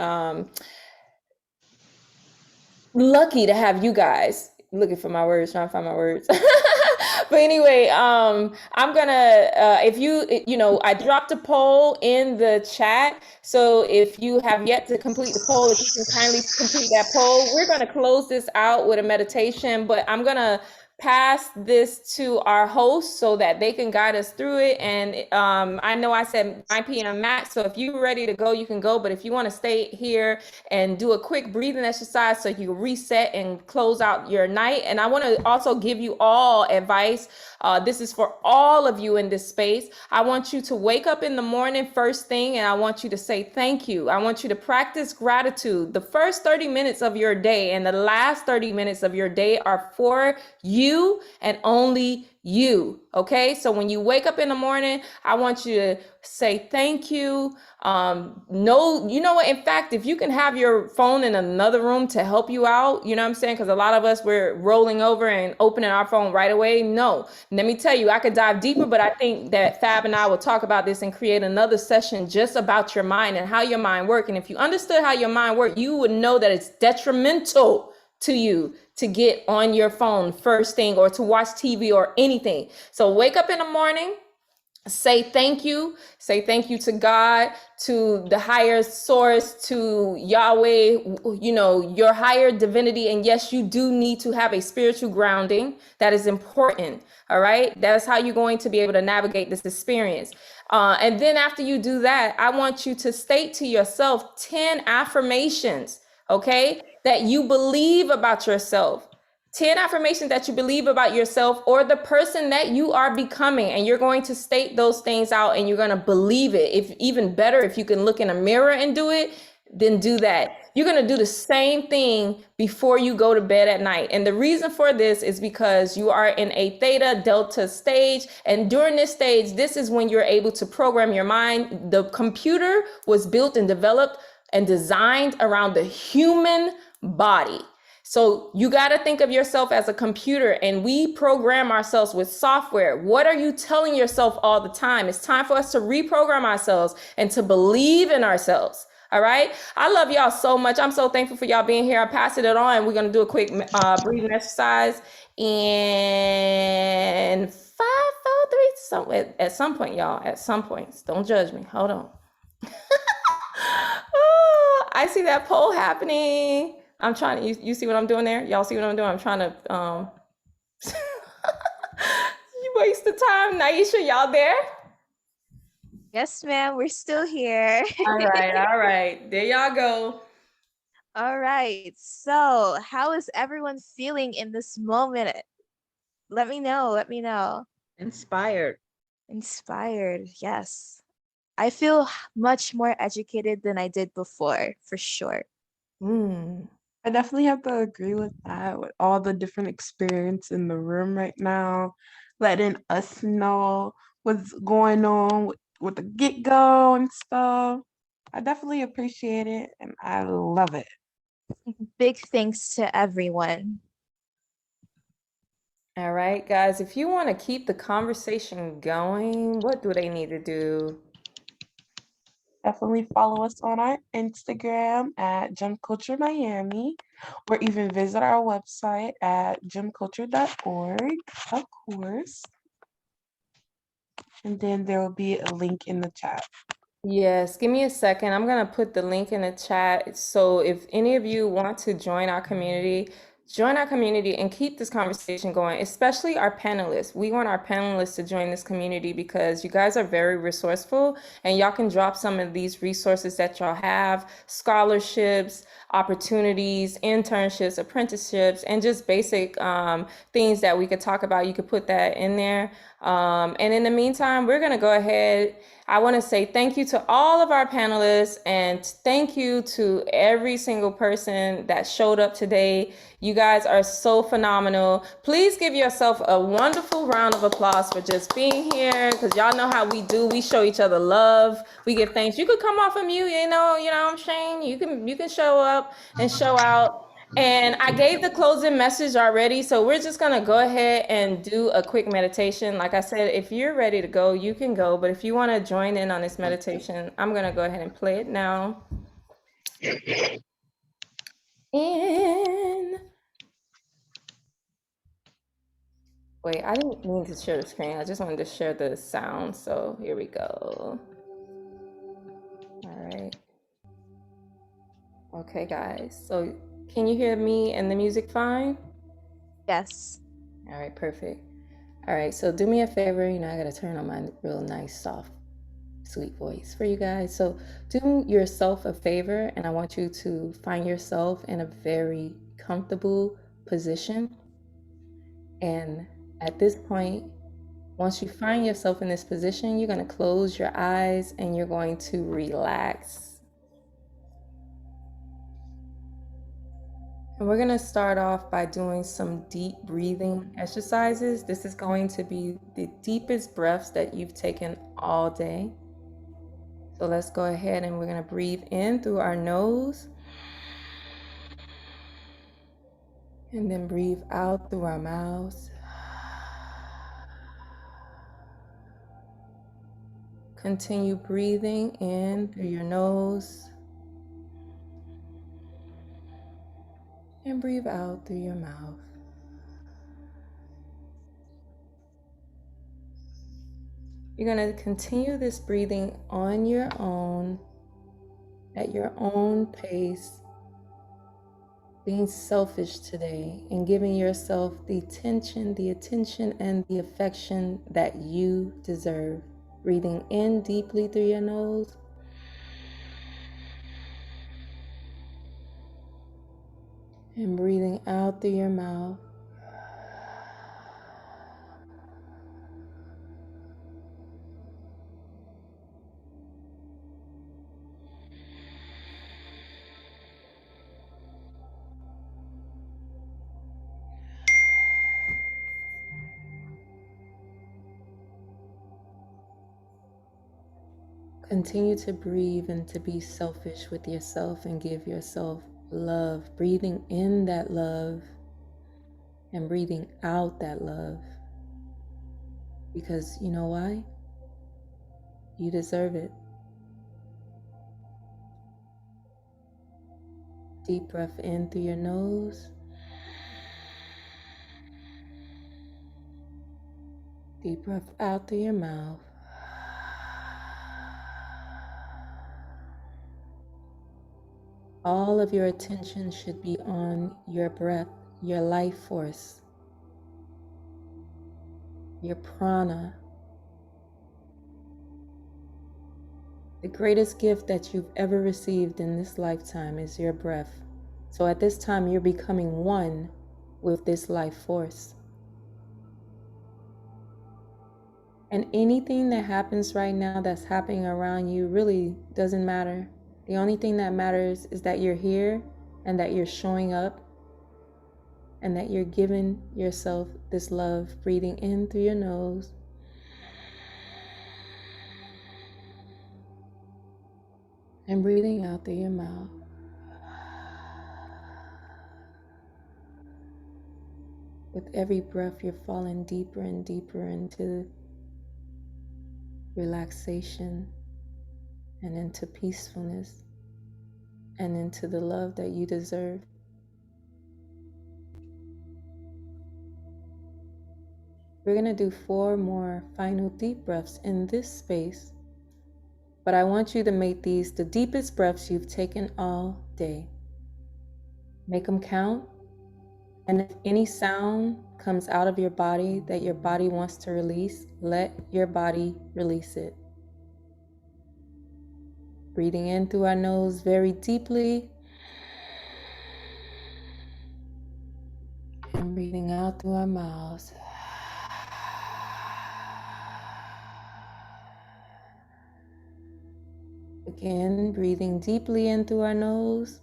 lucky to have you guys. Looking for my words, trying to find my words. But anyway, I'm gonna, if I dropped a poll in the chat. So if you have yet to complete the poll, if you can kindly complete that poll, we're gonna close this out with a meditation, but I'm gonna pass this to our host so that they can guide us through it. And I know I said 9 p.m. max, so if you're ready to go, you can go. But if you want to stay here and do a quick breathing exercise so you reset and close out your night. And I want to also give you all advice. This is for all of you in this space. I want you to wake up in the morning first thing, and I want you to say thank you. I want you to practice gratitude. The first 30 minutes of your day and the last 30 minutes of your day are for you and only you. Okay, so when you wake up in the morning, I want you to say thank you. No, you know what? In fact, if you can have your phone in another room to help you out, you know what I'm saying? Because a lot of us, we're rolling over and opening our phone right away. No, let me tell you, I could dive deeper, but I think that Fab and I will talk about this and create another session just about your mind and how your mind works. And if you understood how your mind works, you would know that it's detrimental to you to get on your phone first thing or to watch TV or anything. So wake up in the morning, say thank you to God, to the higher source, to Yahweh, you know, your higher divinity. And yes, you do need to have a spiritual grounding. That is important. All right. That's how you're going to be able to navigate this experience. And then after you do that, I want you to state to yourself 10 affirmations, okay, that you believe about yourself. 10 affirmations that you believe about yourself or the person that you are becoming. And you're going to state those things out and you're going to believe it. If even better, if you can look in a mirror and do it, then do that. You're going to do the same thing before you go to bed at night. And the reason for this is because you are in a theta delta stage. And during this stage, this is when you're able to program your mind. The computer was built and developed and designed around the human body. So you got to think of yourself as a computer, and we program ourselves with software. What are you telling yourself all the time? It's time for us to reprogram ourselves and to believe in ourselves. All right. I love y'all so much. I'm so thankful for y'all being here. I'm passing it on, and we're going to do a quick breathing exercise. And 5, 4, 3, at some point, y'all, at some point, don't judge me. Hold on. I see that poll happening. I'm trying to, you see what I'm doing there? Y'all see what I'm doing? I'm trying to, you waste the time. Naisha, y'all there? Yes, ma'am. We're still here. All right. There y'all go. All right. So, how is everyone feeling in this moment? Let me know. Let me know. Inspired. Inspired. Yes. I feel much more educated than I did before, for sure. I definitely have to agree with that, with all the different experience in the room right now, letting us know what's going on with the get-go and stuff. I definitely appreciate it and I love it. Big thanks to everyone. All right, guys, if you want to keep the conversation going, what do they need to do? Definitely follow us on our Instagram at Gym Culture Miami, or even visit our website at gymculture.org, of course. And then there will be a link in the chat. Yes, give me a second. I'm going to put the link in the chat. So if any of you want to join our community and keep this conversation going, especially our panelists. We want our panelists to join this community because you guys are very resourceful and y'all can drop some of these resources that y'all have, scholarships, opportunities, internships, apprenticeships, and just basic things that we could talk about. You could put that in there. And in the meantime, we're going to go ahead. I want to say thank you to all of our panelists and thank you to every single person that showed up today. You guys are so phenomenal. Please give yourself a wonderful round of applause for just being here because y'all know how we do. We show each other love. We give thanks. You could come off of mute, you know what I'm saying? You can show up and show out. And I gave the closing message already, so we're just gonna go ahead and do a quick meditation. Like I said, if you're ready to go, you can go, but if you wanna join in on this meditation, I'm gonna go ahead and play it now. And wait, I didn't mean to share the screen. I just wanted to share the sound, so here we go. All right. Okay, guys, so can you hear me and the music fine? Yes. All right, perfect. All right, so do me a favor, I gotta turn on my real nice, soft, sweet voice for you guys. So do yourself a favor, and I want you to find yourself in a very comfortable position. And at this point, once you find yourself in this position, you're gonna close your eyes and you're going to relax. And we're going to start off by doing some deep breathing exercises. This is going to be the deepest breaths that you've taken all day. So let's go ahead and we're going to breathe in through our nose. And then breathe out through our mouths. Continue breathing in through your nose. And breathe out through your mouth. You're going to continue this breathing on your own, at your own pace, being selfish today and giving yourself the attention and the affection that you deserve. Breathing in deeply through your nose. And breathing out through your mouth. Continue to breathe and to be selfish with yourself and give yourself love. Breathing in that love and breathing out that love. Because you know why? You deserve it. Deep breath in through your nose. Deep breath out through your mouth. All of your attention should be on your breath, your life force, your prana. The greatest gift that you've ever received in this lifetime is your breath. So at this time, you're becoming one with this life force. And anything that happens right now that's happening around you really doesn't matter. The only thing that matters is that you're here and that you're showing up and that you're giving yourself this love, breathing in through your nose and breathing out through your mouth. With every breath, you're falling deeper and deeper into relaxation and into peacefulness and into the love that you deserve. We're going to do 4 more final deep breaths in this space, but I want you to make these the deepest breaths you've taken all day. Make them count, and if any sound comes out of your body that your body wants to release, let your body release it. Breathing in through our nose very deeply, and breathing out through our mouths. Again, breathing deeply in through our nose.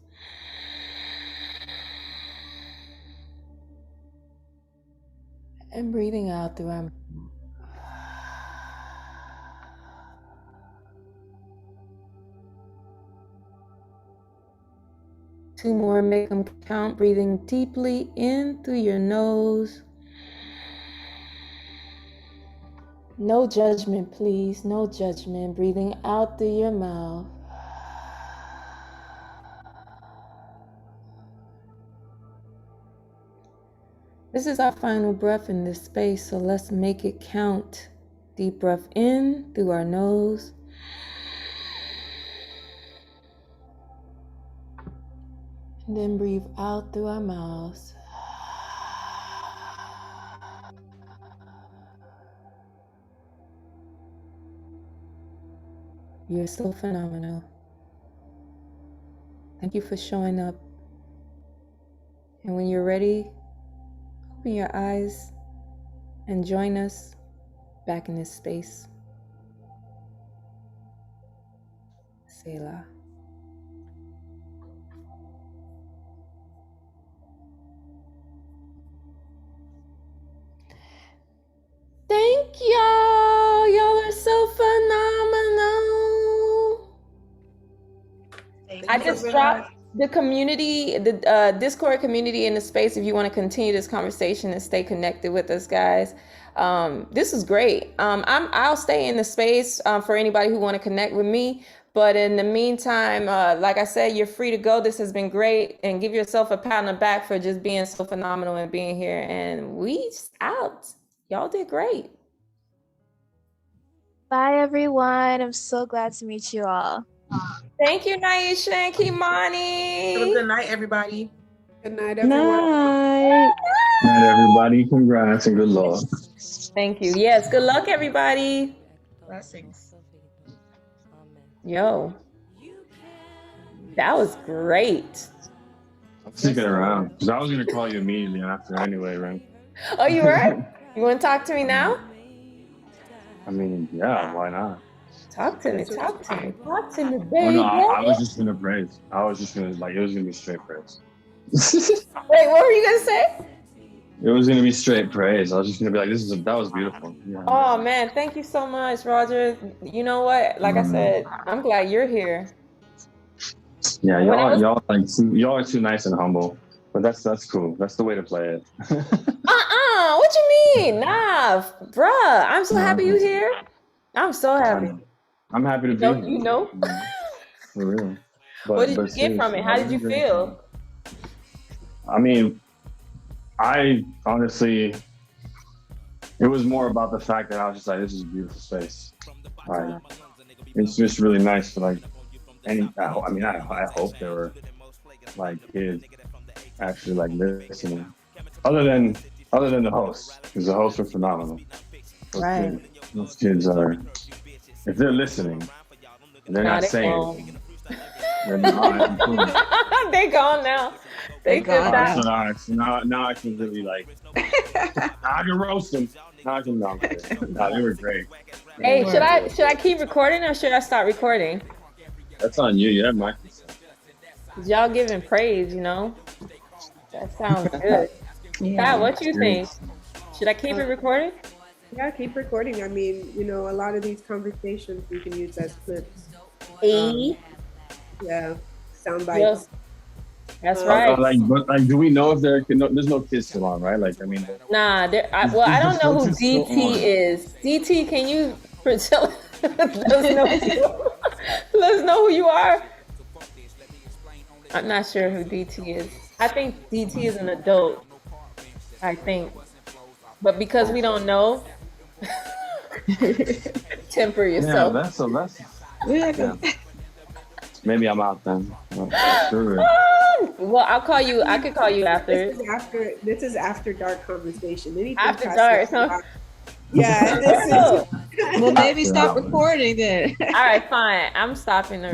And breathing out through our mouth. 2 more, make them count. Breathing deeply in through your nose. No judgment, please. No judgment. Breathing out through your mouth. This is our final breath in this space, so let's make it count. Deep breath in through our nose. And then breathe out through our mouths. You're so phenomenal. Thank you for showing up. And when you're ready, open your eyes and join us back in this space. Selah. Thank y'all. Y'all are so phenomenal. I just dropped the community, the Discord community in the space if you want to continue this conversation and stay connected with us, guys. This is great. I'll stay in the space for anybody who want to connect with me. But in the meantime, like I said, you're free to go. This has been great. And give yourself a pat on the back for just being so phenomenal and being here. And we out. Y'all did great. Bye, everyone. I'm so glad to meet you all. Thank you, Naisha and Kimani. Have a good night, everybody. Good night, everyone. Night. Good night, everybody. Congrats and good luck. Thank you. Yes, good luck, everybody. Blessings. Yo, that was great. I'm sticking around because I was going to call you immediately after anyway, right? Oh, you were? You want to talk to me now? I mean, yeah, why not? Talk to me, talk to me, talk to me, baby. Oh, no, I was just going to praise. I was just going to, like, it was going to be straight praise. Wait, what were you going to say? It was going to be straight praise. I was just going to be like, that was beautiful. Yeah. Oh, man, thank you so much, Roger. You know what? Like I said, I'm glad you're here. Yeah, y'all are too nice and humble. But that's cool. That's the way to play it. What you mean? Nah, bruh. I'm so happy you're here. I'm so happy. I'm happy to be here. You know? For real. What did you get from it? How did you feel? I mean, I honestly, it was more about the fact that I was just like, this is a beautiful space. Like, it's just really nice to like, I hope there were like kids actually like listening. Other than the hosts, because the hosts are phenomenal. Those kids are, if they're listening, and they're not saying it, they're not. They gone now. They gone now I can really like, I can roast them. Now I can no, they were great. Hey, should I keep recording or should I start recording? That's on you. You have my consent. Y'all giving praise, you know? That sounds good. God, what you think? Should I keep it recording? Yeah, keep recording. I mean, you know, a lot of these conversations we can use as clips. Yeah, sound bites. That's right. Like, do we know if there's no kids still on, right? Like, I mean, nah. I don't know who DT is. DT, can you let us know who you are? I'm not sure who DT is. I think DT is an adult. I think, but because we don't know, temper yourself. Yeah. Maybe I'm out then. Well, I'll call you. I could call you after. This is after dark conversation. Anything after dark. Huh? Yeah. Well, maybe stop recording then. All right, fine. I'm stopping the